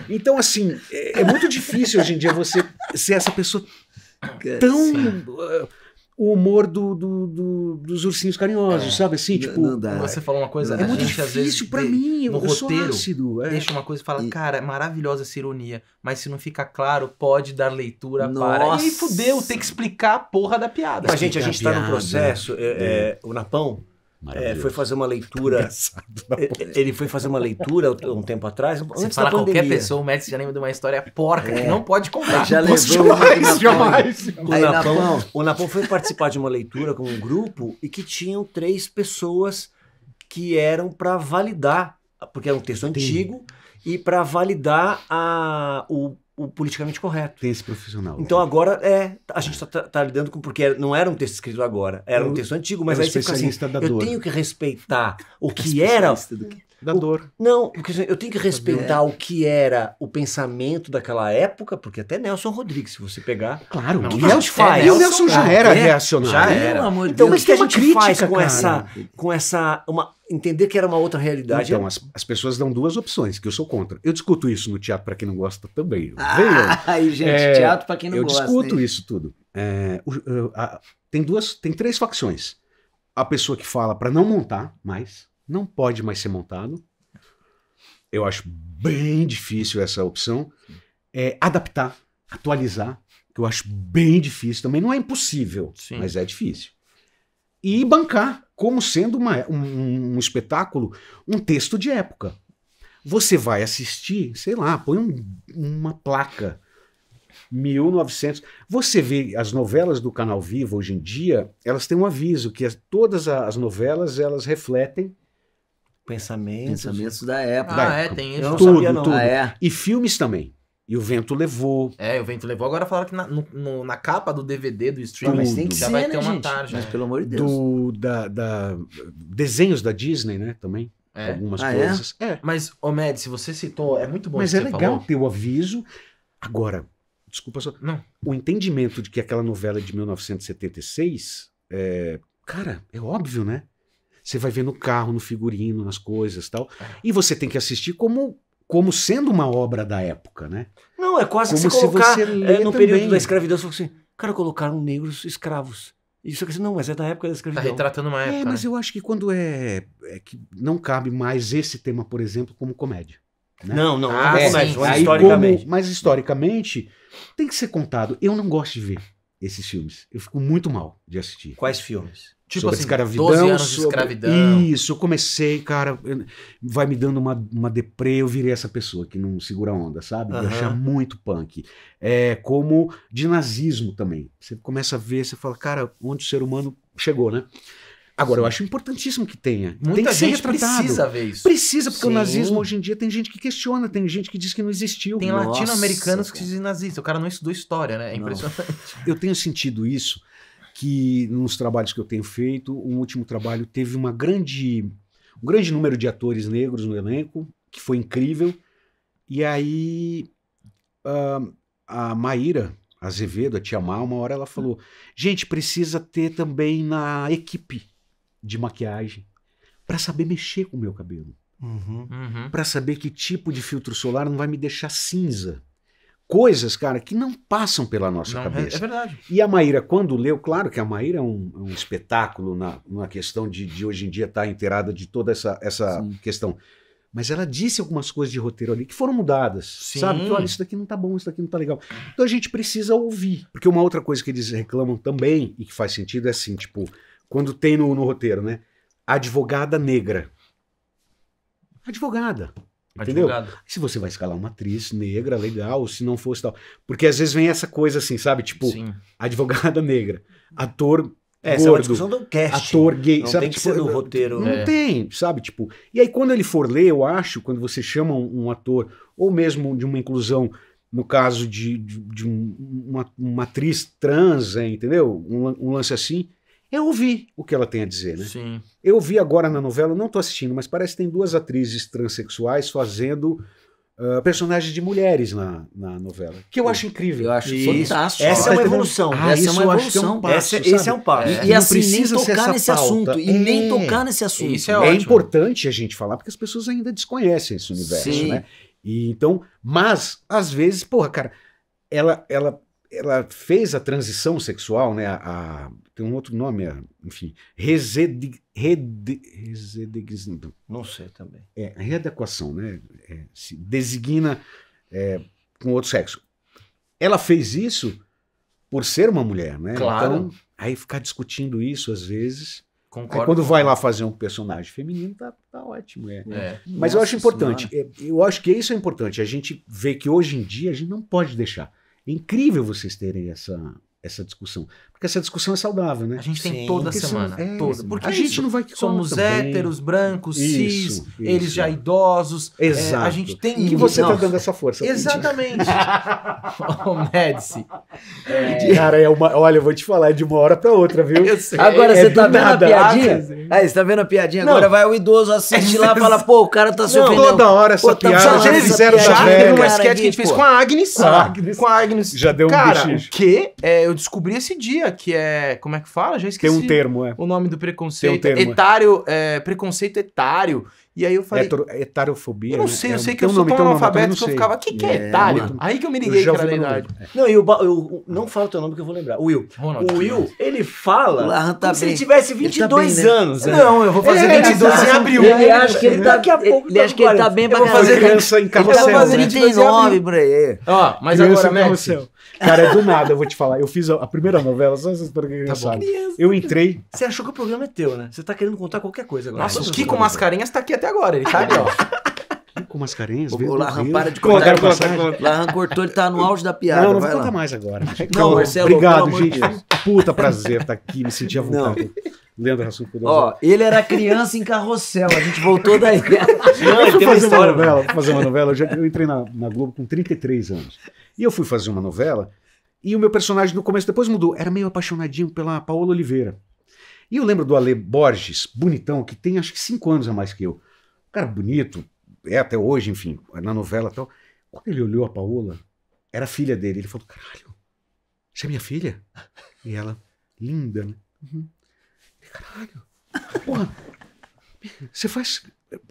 Speaker 3: Então, assim, é muito difícil hoje em dia você ser essa pessoa tão... o humor dos ursinhos carinhosos, sabe assim? Tipo,
Speaker 1: não dá.
Speaker 4: Você falou uma coisa,
Speaker 3: é muito
Speaker 4: gente, às vezes,
Speaker 3: difícil pra mim,
Speaker 4: no
Speaker 3: eu sou
Speaker 4: roteiro,
Speaker 3: ácido.
Speaker 4: deixa uma coisa e fala, cara, é maravilhosa essa ironia, mas se não fica claro, pode dar leitura para... E aí fudeu, tem que explicar a porra da piada.
Speaker 2: Mas, gente, a gente tá num processo, o Napão foi fazer uma leitura, ele foi fazer uma leitura um tempo atrás,
Speaker 4: Você
Speaker 2: antes
Speaker 4: fala
Speaker 2: da pandemia.
Speaker 4: qualquer pessoa, o Médici já lembra de uma história porca que não pode contar.
Speaker 1: Já
Speaker 3: Jamais.
Speaker 2: O Napão foi participar de uma leitura com um grupo e que tinham 3 pessoas que eram para validar, porque era um texto antigo, e para validar o politicamente correto.
Speaker 3: Tem esse profissional.
Speaker 2: Então agora a gente tá lidando com, porque não era um texto escrito agora, era um texto antigo, mas aí você fica assim, eu tenho que respeitar o que era...
Speaker 3: Da dor.
Speaker 2: Não, porque eu tenho que respeitar o que era o pensamento daquela época, porque até Nelson Rodrigues, se você pegar...
Speaker 3: Claro,
Speaker 2: o
Speaker 3: o
Speaker 2: que a gente faz?
Speaker 3: E o Nelson já era reacionário.
Speaker 4: Já era.
Speaker 2: Então, mas o que a gente faz
Speaker 3: crítica,
Speaker 2: com essa entender que era uma outra realidade?
Speaker 3: Então, as pessoas dão 2 opções, que eu sou contra. Eu discuto isso no teatro para quem não gosta também.
Speaker 1: Aí, gente, teatro para quem não gosta.
Speaker 3: Eu discuto isso tudo. Tem 3 facções. A pessoa que fala para não montar mais, não pode mais ser montado. Eu acho bem difícil essa opção. Adaptar, atualizar, que eu acho bem difícil também. Não é impossível, mas é difícil. E bancar como sendo um espetáculo, um texto de época. Você vai assistir, sei lá, põe uma placa, 1900. Você vê as novelas do Canal Viva hoje em dia, elas têm um aviso que todas as novelas elas refletem
Speaker 1: pensamentos da época.
Speaker 4: Tem isso.
Speaker 2: Eu não
Speaker 3: tudo,
Speaker 2: sabia, não.
Speaker 3: tudo.
Speaker 1: É.
Speaker 3: E filmes também. E o Vento Levou.
Speaker 4: O Vento Levou. Agora falaram que na capa do DVD do streaming
Speaker 1: Mas tem que
Speaker 4: já
Speaker 1: ser,
Speaker 4: vai
Speaker 1: né,
Speaker 4: ter uma
Speaker 1: gente?
Speaker 4: tarja.
Speaker 1: Mas pelo amor de Deus.
Speaker 3: Desenhos da Disney, né? Também. Algumas coisas.
Speaker 4: Mas, Médici, você citou, é muito bom
Speaker 3: Mas
Speaker 4: isso
Speaker 3: é
Speaker 4: que você
Speaker 3: legal
Speaker 4: falou.
Speaker 3: ter o aviso. Agora, desculpa só.
Speaker 4: Não.
Speaker 3: O entendimento de que aquela novela de 1976, cara, é óbvio, né? Você vai ver no carro, no figurino, nas coisas e tal. E você tem que assistir como sendo uma obra da época, né?
Speaker 2: Não, é quase
Speaker 3: Como
Speaker 2: que você colocar
Speaker 3: se você lê
Speaker 2: no
Speaker 3: também.
Speaker 2: período da escravidão, você falou assim, cara, colocaram negros escravos. Isso aqui, não, mas é da época da
Speaker 4: Tá
Speaker 2: escravidão.
Speaker 4: retratando uma época.
Speaker 3: Mas eu acho que quando que não cabe mais esse tema, por exemplo, como comédia. Né?
Speaker 2: Não,
Speaker 4: Ah,
Speaker 2: não
Speaker 4: sim.
Speaker 2: comédia, mas
Speaker 3: Aí,
Speaker 2: historicamente.
Speaker 3: mas historicamente tem que ser contado. Eu não gosto de ver. esses filmes. Eu fico muito mal de assistir.
Speaker 2: Quais filmes?
Speaker 4: Tipo
Speaker 3: Sobre
Speaker 4: assim,
Speaker 3: escravidão,
Speaker 4: 12 anos de escravidão.
Speaker 3: Isso, eu comecei, cara, vai me dando uma deprê, eu virei essa pessoa que não segura a onda, sabe? De achar muito punk. É como de nazismo também. Você começa a ver, você fala, cara, onde o ser humano chegou, né? Agora, eu acho importantíssimo que tenha. Tem
Speaker 4: Muita
Speaker 3: que ser
Speaker 4: gente
Speaker 3: retratado.
Speaker 4: precisa ver isso.
Speaker 3: Precisa, porque o
Speaker 2: Sim.
Speaker 3: nazismo hoje em dia tem gente que questiona, tem gente que diz que não existiu.
Speaker 4: Tem
Speaker 1: Nossa,
Speaker 4: latino-americanos que
Speaker 1: cara.
Speaker 4: dizem nazista. O cara não estudou história, né? É
Speaker 1: Não.
Speaker 4: impressionante.
Speaker 3: Eu tenho sentido isso, que nos trabalhos que eu tenho feito, o último trabalho teve um grande número de atores negros no elenco, que foi incrível. E aí a Maíra Azevedo, a Tia Má, uma hora ela falou, gente, precisa ter também na equipe de maquiagem para saber mexer com o meu cabelo,
Speaker 2: Uhum.
Speaker 4: Uhum.
Speaker 3: para saber que tipo de filtro solar não vai me deixar cinza. Coisas, cara, que não passam pela nossa
Speaker 4: Não,
Speaker 3: cabeça.
Speaker 4: é verdade.
Speaker 3: E a Maíra, quando leu, claro que a Maíra é um espetáculo na questão de hoje em dia estar inteirada de toda essa
Speaker 1: Sim.
Speaker 3: questão. Mas ela disse algumas coisas de roteiro ali que foram mudadas.
Speaker 4: Sim.
Speaker 3: Sabe? Que, olha, isso daqui não tá bom, isso daqui não tá legal. Então a gente precisa ouvir. Porque uma outra coisa que eles reclamam também, e que faz sentido, é assim, tipo, quando tem no roteiro, né? Advogada negra. Advogada. Entendeu?
Speaker 4: Advogado.
Speaker 3: Se você vai escalar uma atriz negra, legal, se não fosse tal. Porque às vezes vem essa coisa assim, sabe? Tipo,
Speaker 4: Sim.
Speaker 3: advogada negra, ator
Speaker 2: Essa é uma
Speaker 3: gordo,
Speaker 2: discussão do casting.
Speaker 3: ator gay,
Speaker 2: Não
Speaker 3: sabe?
Speaker 2: tem que ser no roteiro.
Speaker 3: Não
Speaker 4: É.
Speaker 3: tem, sabe? Tipo, e aí quando ele for ler, eu acho, quando você chama um ator, ou mesmo de uma inclusão, no caso de uma atriz trans, entendeu? Um lance assim, eu ouvi o que ela tem a dizer, né?
Speaker 4: Sim.
Speaker 3: Eu vi agora na novela, não tô assistindo, mas parece que tem 2 atrizes transexuais fazendo personagens de mulheres na novela. Que eu acho incrível.
Speaker 1: Eu acho
Speaker 2: Isso.
Speaker 1: fantástico.
Speaker 2: Essa é uma evolução.
Speaker 1: Essa
Speaker 3: isso
Speaker 1: é uma
Speaker 3: eu acho que é
Speaker 1: evolução.
Speaker 3: um passo,
Speaker 2: Esse é
Speaker 3: sabe?
Speaker 2: um passo.
Speaker 1: E
Speaker 3: não
Speaker 1: assim, nem
Speaker 3: precisa ser
Speaker 1: tocar
Speaker 3: essa
Speaker 1: nesse
Speaker 3: pauta.
Speaker 1: assunto. E nem tocar nesse assunto.
Speaker 4: Isso é
Speaker 3: É
Speaker 4: ótimo.
Speaker 3: importante a gente falar, porque as pessoas ainda desconhecem esse universo,
Speaker 1: Sim.
Speaker 3: né? E então, mas, às vezes, porra, cara, ela fez a transição sexual, né? Tem um outro nome, enfim,
Speaker 2: Não sei também.
Speaker 3: readequação, né? Se designa com outro sexo. Ela fez isso por ser uma mulher, né?
Speaker 4: Claro.
Speaker 3: Então, aí ficar discutindo isso às vezes. Aí
Speaker 4: Concordo.
Speaker 3: quando vai lá fazer um personagem feminino, tá ótimo.
Speaker 4: É.
Speaker 3: Mas eu acho
Speaker 1: Nossa
Speaker 3: importante.
Speaker 1: Senhora.
Speaker 3: Eu acho que isso é importante. A gente vê que hoje em dia a gente não pode deixar. É incrível vocês terem essa discussão. Porque essa discussão é saudável, né?
Speaker 4: A gente tem
Speaker 2: Sim,
Speaker 4: toda
Speaker 3: porque
Speaker 4: semana.
Speaker 3: são-
Speaker 4: Toda. Porque
Speaker 3: a
Speaker 4: é
Speaker 3: gente
Speaker 4: isso.
Speaker 3: não vai que
Speaker 4: Somos
Speaker 3: cola também.
Speaker 4: héteros, brancos, cis,
Speaker 3: Isso,
Speaker 4: eles
Speaker 3: isso.
Speaker 4: já idosos.
Speaker 3: Exato.
Speaker 4: A gente tem
Speaker 3: E
Speaker 4: que...
Speaker 3: você
Speaker 4: Não,
Speaker 3: tá dando essa força.
Speaker 4: Exatamente. Ô, Médici.
Speaker 3: Cara, olha, eu vou te falar, é de uma hora pra outra, viu?
Speaker 4: Eu sei.
Speaker 1: Agora
Speaker 3: É
Speaker 1: você
Speaker 3: do
Speaker 1: tá vendo
Speaker 3: nada.
Speaker 1: a piadinha?
Speaker 4: sim.
Speaker 1: Aí, você tá vendo a piadinha?
Speaker 2: Não.
Speaker 1: Agora vai o idoso assiste lá e fala, pô, o cara tá se
Speaker 3: Não,
Speaker 1: ofendendo.
Speaker 3: toda hora essa
Speaker 1: Pô, tá
Speaker 3: piada
Speaker 1: falando
Speaker 3: já
Speaker 1: essa
Speaker 3: fizeram da
Speaker 1: piada,
Speaker 4: Já
Speaker 3: velha.
Speaker 4: teve uma
Speaker 1: cara,
Speaker 4: sketch que a gente
Speaker 1: aqui,
Speaker 4: fez
Speaker 1: pô.
Speaker 4: com a Agnes.
Speaker 3: Agnes.
Speaker 4: Com a Agnes.
Speaker 3: Já deu um
Speaker 4: Cara,
Speaker 3: bochicho.
Speaker 4: o que eu descobri esse dia, que é... Como é que fala? Já esqueci.
Speaker 3: Tem um termo,
Speaker 4: O nome do preconceito.
Speaker 3: Tem um termo,
Speaker 4: Etário, preconceito etário. E aí eu falei...
Speaker 3: Heterofobia.
Speaker 4: Eu não
Speaker 3: né?
Speaker 4: sei, eu sei que
Speaker 3: tem
Speaker 4: eu
Speaker 3: um
Speaker 4: sou
Speaker 3: nome,
Speaker 4: tão
Speaker 3: tem um nome,
Speaker 4: analfabeto
Speaker 3: também
Speaker 4: que eu
Speaker 3: não
Speaker 4: ficava, o que é
Speaker 1: É,
Speaker 4: etário?
Speaker 1: mano.
Speaker 4: Aí que eu me
Speaker 3: sei.
Speaker 4: liguei que
Speaker 3: Eu já
Speaker 4: era da
Speaker 3: ouvi no
Speaker 4: idade.
Speaker 3: nome.
Speaker 2: Não, e eu não fala o teu nome que eu vou lembrar. O Will.
Speaker 4: Ronald.
Speaker 2: O Will, ele fala
Speaker 1: O Larran tá
Speaker 2: como se ele
Speaker 1: bem.
Speaker 2: tivesse
Speaker 1: Ele tá
Speaker 2: 22
Speaker 1: bem, né?
Speaker 2: anos. né?
Speaker 4: Não, eu vou fazer 22 em abril.
Speaker 1: Ele acha que ele tá,
Speaker 2: Daqui a pouco
Speaker 1: ele
Speaker 2: tá
Speaker 1: acha que ele tá bem pra
Speaker 2: Eu vou
Speaker 1: caralho.
Speaker 2: fazer
Speaker 3: criança em
Speaker 1: Ele tá
Speaker 3: carrossel,
Speaker 1: fazendo
Speaker 3: né?
Speaker 1: 39, por aí.
Speaker 4: Ó, mas
Speaker 3: Criança
Speaker 4: agora,
Speaker 3: em
Speaker 4: Médici.
Speaker 3: carrossel. Cara, é do nada, eu vou te falar. Eu fiz a primeira novela, só essa história que é engraçada. Eu entrei.
Speaker 2: Você achou que o programa é teu, né? Você tá querendo contar qualquer coisa agora.
Speaker 4: Nossa, o
Speaker 2: Só
Speaker 4: Kiko
Speaker 2: pra-
Speaker 4: Mascarenhas tá aqui até agora. Ele tá ali, ó.
Speaker 3: Com mascarenhas.
Speaker 1: O
Speaker 3: veio do
Speaker 1: Larran
Speaker 3: Rio.
Speaker 1: para de
Speaker 3: Conta,
Speaker 1: contar.
Speaker 3: conta.
Speaker 1: Larran cortou, ele tá no auge da piada.
Speaker 3: Não, não
Speaker 1: vai
Speaker 3: vou
Speaker 1: lá.
Speaker 3: contar mais agora.
Speaker 1: Não, Marcelo,
Speaker 3: Obrigado,
Speaker 1: pelo amor de
Speaker 3: gente.
Speaker 1: Deus.
Speaker 3: Puta prazer estar aqui, me senti à vontade. Leandro Hassum.
Speaker 1: Ó, ele era criança em carrossel, a gente voltou daí.
Speaker 2: Não,
Speaker 3: Eu
Speaker 2: ele
Speaker 3: fui
Speaker 2: tem uma
Speaker 3: fazer uma
Speaker 2: história.
Speaker 3: novela, eu entrei na Globo com 33 anos. E eu fui fazer uma novela, e o meu personagem no começo, depois mudou, era meio apaixonadinho pela Paola Oliveira. E eu lembro do Ale Borges, bonitão, que tem acho que 5 anos a mais que eu. Cara bonito, até hoje, enfim, na novela e tal. Quando ele olhou a Paola, era a filha dele. Ele falou, caralho, você é minha filha? E ela, linda, né? Uhum. Caralho, porra, você faz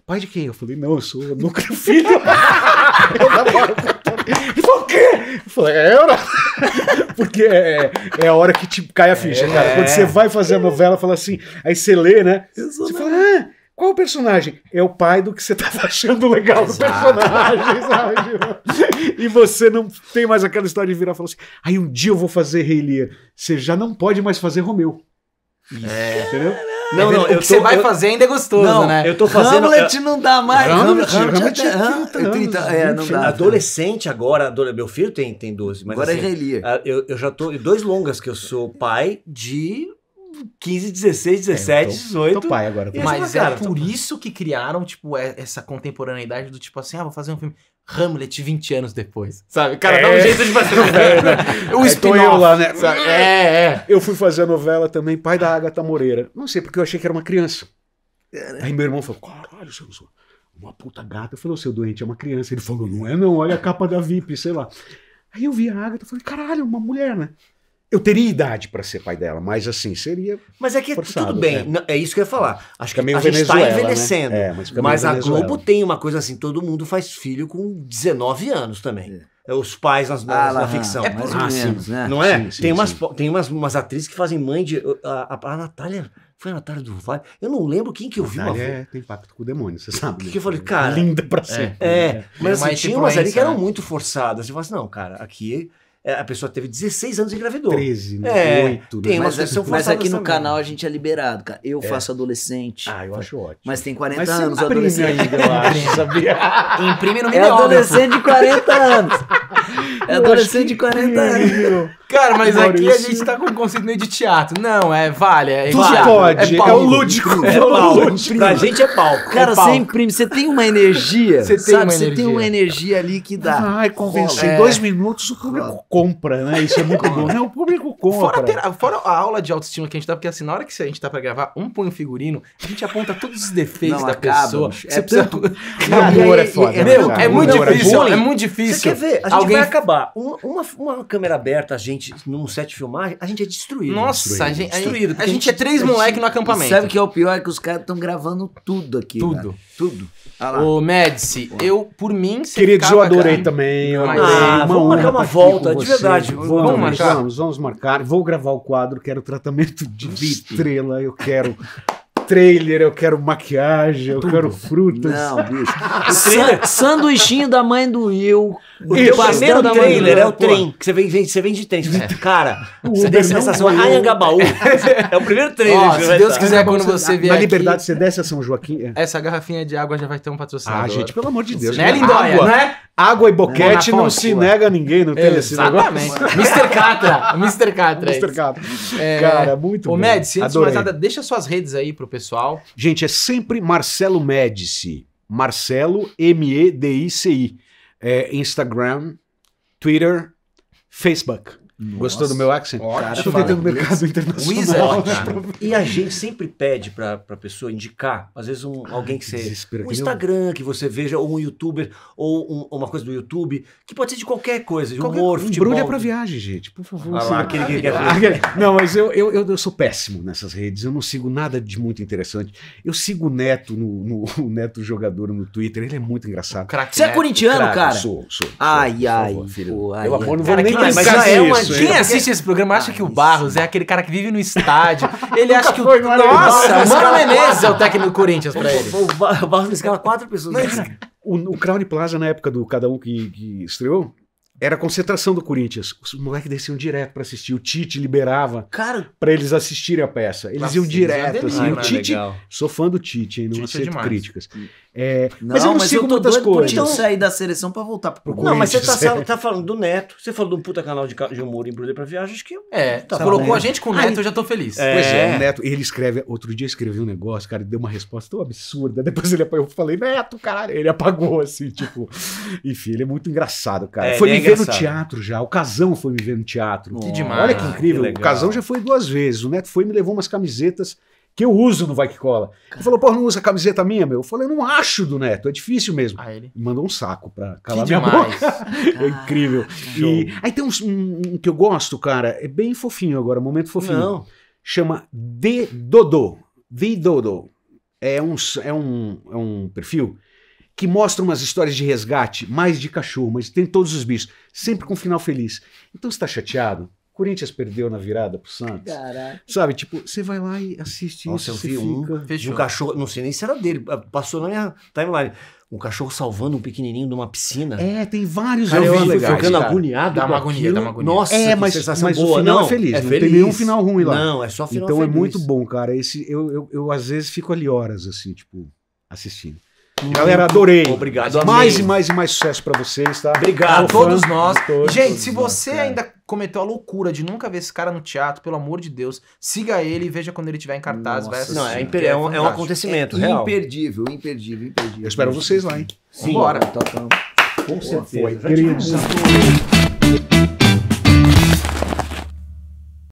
Speaker 3: pai de quem? Eu falei, não, eu sou núcleo filho. Eu namoro com todo. Ele falou, o quê? Eu falei, porque é a hora que tipo, cai a ficha, cara. Quando você vai fazer a novela, fala assim, aí você lê, né? Você fala, Qual o personagem? É o pai do que você tava achando legal do personagem, sabe? E você não tem mais aquela história de virar e falar assim, aí um dia eu vou fazer Rei Lear. Você já não pode mais fazer Romeu. Entendeu?
Speaker 4: Não, o que você vai fazer ainda é gostoso, né?
Speaker 2: Eu tô fazendo...
Speaker 1: Hamlet não dá mais.
Speaker 3: Hamlet
Speaker 1: Hamlet
Speaker 3: 30
Speaker 1: não dá.
Speaker 2: Adolescente agora, meu filho tem 12, mas
Speaker 1: agora
Speaker 2: assim,
Speaker 1: é Rei Lear.
Speaker 2: eu já tô em 2 longas que eu sou pai de 15, 16, 17, 18.
Speaker 3: Tô pai agora.
Speaker 4: Mas
Speaker 2: cara,
Speaker 4: por isso que criaram, tipo, essa contemporaneidade do tipo assim, vou fazer um filme Hamlet 20 anos depois, sabe? Cara, dá um jeito de fazer um spin-off.
Speaker 3: Eu lá, né?
Speaker 4: Eu
Speaker 3: Eu fui fazer a novela também, pai da Agatha Moreira. Não sei, porque eu achei que era uma criança. Aí meu irmão falou, caralho, você usou uma puta gata. Eu falei, o seu doente é uma criança. Ele falou, não é não, olha a capa da VIP, sei lá. Aí eu vi a Agatha e falei, caralho, uma mulher, né? Eu teria idade pra ser pai dela, mas assim, seria...
Speaker 2: Mas é que
Speaker 3: forçado,
Speaker 2: tudo bem, é isso que eu ia falar. Acho que
Speaker 3: meio
Speaker 2: a gente tá
Speaker 3: Venezuela,
Speaker 2: envelhecendo.
Speaker 3: né? Mas fica
Speaker 2: Mas
Speaker 3: meio
Speaker 2: a
Speaker 3: Venezuela.
Speaker 2: Globo tem uma coisa assim, todo mundo faz filho com 19 anos também. Os pais na ficção.
Speaker 1: É mais ou menos, né?
Speaker 2: Não é?
Speaker 3: Sim, sim,
Speaker 2: tem umas atrizes que fazem mãe de... A Natália... Foi a Natália do Vale. Eu não lembro quem que eu vi uma vez.
Speaker 3: Tem pacto com o demônio, você sabe.
Speaker 2: Que eu falei, cara...
Speaker 3: Linda pra sempre.
Speaker 2: Mas assim,
Speaker 4: mais
Speaker 2: tinha umas ali que eram
Speaker 4: influência, né?
Speaker 2: muito forçadas. Você fala assim, não, cara, aqui... a pessoa teve 16 anos e engravidou.
Speaker 3: 13, né? 8,
Speaker 2: tem
Speaker 3: né?
Speaker 2: umas que são
Speaker 1: Mas
Speaker 2: forçadas
Speaker 1: aqui no
Speaker 2: também.
Speaker 1: canal a gente é liberado, cara. Eu faço adolescente.
Speaker 3: Ah, eu acho ótimo.
Speaker 1: Mas tem 40
Speaker 3: Mas
Speaker 1: anos,
Speaker 3: você imprime
Speaker 1: adolescente.
Speaker 3: ainda, eu acho, sabia?
Speaker 4: imprime no
Speaker 1: É
Speaker 4: mimeógrafo.
Speaker 1: adolescente de 40 anos. É adolescente de 40 anos.
Speaker 4: Cara, mas aqui a
Speaker 3: Maurício.
Speaker 4: gente tá com um conceito meio de teatro. Não, vale. É
Speaker 3: Tudo
Speaker 4: teatro,
Speaker 3: pode, é
Speaker 4: palco.
Speaker 3: o lúdico.
Speaker 2: É palco. Pra gente é palco.
Speaker 1: Cara,
Speaker 4: palco.
Speaker 1: você imprime, você tem uma energia.
Speaker 4: Você tem
Speaker 1: sabe?
Speaker 4: uma
Speaker 1: Você tem
Speaker 4: energia.
Speaker 1: uma energia ali que dá.
Speaker 3: Ai, convencer.
Speaker 1: Rola.
Speaker 3: Em 2 minutos o público compra, né? Isso é muito bom. Não, o público compra.
Speaker 4: Fora a aula de autoestima que a gente dá, porque assim, na hora que a gente tá pra gravar, põe um figurino, a gente aponta todos os defeitos
Speaker 1: Não,
Speaker 4: da
Speaker 1: acaba,
Speaker 4: pessoa.
Speaker 1: bicho.
Speaker 4: Você
Speaker 1: É
Speaker 4: precisa...
Speaker 3: O amor é foda. né,
Speaker 4: Meu,
Speaker 3: cara?
Speaker 4: é
Speaker 3: O
Speaker 4: muito
Speaker 3: amor
Speaker 4: difícil,
Speaker 2: bullying.
Speaker 4: é muito difícil.
Speaker 2: Você quer ver? A gente
Speaker 4: Alguém...
Speaker 2: vai acabar. Uma câmera aberta, a gente, num set de filmagem, a gente é destruído.
Speaker 4: Nossa,
Speaker 2: Destruído.
Speaker 4: a gente é 3 moleque no acampamento.
Speaker 1: Sabe o que é o pior? É que os caras estão gravando tudo aqui.
Speaker 4: Tudo.
Speaker 1: Cara. Tudo. Olha lá.
Speaker 4: Ô, Médici, eu, por mim, você
Speaker 3: Queridos, eu
Speaker 4: ficava,
Speaker 3: adorei
Speaker 4: cara.
Speaker 3: também. Eu
Speaker 4: Mas-
Speaker 3: adorei.
Speaker 2: Ah, vamos
Speaker 3: honra
Speaker 2: marcar uma
Speaker 3: tá aqui
Speaker 2: volta,
Speaker 3: com
Speaker 2: de
Speaker 3: vocês.
Speaker 2: verdade.
Speaker 4: Vamos marcar.
Speaker 3: Vamos marcar. Vou gravar o quadro, quero tratamento de estrela, eu quero trailer, eu quero maquiagem, eu quero frutas.
Speaker 1: Não, bicho. Sanduichinho da mãe do Will.
Speaker 2: O teu
Speaker 1: pastel
Speaker 2: primeiro
Speaker 1: da mãe do
Speaker 2: trailer
Speaker 1: Will,
Speaker 2: é o
Speaker 1: pô.
Speaker 2: trem, que você vem de trem. Cara, você
Speaker 3: Uber
Speaker 2: tem
Speaker 3: não
Speaker 2: sensação,
Speaker 3: foi eu.
Speaker 2: Anhangabaú. É o primeiro trailer.
Speaker 4: Ó,
Speaker 2: que
Speaker 4: se
Speaker 2: vai
Speaker 4: Deus
Speaker 2: estar.
Speaker 4: quiser, quando você vier
Speaker 3: Na
Speaker 4: aqui,
Speaker 3: Liberdade, você desce a São Joaquim.
Speaker 4: essa garrafinha de água já vai ter um patrocinador.
Speaker 3: Ah, gente, pelo amor de Deus.
Speaker 4: Né, Lindóia?
Speaker 3: Água,
Speaker 4: Não é?
Speaker 3: água e boquete
Speaker 4: Não, na
Speaker 3: não
Speaker 4: fonte,
Speaker 3: se
Speaker 4: pô.
Speaker 3: nega a ninguém, não tem esse negócio.
Speaker 4: Exatamente. Mr. Catra. Mr. Catra. é
Speaker 3: Mr.
Speaker 4: isso.
Speaker 3: Gato. Cara, muito
Speaker 4: Ô,
Speaker 3: bom.
Speaker 4: Médici, antes de mais
Speaker 3: Adorei.
Speaker 4: nada, deixa suas redes aí pro pessoal.
Speaker 3: Gente, é sempre Marcelo Médici. Marcelo, M-E-D-I-C-I. Instagram, Twitter, Facebook. Gostou do meu accent?
Speaker 4: Ótimo.
Speaker 3: Eu tô tentando mercado internacional.
Speaker 4: Wizard, cara.
Speaker 2: E a gente sempre pede pra pessoa indicar, às vezes alguém que você...
Speaker 3: desespero,
Speaker 2: Um
Speaker 3: que nem
Speaker 2: Instagram que você veja, ou um youtuber, ou uma coisa do YouTube, que pode ser de qualquer coisa, de humor,
Speaker 3: Um
Speaker 2: futebol.
Speaker 3: brulho é pra viagem, gente, por favor.
Speaker 2: Ah lá, aquele que quer
Speaker 3: Não, mas eu sou péssimo nessas redes, eu não sigo nada de muito interessante. Eu sigo o Neto, o Neto jogador no Twitter, ele é muito engraçado.
Speaker 4: Craque
Speaker 1: Você é
Speaker 4: Neto.
Speaker 1: corintiano,
Speaker 3: Craque,
Speaker 1: cara?
Speaker 3: sou.
Speaker 1: Ai,
Speaker 3: por
Speaker 1: ai.
Speaker 3: favor, filho.
Speaker 1: Pô, ai,
Speaker 3: Eu
Speaker 1: ai.
Speaker 3: não vou
Speaker 4: Cara,
Speaker 3: nem
Speaker 4: mas
Speaker 3: brincar
Speaker 2: já é uma
Speaker 3: nisso,
Speaker 4: Quem
Speaker 3: hein?
Speaker 4: assiste esse programa acha que o Barros é aquele cara que vive no estádio. Ele acha que o.
Speaker 3: foi no Areia.
Speaker 4: Nossa, o Mano Menezes é o técnico do Corinthians pra ele.
Speaker 2: O Barros escala 4 pessoas.
Speaker 3: O Crown Plaza, na época do Cada Um que estreou, era a concentração do Corinthians. Os moleques desciam direto pra assistir. O Tite liberava
Speaker 1: Cara,
Speaker 3: pra eles assistirem a peça. Eles
Speaker 4: Nossa,
Speaker 3: iam
Speaker 4: eles iam
Speaker 3: direto, assim.
Speaker 4: delírio,
Speaker 3: O Tite,
Speaker 2: legal.
Speaker 3: sou fã do Tite, hein? Não
Speaker 4: Tite é
Speaker 3: aceito
Speaker 4: demais.
Speaker 3: críticas.
Speaker 1: não,
Speaker 3: mas eu não sigo
Speaker 1: eu tô
Speaker 3: muitas
Speaker 1: doido por
Speaker 3: coisas.
Speaker 1: então sair da seleção pra voltar pro
Speaker 3: Pro
Speaker 2: Não, mas você
Speaker 3: Corinthians,
Speaker 2: tá falando do Neto. Você falou de um puta canal de humor em Brulha pra Viagem, acho que...
Speaker 4: Tá,
Speaker 3: Tá
Speaker 4: colocou
Speaker 3: bom.
Speaker 4: a gente com o Neto, eu já tô feliz.
Speaker 3: Pois é, o Neto, ele escreve, outro dia escreveu um negócio, cara, ele deu uma resposta tão absurda, depois ele apagou, eu falei, Neto, caralho, ele apagou, assim, tipo, enfim, ele é muito engraçado, cara. Foi
Speaker 2: ele é
Speaker 3: me ver no
Speaker 2: engraçado.
Speaker 3: teatro já, o Casão foi me ver no teatro.
Speaker 4: Que demais.
Speaker 3: Olha que incrível,
Speaker 2: que
Speaker 3: o
Speaker 2: legal.
Speaker 3: Casão já foi 2 vezes, o Neto foi e me levou umas camisetas que eu uso no Vai Que Cola. Ele falou, pô, não usa camiseta minha, meu? Eu falei, eu não acho do Neto, é difícil mesmo.
Speaker 4: Ah, ele.
Speaker 3: Me mandou um saco pra
Speaker 4: Que
Speaker 3: calar minha
Speaker 4: demais.
Speaker 3: boca. É incrível. E aí tem um que eu gosto, cara, é bem fofinho agora, momento fofinho.
Speaker 2: Não.
Speaker 3: Chama The Dodo. The Dodo. É um perfil que mostra umas histórias de resgate, mais de cachorro, mas tem todos os bichos, sempre com um final feliz. Então você tá chateado? Corinthians perdeu na virada pro Santos.
Speaker 1: Caralho.
Speaker 3: Sabe, tipo, você vai lá e assiste
Speaker 2: Nossa,
Speaker 3: isso,
Speaker 2: eu vi
Speaker 3: você fica...
Speaker 2: de um cachorro, não sei nem se era dele, passou na minha timeline. Um cachorro salvando um pequenininho numa piscina.
Speaker 3: É, tem vários
Speaker 2: Cara, eu
Speaker 3: vídeos
Speaker 2: fui
Speaker 3: legais,
Speaker 2: ficando
Speaker 3: cara.
Speaker 2: agoniado.
Speaker 4: Dá uma
Speaker 2: com
Speaker 4: agonia,
Speaker 2: aquilo.
Speaker 4: dá uma agonia.
Speaker 2: Nossa,
Speaker 3: É,
Speaker 2: que
Speaker 3: mas
Speaker 2: sensação
Speaker 3: o
Speaker 2: boa.
Speaker 3: final
Speaker 2: Não,
Speaker 3: é feliz, não
Speaker 2: feliz.
Speaker 3: tem nenhum final ruim lá.
Speaker 2: Não, é só final
Speaker 3: Então
Speaker 2: feliz.
Speaker 3: é muito bom, cara. Eu às vezes fico ali horas, assim, tipo, assistindo. Galera, adorei.
Speaker 2: Obrigado.
Speaker 3: Mais
Speaker 2: amei.
Speaker 3: e mais e mais sucesso pra vocês, tá?
Speaker 2: Obrigado.
Speaker 4: A todos nós.
Speaker 3: todos,
Speaker 4: E, gente,
Speaker 3: todos
Speaker 4: se
Speaker 3: nós,
Speaker 4: você
Speaker 3: cara.
Speaker 4: ainda cometeu a loucura de nunca ver esse cara no teatro, pelo amor de Deus, siga ele e veja quando ele estiver em cartaz. Vai assistir.
Speaker 2: Não, é,
Speaker 4: que
Speaker 2: é um
Speaker 4: fantástico.
Speaker 2: acontecimento real.
Speaker 1: Imperdível.
Speaker 3: Eu espero vocês lá, hein?
Speaker 4: Vambora.
Speaker 1: Tocamos.
Speaker 2: Com
Speaker 3: Foi,
Speaker 2: certeza.
Speaker 3: queridos.